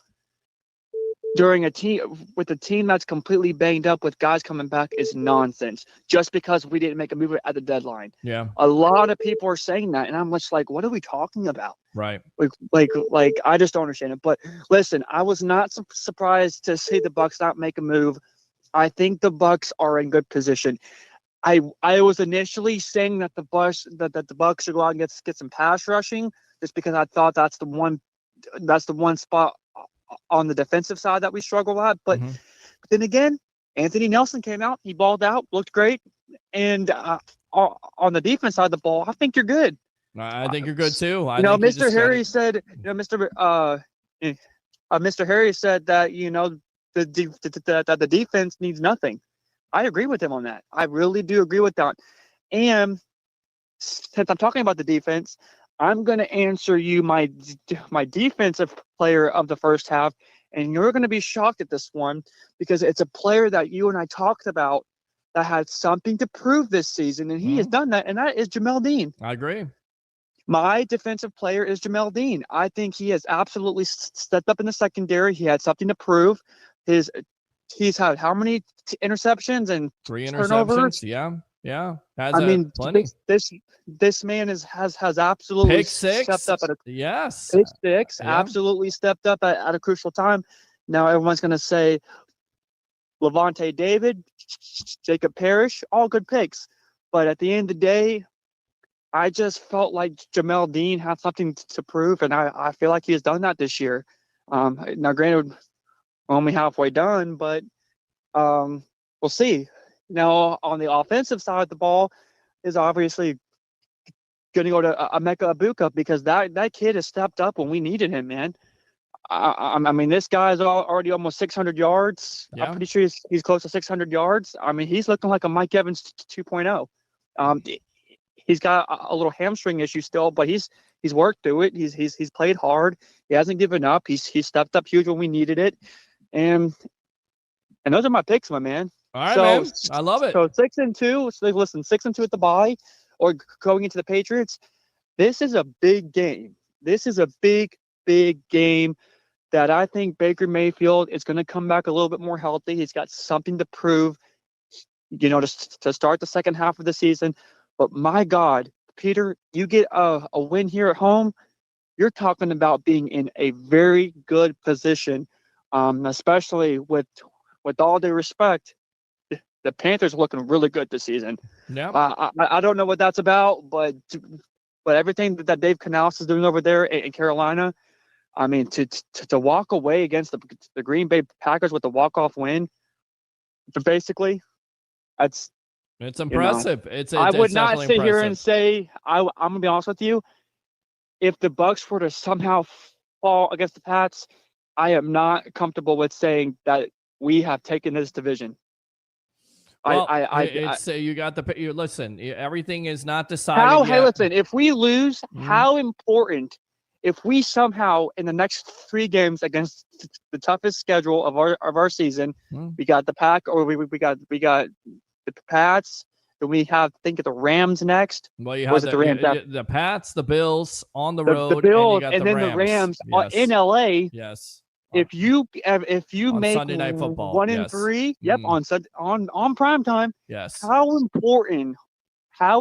during a team that's completely banged up with guys coming back is nonsense. Just because we didn't make a move at the deadline. Yeah, a lot of people are saying that, and I'm just like, what are we talking about? Right. Like I just don't understand it. But listen, I was not surprised to see the Bucs not make a move. I think the Bucs are in good position. I was initially saying that the Bucs should go out and get some pass rushing, just because I thought that's the one spot on the defensive side that we struggle at. But then again, Anthony Nelson came out, he balled out, looked great, and on the defense side of the ball, I think you're good. I think you're good too. Mr. Harry said, Mr. Mr. Harris said that, the defense needs nothing. I agree with him on that. I really do agree with that. And since I'm talking about the defense, I'm going to answer you my defensive player of the first half, and you're going to be shocked at this one because it's a player that you and I talked about that had something to prove this season, and he has done that, and that is Jamel Dean. I agree. My defensive player is Jamel Dean. I think he has absolutely stepped up in the secondary. He had something to prove. He's had how many interceptions and 3 turnovers? interceptions? Yeah. I mean, plenty. This man has absolutely Pick six. stepped up at a Yes. pick six. Yeah. Absolutely stepped up at a crucial time. Now everyone's going to say Levante David, Jacob Parrish, all good picks, but at the end of the day, I just felt like Jamel Dean had something to prove, and I feel like he has done that this year. Now, granted, we're only halfway done, but we'll see. Now, on the offensive side of the ball is obviously going to go to Emeka Egbuka because that kid has stepped up when we needed him, man. I mean, this guy's already almost 600 yards. Yeah. I'm pretty sure he's close to 600 yards. I mean, he's looking like a Mike Evans 2.0. He's got a little hamstring issue still, but he's worked through it. He's played hard. He hasn't given up. He's stepped up huge when we needed it, and those are my picks, my man. All right, man. I love it. So 6-2. So listen, 6-2 at the bye, or going into the Patriots. This is a big game. This is a big game that I think Baker Mayfield is going to come back a little bit more healthy. He's got something to prove, to start the second half of the season. But my God, Peter, you get a win here at home, you're talking about being in a very good position, especially with all due respect, the Panthers are looking really good this season. Yeah. I don't know what that's about, but everything that Dave Canales is doing over there in Carolina, I mean, to walk away against the Green Bay Packers with a walk-off win, basically, it's impressive. I would not sit here and say, I'm going to be honest with you, if the Bucs were to somehow fall against the Pats, I am not comfortable with saying that we have taken this division. Well, you got listen, everything is not decided yet. Hey, listen, if we lose, how important if we somehow in the next 3 games against the toughest schedule of our season, we got the Pack, or we got the Pats, then we have think of the Rams next. Well, you have the Pats, the Bills on the road, the Bills, and then the Rams in LA. Yes. If you on make Sunday Night Football, 1 and 3, yep, on prime time. Yes. How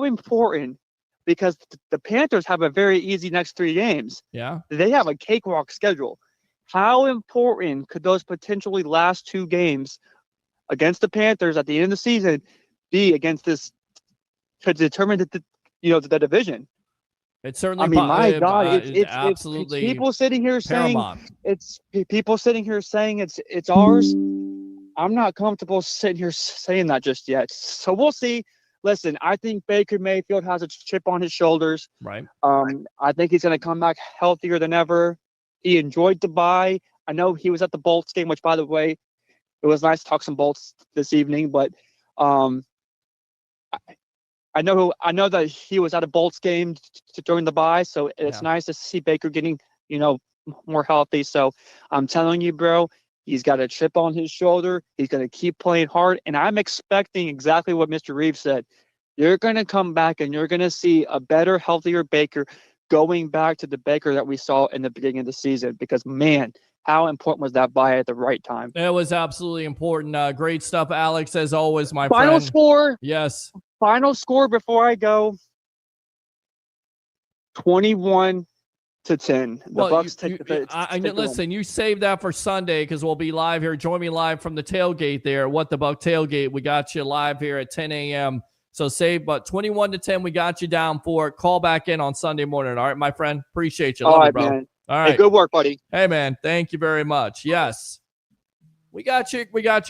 important? Because the Panthers have a very easy next 3 games. Yeah. They have a cakewalk schedule. How important could those potentially last 2 games against the Panthers at the end of the season be against this to determine the division? It's certainly. I mean, my God, it's absolutely people sitting here paramount. saying it's ours. I'm not comfortable sitting here saying that just yet. So we'll see. Listen, I think Baker Mayfield has a chip on his shoulders. Right. I think he's going to come back healthier than ever. He enjoyed the bye. I know he was at the Bolts game, which, by the way, it was nice to talk some Bolts this evening. But I know that he was at a Bolts game during the bye, so it's nice to see Baker getting more healthy. So I'm telling you, bro, he's got a chip on his shoulder. He's going to keep playing hard, and I'm expecting exactly what Mr. Reeves said. You're going to come back, and you're going to see a better, healthier Baker going back to the Baker that we saw in the beginning of the season. Because, man, how important was that bye at the right time? It was absolutely important. Great stuff, Alex, as always, my friend. Final score? Yes. Final score before I go, 21-10. The Bucs take the listen, you save that for Sunday because we'll be live here. Join me live from the tailgate there. What the Buck tailgate. We got you live here at 10 a.m. So save, but 21-10, we got you down for it. Call back in on Sunday morning. All right, my friend. Appreciate you. Love you, bro. Man. All right. Hey, good work, buddy. Hey, man. Thank you very much. Yes. We got you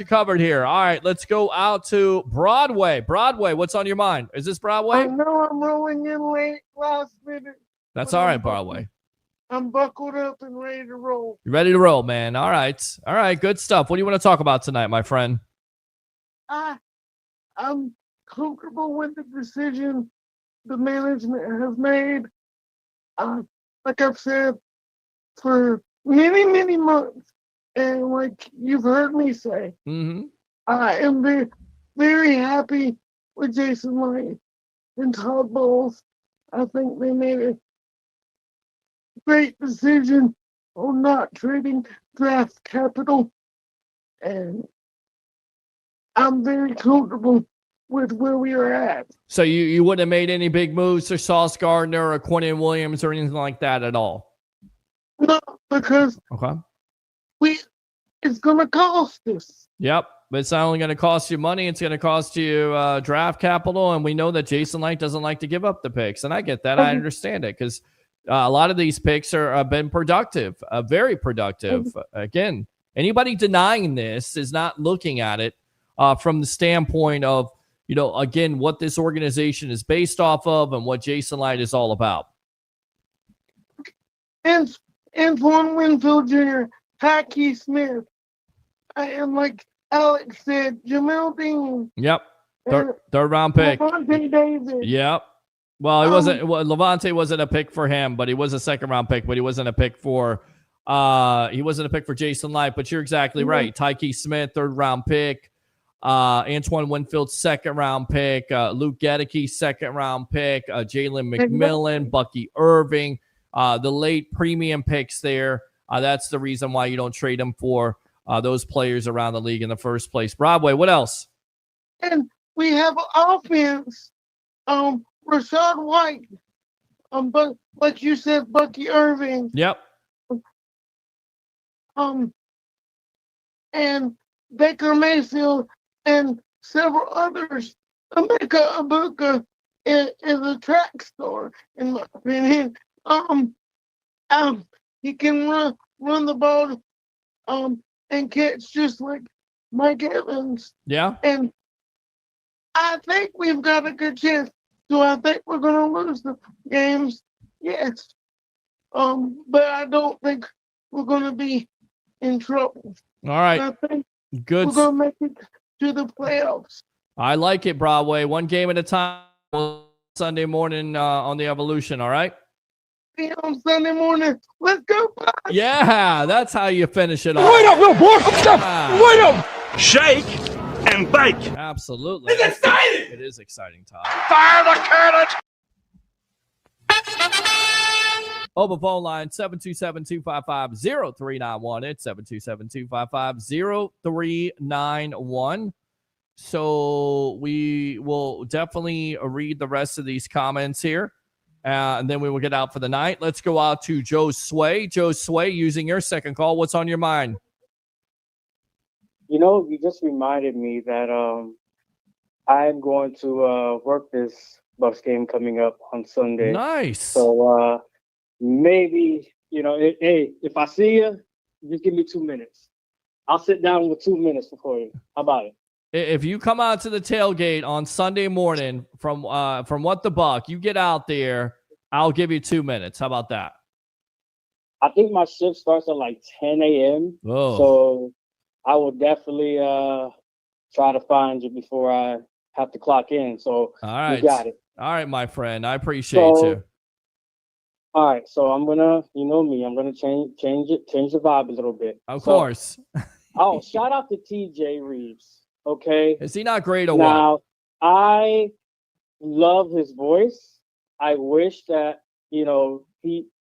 covered here. All right, let's go out to Broadway. Broadway, what's on your mind? Is this Broadway? I know I'm rolling in late last minute. That's all right, Broadway. I'm buckled up and ready to roll. You ready to roll, man? All right. All right. Good stuff. What do you want to talk about tonight, my friend? I'm comfortable with the decision the management has made. Like I've said for many, many months, and like you've heard me say, I am very, very happy with Jason Licht and Todd Bowles. I think they made a great decision on not trading draft capital, and I'm very comfortable with where we are at. So you wouldn't have made any big moves for Sauce Gardner or Quentin Williams or anything like that at all? No, because it's going to cost us. Yep. But it's not only going to cost you money, it's going to cost you draft capital. And we know that Jason Licht doesn't like to give up the picks. And I get that. I understand it because a lot of these picks have been productive, very productive. Again, anybody denying this is not looking at it from the standpoint of, again, what this organization is based off of and what Jason Licht is all about. And Antoine Winfield Jr., Hackey Smith, and like Alex said, Jamel Dean. Yep. Third round pick. Levante David. Yep. Well, he wasn't. Levante wasn't a pick for him, but he was a second round pick. But he wasn't a pick for. He wasn't a pick for Jason Licht. But you're exactly right. Tyke Smith, third round pick. Antoine Winfield, second round pick. Luke Gedeke, second round pick. Jalen McMillan, Bucky Irving. The late premium picks there. That's the reason why you don't trade them for those players around the league in the first place. Broadway, what else? And we have offense. Rashad White. But like you said, Bucky Irving. Yep. And Baker Mayfield and several others. Emeka Ibuka is a track star, in my opinion. He can run the ball and catch just like Mike Evans. Yeah. And I think we've got a good chance. Do I think we're going to lose the games? Yes. But I don't think we're going to be in trouble. All right. I think good. We're going to make it to the playoffs. I like it, Broadway. One game at a time. Sunday morning on the Evolution. All right. On Sunday morning. Let's go. Bucs. Yeah, that's how you finish it off. Wait up, little boy. Wait up. Shake and bake. Absolutely. It's exciting. It is exciting, Todd. Fire the cannon. Open phone line 727-255-0391. It's 727-255-0391. So we will definitely read the rest of these comments here. And then we will get out for the night. Let's go out to Joe Sway. Joe Sway, using your second call. What's on your mind? You just reminded me that I'm going to work this Bucs game coming up on Sunday. Nice. So maybe, hey, if I see you, just give me 2 minutes. I'll sit down with 2 minutes before you. How about it? If you come out to the tailgate on Sunday morning from What the Buck, you get out there, I'll give you 2 minutes. How about that? I think my shift starts at like 10 a.m. Oh. So I will definitely try to find you before I have to clock in. So all right. You got it. All right, my friend. I appreciate you. All right. So I'm gonna, I'm gonna change the vibe a little bit. Of course. Oh, shout out to TJ Reeves. Okay. Is he not great or now, what? I love his voice. I wish that, he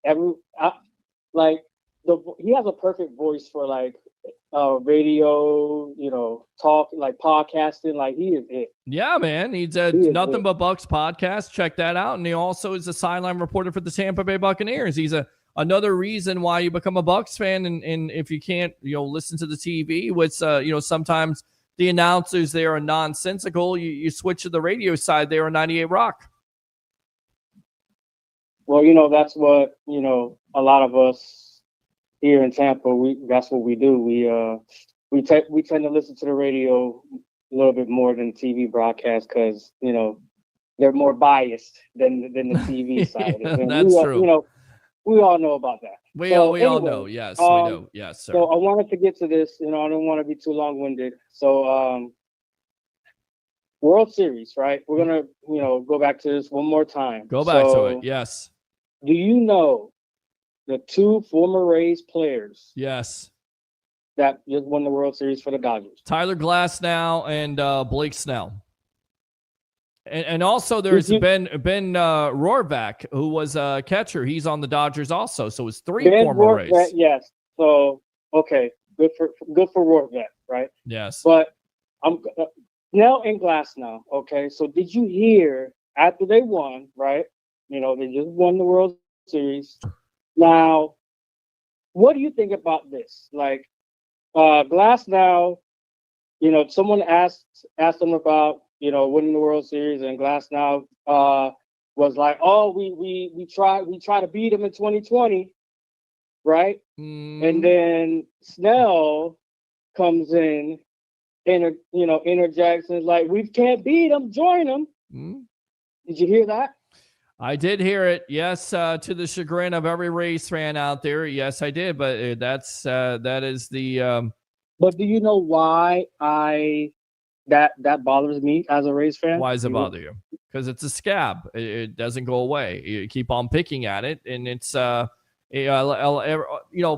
has a perfect voice for like radio, talk, like podcasting. Like he is it. Yeah, man. He's a Nothing But Bucks podcast. Check that out. And he also is a sideline reporter for the Tampa Bay Buccaneers. He's another reason why you become a Bucks fan. And if you can't, listen to the TV, which, sometimes the announcers there are nonsensical. You switch to the radio side there on 98 Rock. Well, that's what, a lot of us here in Tampa, that's what we do. We tend to listen to the radio a little bit more than TV broadcast because, they're more biased than the TV side. And That's true. we all know about that. We So all anyway, know. Yes, we do. Yes, sir. So I wanted to get to this. I don't want to be too long-winded. So World Series, right? We're gonna go back to this one more time. Go back to So, it. Yes. Do you know the two former Rays players Yes. that just won the World Series for the Dodgers? Tyler Glasnow and Blake Snell. And also there's Ben Rohrback, who was a catcher. He's on the Dodgers also. So it's three former Rays. Yes. So okay, good for Rohrback, right? Yes. But I'm Snell and Glasnow. Okay, so did you hear after they won, right? They just won the World Series. Now, what do you think about this? Like, Glasnow, someone asked him about winning the World Series, and Glasnow was like, "Oh, we try to beat him in 2020, right?" And then Snell comes in, interjects and is like, "We can't beat him. Join him." Did you hear that? I did hear it. Yes, to the chagrin of every Rays fan out there. Yes, I did. But that is the. But do you know why that bothers me as a Rays fan? Why does it bother you? Because it's a scab. It doesn't go away. You keep on picking at it, and it's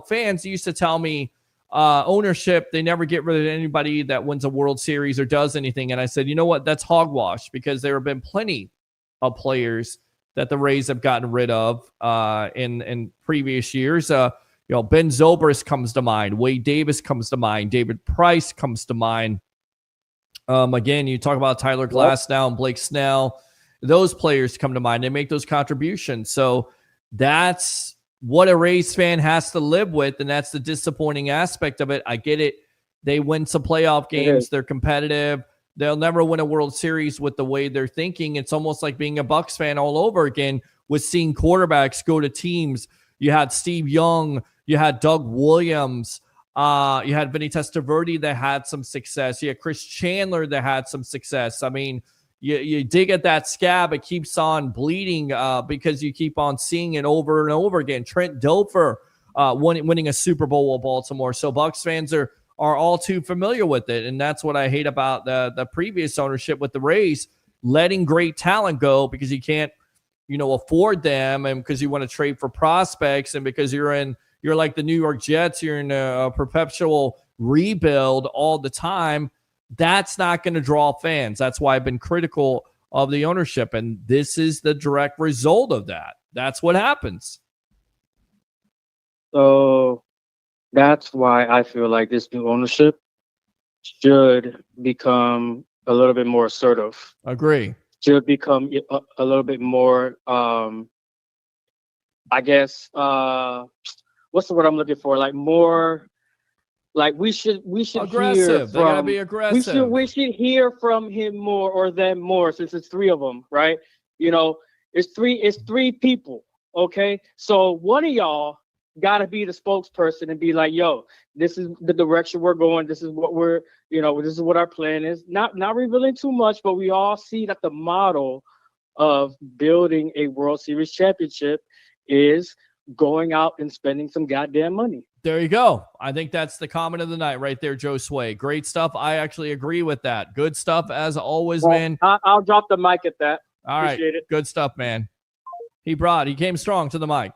fans used to tell me ownership, they never get rid of anybody that wins a World Series or does anything, and I said, you know what? That's hogwash, because there have been plenty of players that the Rays have gotten rid of in previous years. Ben Zobrist comes to mind. Wade Davis comes to mind. David Price comes to mind. Again, you talk about Tyler Glasnow and Blake Snell. Those players come to mind. They make those contributions. So that's what a Rays fan has to live with, and that's the disappointing aspect of it. I get it. They win some playoff games. They're competitive. They'll never win a World Series with the way they're thinking. It's almost like being a Bucs fan all over again with seeing quarterbacks go to teams. You had Steve Young. You had Doug Williams. You had Vinny Testaverde that had some success. You had Chris Chandler that had some success. I mean, you dig at that scab, it keeps on bleeding because you keep on seeing it over and over again. Trent Dilfer winning a Super Bowl with Baltimore. So Bucs fans are all too familiar with it. And that's what I hate about the previous ownership with the Rays, letting great talent go because you can't, afford them, and because you want to trade for prospects, and because you're like the New York Jets, you're in a perpetual rebuild all the time. That's not going to draw fans. That's why I've been critical of the ownership, and this is the direct result of that. That's what happens. So that's why I feel like this new ownership should become a little bit more assertive. Agree. Should become a little bit more, I guess, what's the word I'm looking for? Like more, like we should aggressive. They gotta be aggressive. We should hear from him more, or them more, since it's three of them, right? It's three people. Okay, so one of y'all got to be the spokesperson and be like, yo, this is the direction we're going. This is what this is what our plan is. Not revealing too much, but we all see that the model of building a World Series championship is going out and spending some goddamn money. There you go. I think that's the comment of the night right there, Joe Sway. Great stuff. I actually agree with that. Good stuff as always, man. I'll drop the mic at that. All right. Appreciate it. Good stuff, man. He came strong to the mic.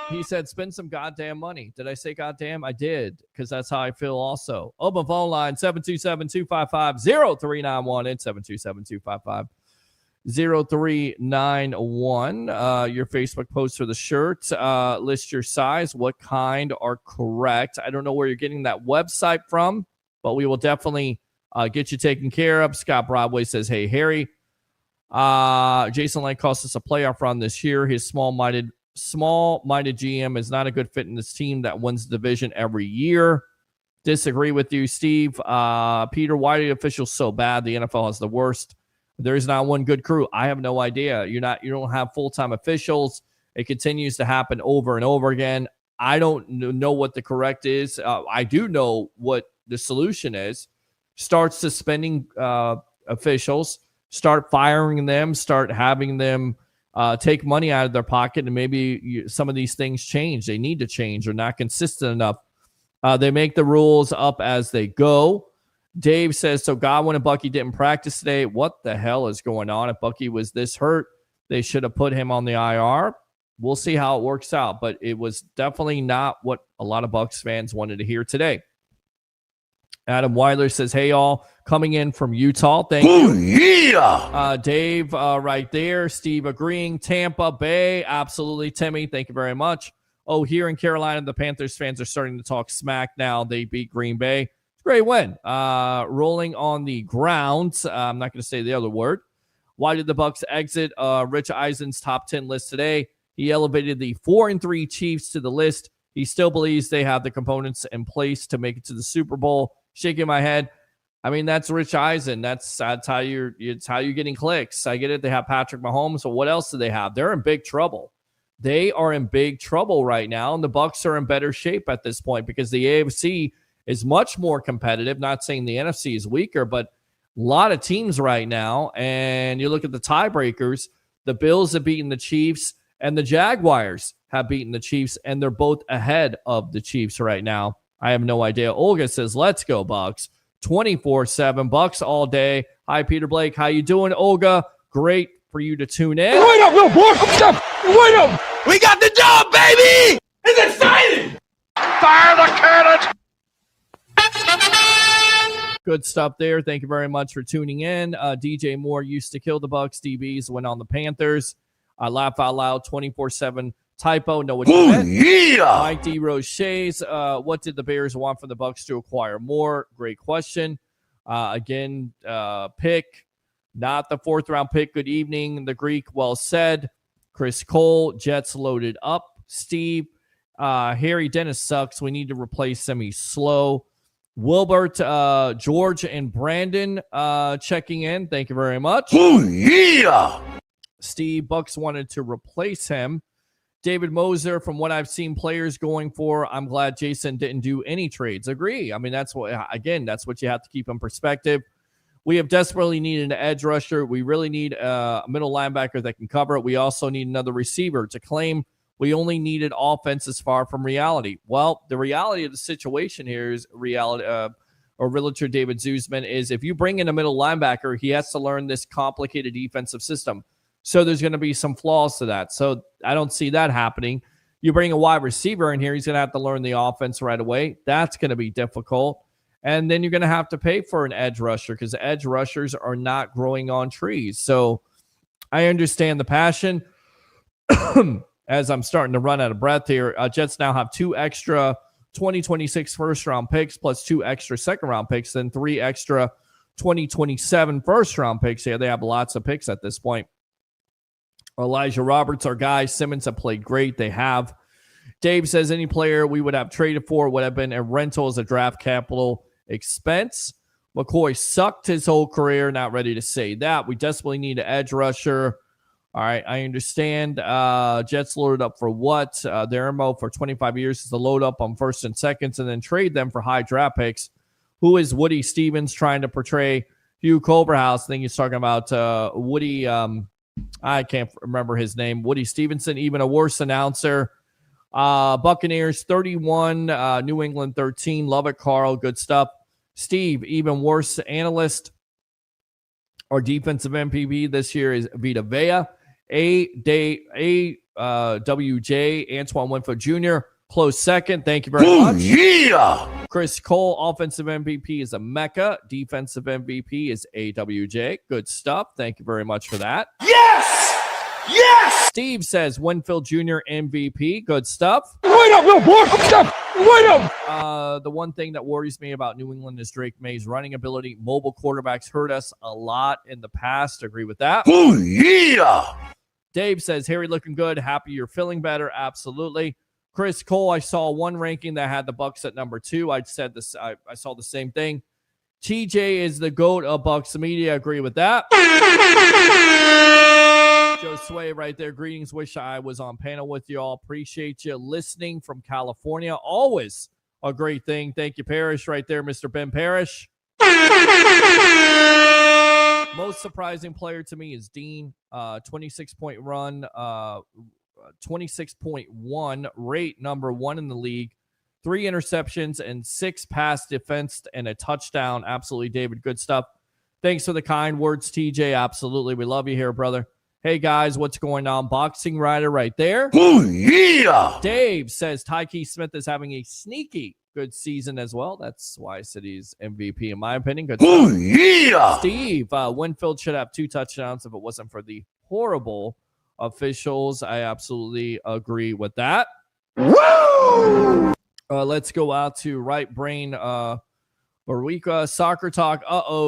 He said, spend some goddamn money. Did I say goddamn? I did, because that's how I feel also. Open phone line, 727-255-0391 and 727-255-0391. Your Facebook post for the shirt. List your size. What kind are correct? I don't know where you're getting that website from, but we will definitely get you taken care of. Scott Broadway says, hey, Harry. Jason Licht cost us a playoff run this year. His small-minded GM is not a good fit in this team that wins the division every year. Disagree with you, Steve. Peter, why are the officials so bad? The NFL has the worst. There is not one good crew. I have no idea. You don't have full-time officials. It continues to happen over and over again. I don't know what the correct is. I do know what the solution is. Start suspending officials. Start firing them. Start having them take money out of their pocket, and maybe some of these things change. They need to change. They're not consistent enough. They make the rules up as they go. Dave says, so Godwin and Bucky didn't practice today. What the hell is going on? If Bucky was this hurt, they should have put him on the IR. We'll see how it works out, but it was definitely not what a lot of Bucs fans wanted to hear today. Adam Weiler says, hey, all, coming in from Utah. Thank you. Yeah. Dave right there. Steve agreeing. Tampa Bay. Absolutely, Timmy. Thank you very much. Oh, here in Carolina, the Panthers fans are starting to talk smack now. They beat Green Bay. Great win. Rolling on the ground. I'm not going to say the other word. Why did the Bucs exit Rich Eisen's top 10 list today? He elevated the 4-3 Chiefs to the list. He still believes they have the components in place to make it to the Super Bowl. Shaking my head. I mean, that's Rich Eisen. That's how you're getting clicks. I get it. They have Patrick Mahomes. So what else do they have? They're in big trouble. They are in big trouble right now, and the Bucs are in better shape at this point because the AFC is much more competitive. Not saying the NFC is weaker, but a lot of teams right now. And you look at the tiebreakers, the Bills have beaten the Chiefs, and the Jaguars have beaten the Chiefs, and they're both ahead of the Chiefs right now. I have no idea. Olga says, let's go, Bucs. 24/7, Bucs all day. Hi, Peter Blake. How you doing, Olga? Great for you to tune in. Wait up, little boy. Wait up. We got the job, baby. It's exciting. Fire the cannons. Good stuff there. Thank you very much for tuning in. DJ Moore used to kill the Bucs. DBs went on the Panthers. Laugh out loud. 24/7 typo. Know what you meant. Yeah. Mike D. Roche's. What did the Bears want from the Bucs to acquire more? Great question. Again, pick. Not the 4th round pick. Good evening. The Greek, well said. Chris Cole, Jets loaded up. Steve, Harry Dennis sucks. We need to replace him. He's slow. Wilbert, George, and Brandon checking in. Thank you very much. Oh, yeah. Steve, Bucs wanted to replace him. David Moser, from what I've seen players going for, I'm glad Jason didn't do any trades. Agree. I mean, that's what you have to keep in perspective. We have desperately needed an edge rusher. We really need a middle linebacker that can cover it. We also need another receiver. To claim we only needed offense is far from reality. Well, the reality of the situation here is reality. Or realtor David Zuzman is if you bring in a middle linebacker, he has to learn this complicated defensive system. So there's going to be some flaws to that. So I don't see that happening. You bring a wide receiver in here, he's going to have to learn the offense right away. That's going to be difficult. And then you're going to have to pay for an edge rusher because edge rushers are not growing on trees. So I understand the passion. As I'm starting to run out of breath here, Jets now have 2 extra 2026 first-round picks plus 2 extra second-round picks, then 3 extra 2027 first-round picks. Yeah, they have lots of picks at this point. Elijah Roberts, our guy. Simmons have played great. They have. Dave says any player we would have traded for would have been a rental as a draft capital expense. McCoy sucked his whole career. Not ready to say that. We desperately need an edge rusher. All right, I understand. Jets loaded up for what? Their MO for 25 years is to load up on first and seconds and then trade them for high draft picks. Who is Woody Stevens trying to portray? Hugh Culverhouse. I think he's talking about Woody. I can't remember his name. Woody Stevenson, even a worse announcer. Buccaneers 31, New England 13. Love it, Carl. Good stuff. Steve, even worse analyst. Our defensive MVP this year is Vita Vea. WJ, Antoine Winfield Jr., close second. Thank you very much. Yeah. Chris Cole, offensive MVP is a Mecca. Defensive MVP is AWJ. Good stuff. Thank you very much for that. Yes! Yes! Steve says Winfield Jr. MVP. Good stuff. Wait up, little boy. Wait up. The one thing that worries me about New England is Drake May's running ability. Mobile quarterbacks hurt us a lot in the past. Agree with that. Oh, yeah. Dave says, Harry looking good. Happy you're feeling better. Absolutely. Chris Cole, I saw one ranking that had the Bucs at number 2. I said this. I saw the same thing. TJ is the GOAT of Bucs media. Agree with that. Joe Sway right there. Greetings. Wish I was on panel with you all. Appreciate you listening from California. Always a great thing. Thank you, Parrish, right there, Mr. Ben Parrish. Most surprising player to me is Dean. 26-point run, 26.1 rate, number 1 in the league. 3 interceptions and 6 pass defense and a touchdown. Absolutely, David. Good stuff. Thanks for the kind words, TJ. Absolutely. We love you here, brother. Hey, guys, what's going on? Boxing Rider right there. Oh, yeah. Dave says Tyke Smith is having a sneaky good season as well. That's why I said he's MVP, in my opinion. Good Oh, stuff. yeah. Steve, Winfield should have 2 touchdowns if it wasn't for the horrible officials. I absolutely agree with that. Woo! Let's go out to Right Brain Barika Soccer Talk.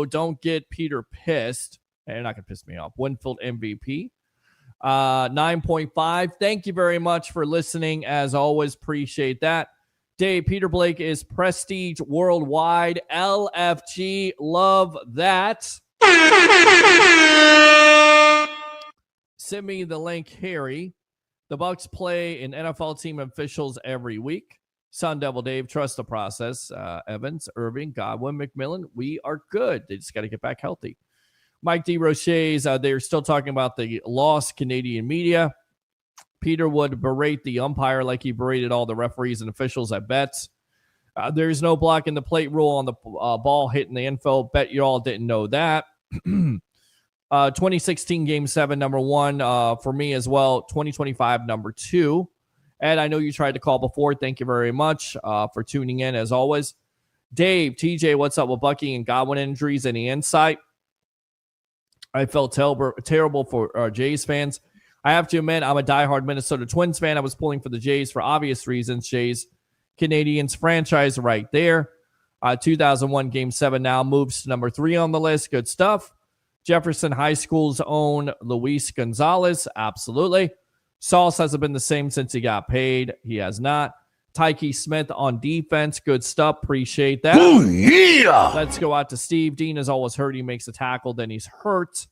Don't get Peter pissed. Hey, you're not going to piss me off. Winfield MVP. 9.5. Thank you very much for listening. As always, appreciate that. Dave, Peter Blake is prestige worldwide. LFG, love that. Send me the link, Harry. The Bucs play an NFL team officials every week. Sun Devil Dave, trust the process. Evans, Irving, Godwin, McMillan, we are good. They just got to get back healthy. Mike D. Roche's, they're still talking about the lost Canadian media. Peter would berate the umpire like he berated all the referees and officials at bets. There's no blocking the plate rule on the ball hitting the infield. Bet you all didn't know that. 2016 Game 7, number 1 for me as well. 2025, number 2. Ed, I know you tried to call before. Thank you very much for tuning in, as always. Dave, TJ, what's up with Bucky and Godwin injuries? Any insight? I felt terrible for Jays fans. I have to admit, I'm a diehard Minnesota Twins fan. I was pulling for the Jays for obvious reasons. Jays, Canadians franchise right there. 2001 Game 7 now moves to number 3 on the list. Good stuff. Jefferson High School's own Luis Gonzalez. Absolutely. Sauce hasn't been the same since he got paid. He has not. Tyke Smith on defense. Good stuff. Appreciate that. Oh, yeah. Let's go out to Steve. Dean is always hurt. He makes a tackle, then he's hurt.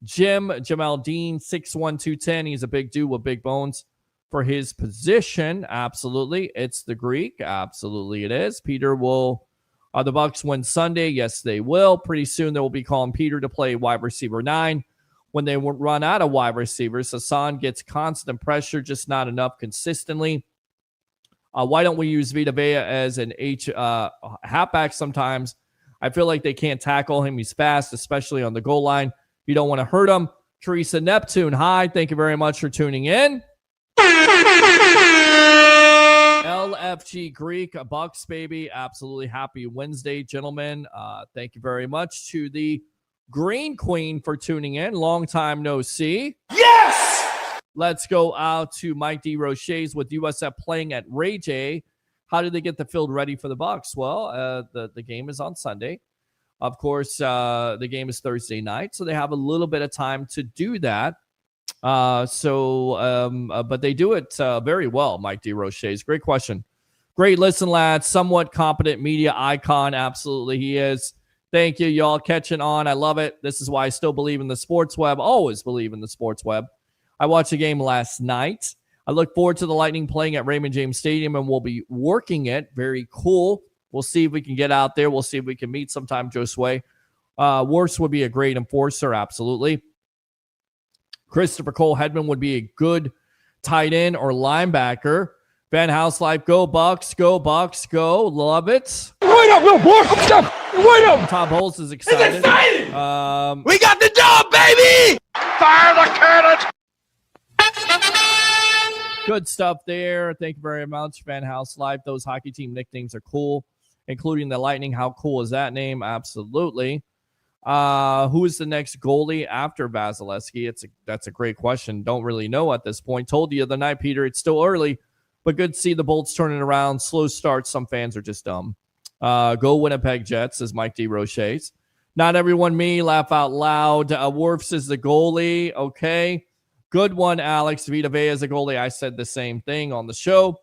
Jamal Dean, 6'1", 210. He's a big dude with big bones for his position. Absolutely. It's the Greek. Absolutely it is. Peter will... the Bucs win Sunday. Yes, they will. Pretty soon they will be calling Peter to play wide receiver 9. When they run out of wide receivers, Hassan gets constant pressure, just not enough consistently. Why don't we use Vita Vea as an halfback sometimes? I feel like they can't tackle him. He's fast, especially on the goal line. You don't want to hurt him. Teresa Neptune, hi. Thank you very much for tuning in. LFG Greek, Bucs, baby. Absolutely happy Wednesday, gentlemen. Thank you very much to the Green Queen for tuning in. Long time no see. Yes! Let's go out to Mike D. Roche's with USF playing at Ray J. How did they get the field ready for the Bucs? Well, the game is on Sunday. Of course, the game is Thursday night, so they have a little bit of time to do that. But they do it very well, Mike D. Roche's. Great question. Great listen, lads. Somewhat competent media icon. Absolutely, he is. Thank you, y'all, catching on. I love it. This is why I still believe in the sports web. Always believe in the sports web. I watched the game last night. I look forward to the Lightning playing at Raymond James Stadium, and we'll be working it. Very cool. We'll see if we can get out there. We'll see if we can meet sometime, Josue. Worse would be a great enforcer, absolutely. Christopher Cole Hedman would be a good tight end or linebacker. Van Houselife, go Bucs, go Bucs, go. Love it. Wait up, Will Bork. Wait up. Tom Holtz is excited. It's exciting. We got the dog, baby. Fire the cannon. Good stuff there. Thank you very much, Van Houselife. Those hockey team nicknames are cool, including the Lightning. How cool is that name? Absolutely. Who is the next goalie after Vasilevsky? That's a great question. Don't really know at this point. Told you the other night, Peter, it's still early, but good to see the Bolts turning around. Slow start. Some fans are just dumb. Go Winnipeg Jets, says Mike D. Roche's. Not everyone me. Laugh out loud. Werfs is the goalie. Okay. Good one, Alex. Vita Vea is a goalie. I said the same thing on the show.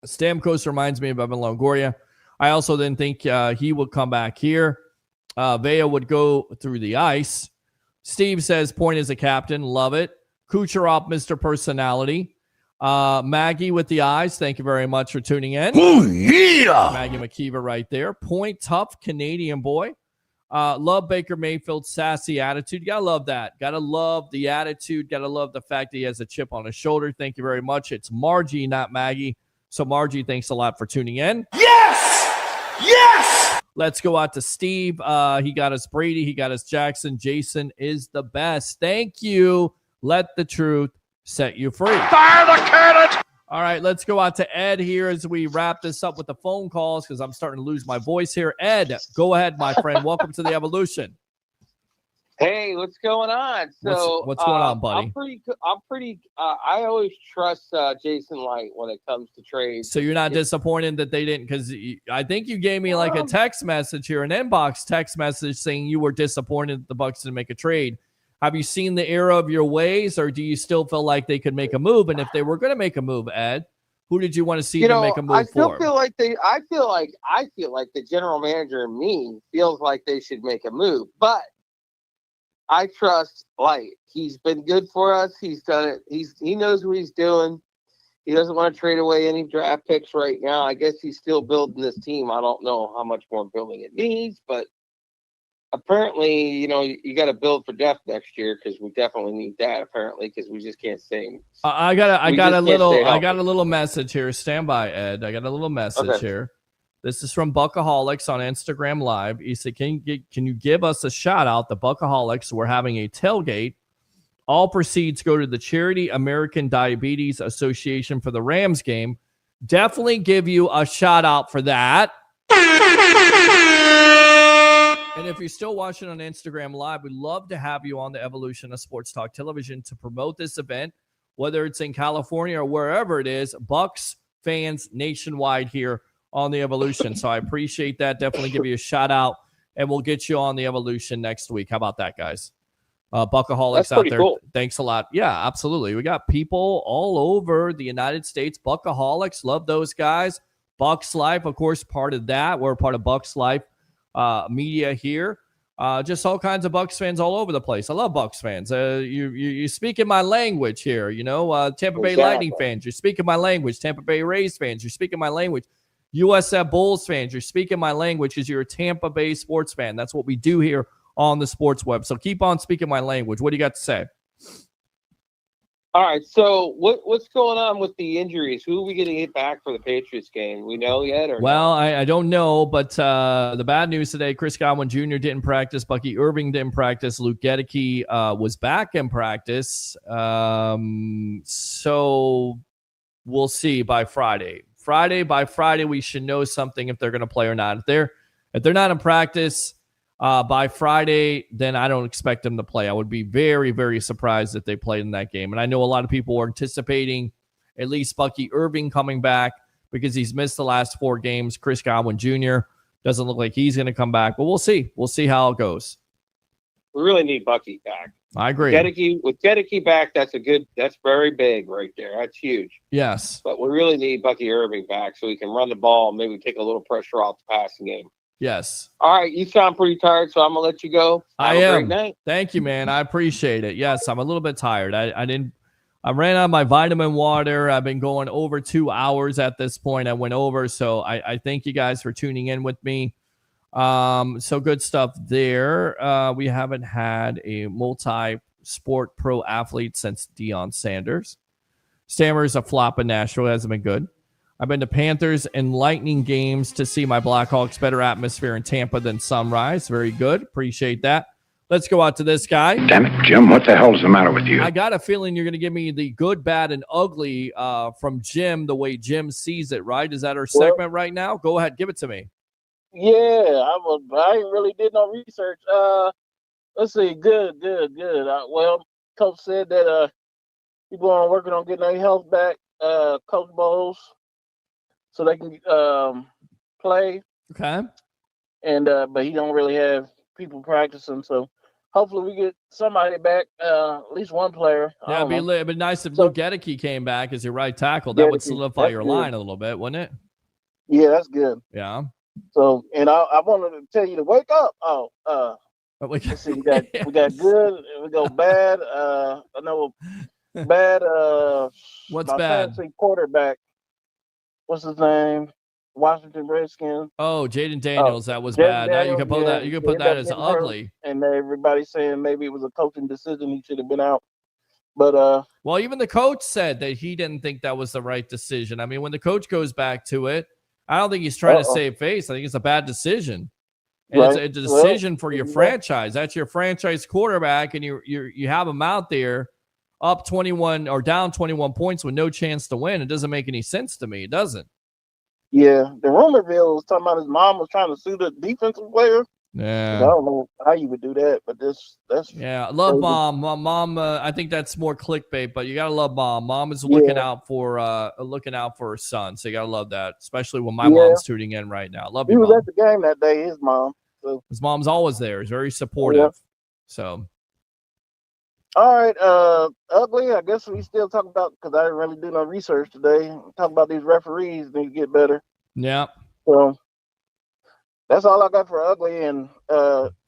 Stamkos reminds me of Evan Longoria. I also didn't think he would come back here. Vea would go through the ice. Steve says, Point is a captain. Love it. Kucherov, Mr. Personality. Maggie with the eyes. Thank you very much for tuning in. Oh, yeah. Maggie McKeever right there. Point tough Canadian boy. Love Baker Mayfield's sassy attitude. You gotta love that. Gotta love the attitude. Gotta love the fact that he has a chip on his shoulder. Thank you very much. It's Margie, not Maggie. So Margie, thanks a lot for tuning in. Yes! Let's go out to Steve. He got us Brady. He got us Jackson. Jason is the best. Thank you. Let the truth set you free. Fire the cannon! All right, let's go out to Ed here as we wrap this up with the phone calls because I'm starting to lose my voice here. Ed, go ahead, my friend. Welcome to the Evolution. Hey, what's going on? So, what's going on, buddy? I always trust Jason Licht when it comes to trades. So you're not disappointed that they didn't, because I think you gave me like a text message here, an inbox text message saying you were disappointed that the Bucs didn't make a trade. Have you seen the error of your ways, or do you still feel like they could make a move? And if they were going to make a move, Ed, who did you want to see them make a move I still for? feel like I feel like the general manager and me feels like they should make a move, but I trust Light. He's been good for us. He's done it. He knows what he's doing. He doesn't want to trade away any draft picks right now. I guess he's still building this team. I don't know how much more building it needs, but apparently, you got to build for depth next year because we definitely need that. Apparently, because we just can't stay. I got a little message here. Stand by, Ed. I got a little message here. This is from Buckaholics on Instagram Live. He said, can you give us a shout out? The Buckaholics, we're having a tailgate. All proceeds go to the Charity American Diabetes Association for the Rams game. Definitely give you a shout out for that. And if you're still watching on Instagram Live, we'd love to have you on the Evolution of Sports Talk Television to promote this event, whether it's in California or wherever it is. Bucs fans nationwide here on the Evolution. So I appreciate that. Definitely give you a shout out, and we'll get you on the Evolution next week. How about that, guys? Buckaholics out there. Cool. Thanks a lot. Yeah, absolutely. We got people all over the United States. Buckaholics, love those guys. Bucs Life, of course, part of that. We're part of Bucs Life media here. Just all kinds of Bucs fans all over the place. I love Bucs fans. You speaking my language here. Tampa Bay Lightning fans, you're speaking my language. Tampa Bay Rays fans, you're speaking my language. USF Bulls fans, you're speaking my language because you're a Tampa Bay sports fan. That's what we do here on the sports web. So keep on speaking my language. What do you got to say? All right. So what's going on with the injuries? Who are we going to get back for the Patriots game? We know yet? Well, I don't know, but the bad news today, Chris Godwin Jr. didn't practice. Bucky Irving didn't practice. Luke Gedeke was back in practice. So we'll see by Friday. By Friday, we should know something if they're going to play or not. If they're not in practice by Friday, then I don't expect them to play. I would be very, very surprised if they played in that game. And I know a lot of people are anticipating at least Bucky Irving coming back because he's missed the last 4 games. Chris Godwin Jr. doesn't look like he's going to come back, but we'll see. We'll see how it goes. We really need Bucky back. I agree. With Gedeke back, that's very big right there. That's huge. Yes. But we really need Bucky Irving back so he can run the ball, maybe take a little pressure off the passing game. Yes. All right, you sound pretty tired, so I'm gonna let you go. I Have a am. great night. Thank you, man. I appreciate it. Yes, I'm a little bit tired. I ran out of my vitamin water. I've been going over 2 hours at this point. I went over, so I thank you guys for tuning in with me. So good stuff there. We haven't had a multi-sport pro athlete since Deion Sanders. Stammer's a flop in Nashville. Hasn't been good. I've been to Panthers and Lightning games to see my Blackhawks. Better atmosphere in Tampa than Sunrise. Very good. Appreciate that. Let's go out to this guy. Damn it, Jim, what the hell is the matter with you? I got a feeling you're going to give me the good, bad, and ugly from Jim, the way Jim sees it, right? Is that our segment right now? Go ahead. Give it to me. Yeah, I really did no research. Let's see. Good. Well, Coach said that people are working on getting their health back, Coach Bowles, so they can play. Okay. And but he don't really have people practicing, so hopefully we get somebody back, at least one player. Yeah, it'd be nice if Luke Gedeke came back as your right tackle. That would solidify your line a little bit, wouldn't it? Yeah, that's good. Yeah. So, and I wanted to tell you to wake up. Let's see, we got good, we go bad. I know bad. What's my bad? fantasy quarterback. What's his name? Washington Redskins. Oh, Jaden Daniels, that was Jaden bad. Now you Daniels, can put yeah, that. You can put he that ended up as getting hurt, ugly. and everybody saying maybe it was a coaching decision. He should have been out. But well, even the coach said that he didn't think that was the right decision. I mean, when the coach goes back to it, I don't think he's trying to save face. I think it's a bad decision. And Right. it's a decision for your yeah. franchise. That's your franchise quarterback, and you have him out there up 21 or down 21 points with no chance to win. It doesn't make any sense to me. It doesn't. yeah, the rumor mill was talking about his mom was trying to sue the defensive player. I Yeah. don't know how you would do that, but that's Yeah, I love crazy. mom. Mom, I think that's more clickbait, but you gotta love mom. Mom is looking out for her son, so you gotta love that, especially when my Yeah. mom's tuning in right now. Love He you, was mom. at the game that day. His mom. So. His mom's always there. He's very supportive. So All right, ugly. I guess we still talk about because I didn't really do no research today. Talk about these referees need to get better. yeah. So that's all I got for ugly. And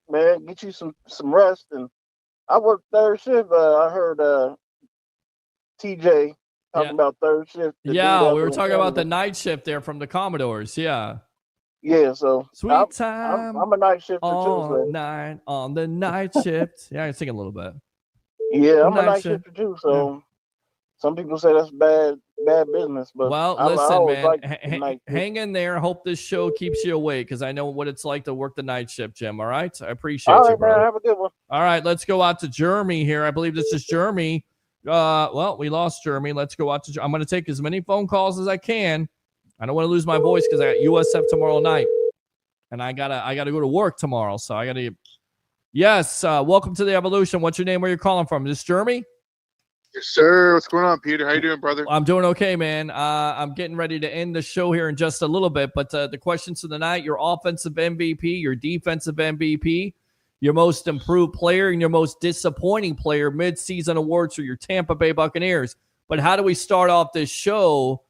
man, get you some rest. And I worked third shift. I heard TJ talking about third shift. the dude Yeah, out we were in talking about the Canada. night shift there from the Commodores. Yeah. Yeah, so Sweet time. I'm a night shifter too. All So. night on the night shift. Yeah, I can sing a little bit. Yeah, I'm a Night night shift. shifter too. So some people say that's bad business, but Well, I listen, always man, like the night shift. hang in there. Hope this show keeps you awake because I know what it's like to work the night shift, Jim. All right. I appreciate All you, right, bro. man. Have a good one. All right, let's go out to Jeremy here. I believe this is Jeremy. Well, we lost Jeremy. Let's go out to. I'm going to take as many phone calls as I can. I don't want to lose my voice because I got USF tomorrow night, and I gotta go to work tomorrow. So I gotta. Yes, welcome to the Evolution. What's your name? Where you're calling from? Is this Jeremy? Yes, sir. What's going on, Peter? How you doing, brother? I'm doing okay, man. I'm getting ready to end the show here in just a little bit, but the questions of the night: your offensive MVP, your defensive MVP, your most improved player, and your most disappointing player. Mid-season awards for your Tampa Bay Buccaneers. But how do we start off this show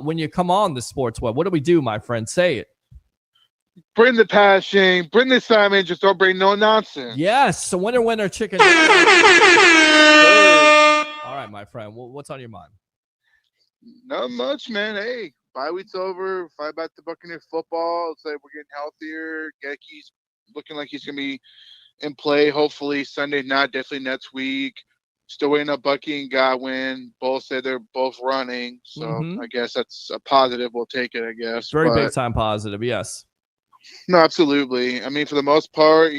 when you come on the Sports Web? What do we do, my friend? Say it. Bring the passion. Bring the excitement. Just don't bring no nonsense. Yes. So winner, chicken. All right, my friend. What's on your mind? Not much, man. Hey, bye week's over. Fight back to Buccaneers football. It's like we're getting healthier. Gecky's looking like he's gonna be in play. Hopefully Sunday night, definitely next week. Still waiting on Bucky and Godwin. Both said they're both running, so I guess that's a positive. We'll take it, I guess. Very But- big time positive. Yes. No, absolutely. I mean, for the most part,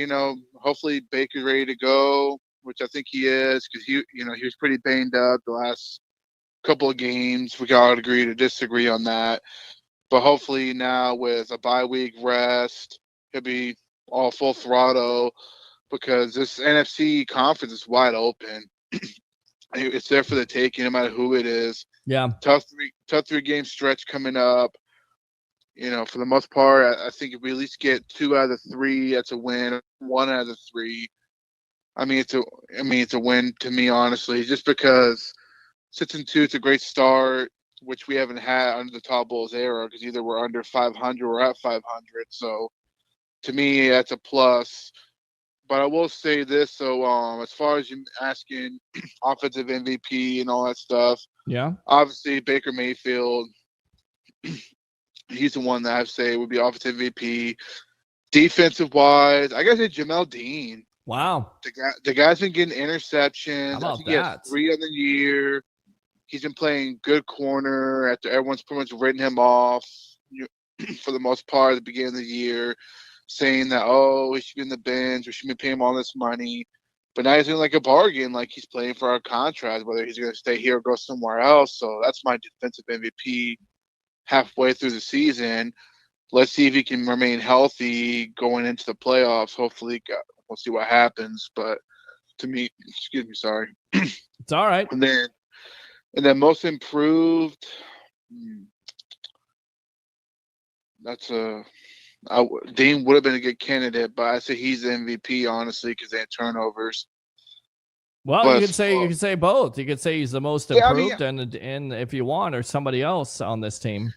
hopefully Baker's ready to go, which I think he is, because he was pretty banged up the last couple of games. We can all agree to disagree on that, but hopefully now with a bye week rest, he'll be all full throttle because this NFC conference is wide open. It's there for the taking, no matter who it is. Yeah. Tough three game stretch coming up. For the most part, I think if we at least get 2 out of 3, that's a win. 1 out of 3, it's a win to me, honestly, just because 6-2, it's a great start, which we haven't had under the Todd Bowles era, because either we're under 500 or at 500. So to me, that's a plus. But I will say this, so as far as you asking offensive MVP and all that stuff, Yeah. obviously Baker Mayfield. He's the one that I say would be offensive MVP. Defensive wise, I gotta say Jamel Dean. Wow. The guy's been getting interceptions. How about I think he has that? 3 on the year. He's been playing good corner after everyone's pretty much written him off for the most part at the beginning of the year, saying that, he should be in the bench, we should be paying him all this money. But now he's doing like a bargain, like he's playing for our contract, whether he's going to stay here or go somewhere else. So that's my defensive MVP halfway through the season. Let's see if he can remain healthy going into the playoffs. Hopefully, we'll see what happens. But to me, excuse me, sorry. It's all right. And then most improved. Dean would have been a good candidate, but I say he's the MVP, honestly, because they had turnovers. Well, But you could say both. You could say he's the most Yeah, I mean, improved, and if you want, or somebody else on this team.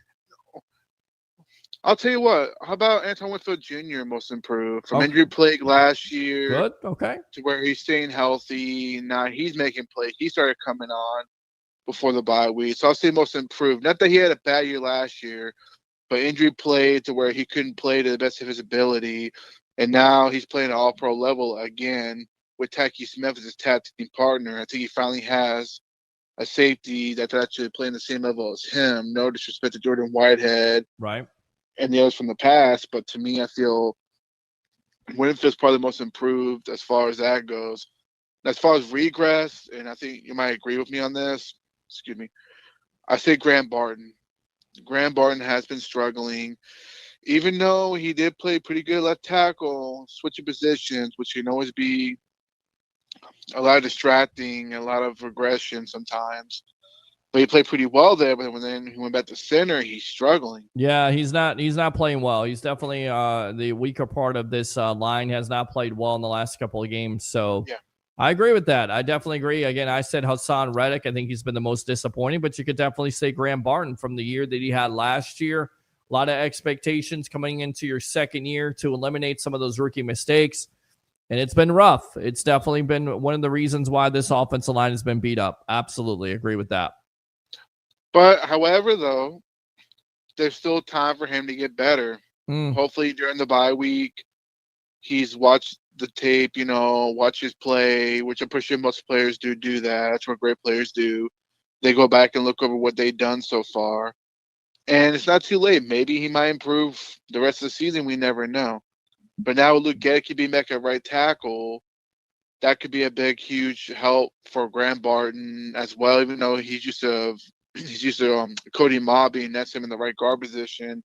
I'll tell you what. How about Anton Winfield Jr. most improved from Okay. injury plague last year? Good. Okay. To where he's staying healthy. Now he's making plays. He started coming on before the bye week. So I'll say most improved. Not that he had a bad year last year, but injury played to where he couldn't play to the best of his ability. And now he's playing at all-pro level again with Taki Smith as his tag team partner. I think he finally has a safety that's actually playing the same level as him. No disrespect to Jordan Whitehead. Right. And the others from the past, but to me, I feel Winfield's probably the most improved as far as that goes. As far as regress, and I think you might agree with me on this, excuse me, I say Graham Barton. Graham Barton has been struggling. Even though he did play pretty good left tackle, switching positions, which can always be a lot of distracting, a lot of regression sometimes. But he played pretty well there. But when he went back to center, he's struggling. Yeah, he's not playing well. He's definitely the weaker part of this line. Has not played well in the last couple of games. So yeah. I agree with that. I definitely agree. Again, I said Hassan Reddick. I think he's been the most disappointing, but you could definitely say Graham Barton from the year that he had last year. A lot of expectations coming into your second year to eliminate some of those rookie mistakes. And it's been rough. It's definitely been one of the reasons why this offensive line has been beat up. Absolutely agree with that. But, however, though, there's still time for him to get better. Hopefully during the bye week, he's watched the tape, watch his play, which I'm pretty sure most players do that. That's what great players do. They go back and look over what they've done so far. And it's not too late. Maybe he might improve the rest of the season. We never know. But now with Luke Gedeke being back at right tackle, that could be a big, huge help for Graham Barton as well, even though he's used to Cody Ma being next to him in the right guard position.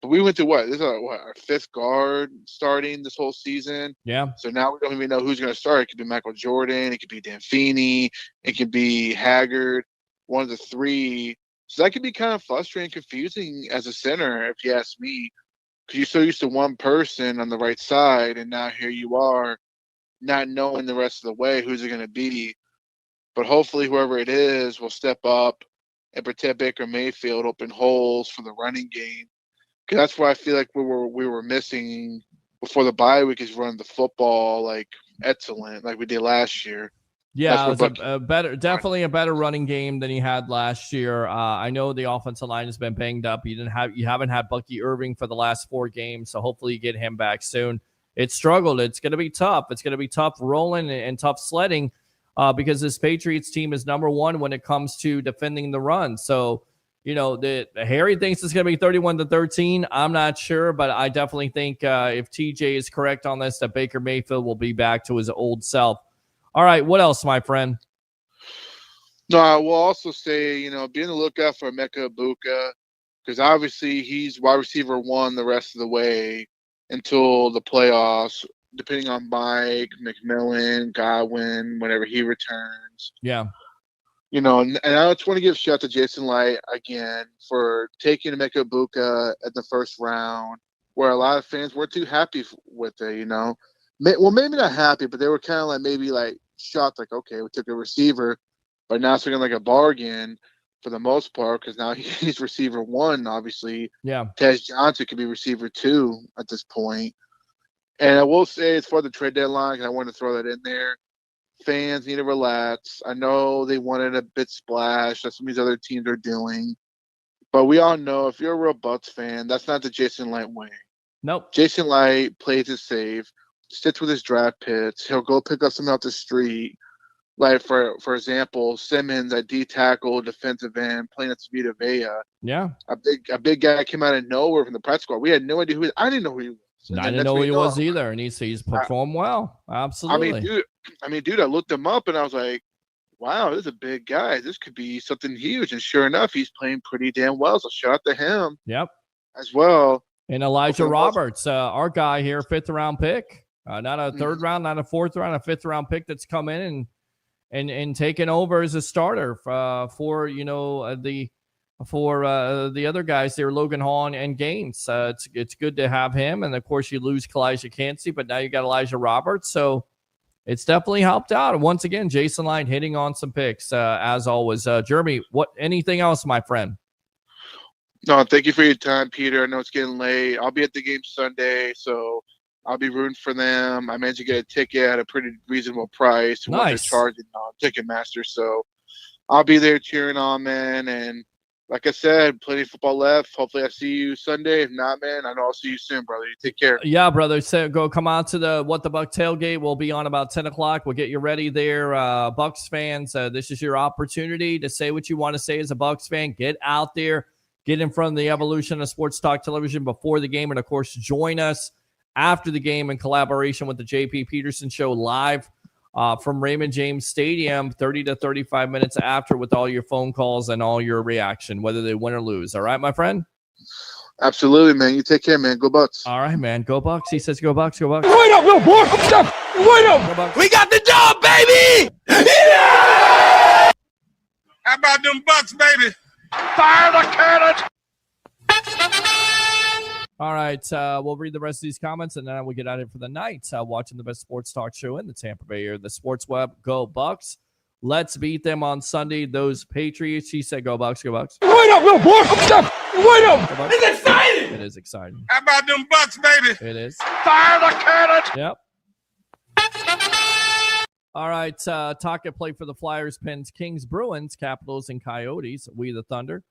But we went to this is our fifth guard starting this whole season. Yeah. So now we don't even know who's going to start. It could be Michael Jordan. It could be Dan Feeney. It could be Haggard, one of the three. So that could be kind of frustrating, confusing as a center, if you ask me, because you're so used to one person on the right side, and now here you are not knowing the rest of the way who's it going to be. But hopefully whoever it is will step up and protect Baker Mayfield, open holes for the running game. Because that's where I feel like we were missing before the bye week is running the football like excellent, like we did last year. Yeah, it was definitely a better running game than he had last year. I know the offensive line has been banged up. You haven't had Bucky Irving for the last 4 games, so hopefully you get him back soon. It struggled. It's going to be tough. It's going to be tough rolling and tough sledding because this Patriots team is number 1 when it comes to defending the run. So, Harry thinks it's going to be 31-13. I'm not sure, but I definitely think if TJ is correct on this, that Baker Mayfield will be back to his old self. All right, what else, my friend? No, I will also say, be on the lookout for Emeka Egbuka, because obviously he's wide receiver 1 the rest of the way until the playoffs, depending on Mike, McMillan, Godwin, whenever he returns. Yeah. And I just want to give a shout out to Jason Licht again for taking Emeka Egbuka at the first round, where a lot of fans weren't too happy with it, Well, maybe not happy, but they were kind of like shocked, like, okay, we took a receiver, but now it's looking like a bargain for the most part because now he's receiver 1, obviously. Yeah. Tez Johnson could be receiver 2 at this point. And I will say, as far as the trade deadline, I want to throw that in there, fans need to relax. I know they wanted a bit splash. That's what these other teams are doing. But we all know if you're a real Bucs fan, that's not the Jason Licht way. Nope. Jason Licht plays it safe, sits with his draft picks. He'll go pick up something off the street. Like, for example, Simmons at D tackle, defensive end, playing at Vita Vea. Yeah. A big guy came out of nowhere from the practice squad. We had no idea who he was. I didn't know who he was. I didn't know who he was either, and he's performed well. Absolutely. Dude, I looked him up, and I was like, wow, this is a big guy. This could be something huge. And sure enough, he's playing pretty damn well. So shout out to him. Yep. As well. And Elijah Roberts, our guy here, 5th round pick. Not a 3rd round, not a 4th round, a 5th round pick that's come in and taken over as a starter for the other guys there, Logan Hall and Gaines. It's good to have him. And, of course, you lose Kalijah Kancey, but now you got Elijah Roberts. So it's definitely helped out. And once again, Jason Licht hitting on some picks, as always. Jeremy, anything else, my friend? No, thank you for your time, Peter. I know it's getting late. I'll be at the game Sunday, so I'll be rooting for them. I managed to get a ticket at a pretty reasonable price. Nice. Charging on Ticketmaster, so I'll be there cheering on, man. And like I said, plenty of football left. Hopefully I see you Sunday. If not, man, I know I'll see you soon, brother. You take care. Yeah, brother. So go come on to the What the Buck tailgate. We'll be on about 10 o'clock. We'll get you ready there. Bucs fans, this is your opportunity to say what you want to say as a Bucs fan. Get out there. Get in front of the evolution of sports talk television before the game. And, of course, join us after the game in collaboration with the J.P. Peterson Show live from Raymond James Stadium 30 to 35 minutes after with all your phone calls and all your reaction, whether they win or lose. All right, my friend? Absolutely, man. You take care, man. Go Bucs. All right, man. Go Bucs. He says go Bucs, go Bucs. Wait up, little boy. Wait up. We got the dub, baby. Yeah! How about them Bucs, baby? Fire the cannon. All right, we'll read the rest of these comments, and then we'll get out of here for the night. Watching the best sports talk show in the Tampa Bay area, the Sports Web. Go Bucs. Let's beat them on Sunday. Those Patriots. He said go Bucs, go Bucs. Wait up, little boy. Wait up. It's exciting. It is exciting. How about them Bucs, baby? It is. Fire the cannon. Yep. All right, talk and play for the Flyers, Pens, Kings, Bruins, Capitals, and Coyotes. We the Thunder.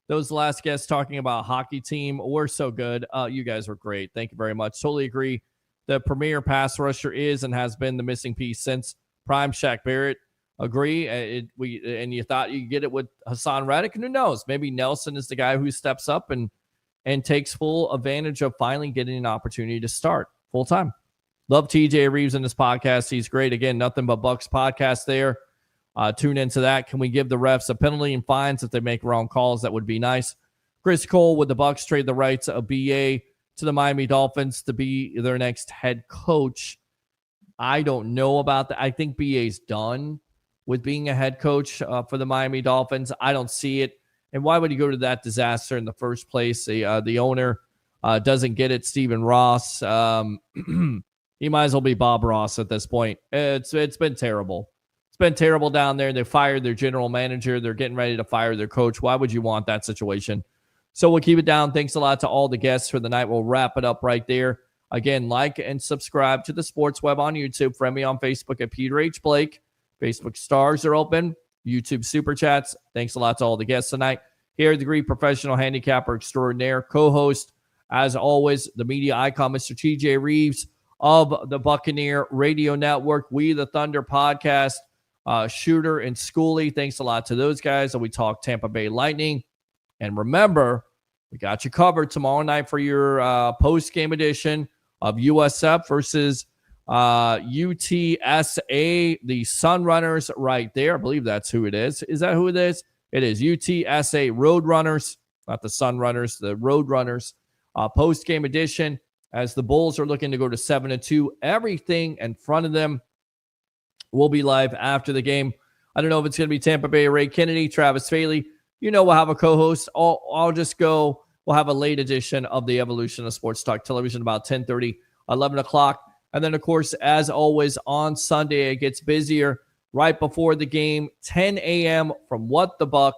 Those last guests talking about hockey team were so good. You guys were great. Thank you very much. Totally agree. The premier pass rusher is and has been the missing piece since prime Shaq Barrett. Agree. And you thought you could get it with Hassan Reddick. And who knows? Maybe Nelson is the guy who steps up and takes full advantage of finally getting an opportunity to start full time. Love TJ Reeves in this podcast. He's great. Again, Nothing But Bucs podcast there. Tune into that. Can we give the refs a penalty and fines if they make wrong calls? That would be nice. Chris Cole, would the Bucs trade the rights of BA to the Miami Dolphins to be their next head coach? I don't know about that. I think BA's done with being a head coach for the Miami Dolphins. I don't see it. And why would he go to that disaster in the first place? The owner doesn't get it. Stephen Ross. He might as well be Bob Ross at this point. It's been terrible. It's been terrible down there. They fired their general manager. They're getting ready to fire their coach. Why would you want that situation? So we'll keep it down. Thanks a lot to all the guests for the night. We'll wrap it up right there. Again, like and subscribe to the Sports Web on YouTube. Friend me on Facebook at Peter H. Blake. Facebook stars are open. YouTube Super Chats. Thanks a lot to all the guests tonight. Here, the great professional handicapper extraordinaire, co-host, as always, the media icon, Mr. TJ Reeves of the Buccaneer Radio Network. We the Thunder podcast. Shooter and Schoolie, thanks a lot to those guys. And we talk Tampa Bay Lightning. And remember, we got you covered tomorrow night for your post-game edition of USF versus UTSA, the Sunrunners right there. I believe that's who it is. Is that who it is? It is UTSA Roadrunners, not the Sunrunners, the Roadrunners post-game edition as the Bulls are looking to go to 7-2. Everything in front of them will be live after the game. I don't know if it's going to be Tampa Bay, Ray Kennedy, Travis Faley. You know, we'll have a co-host. I'll just go. We'll have a late edition of the Evolution of Sports Talk Television about 10:30, 11 o'clock. And then, of course, as always, on Sunday, it gets busier right before the game, 10 a.m. from What the Buck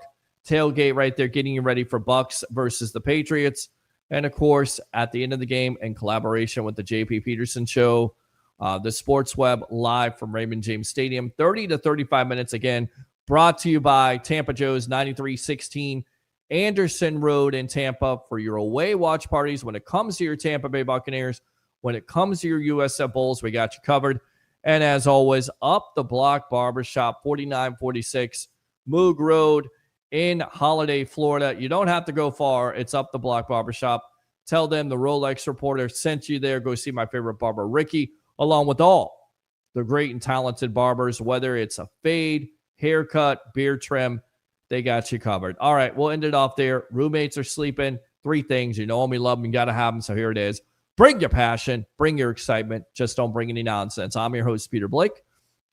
tailgate right there, getting you ready for Bucs versus the Patriots. And, of course, at the end of the game, in collaboration with the J.P. Peterson Show, the Sports Web live from Raymond James Stadium, 30 to 35 minutes again, brought to you by Tampa Joe's 9316 Anderson Road in Tampa for your away watch parties. When it comes to your Tampa Bay Buccaneers, when it comes to your USF Bulls, we got you covered. And as always, Up the Block Barbershop, 4946 Moog Road in Holiday, Florida. You don't have to go far. It's Up the Block Barbershop. Tell them the Rolex reporter sent you there. Go see my favorite barber, Ricky, along with all the great and talented barbers, whether it's a fade, haircut, beard trim, they got you covered. All right, we'll end it off there. Roommates are sleeping. 3 things. You know them, you love them, you got to have them. So here it is. Bring your passion. Bring your excitement. Just don't bring any nonsense. I'm your host, Peter Blake,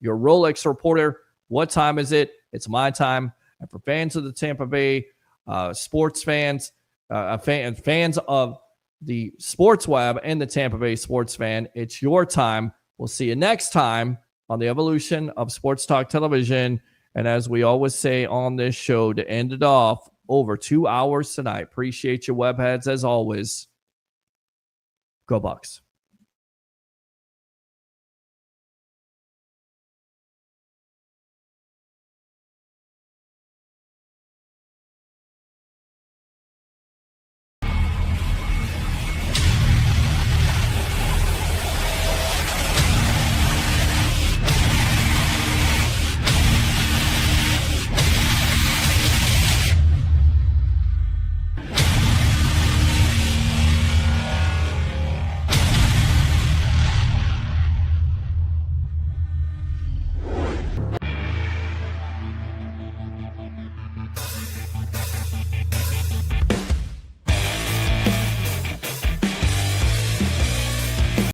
your Rolex reporter. What time is it? It's my time. And for fans of the Tampa Bay sports fans, fans of the Sports Web and the Tampa Bay Sports Fan, it's your time. We'll see you next time on the Evolution of Sports Talk Television. And as we always say on this show, to end it off, over 2 hours tonight. Appreciate you, webheads, as always. Go Bucs.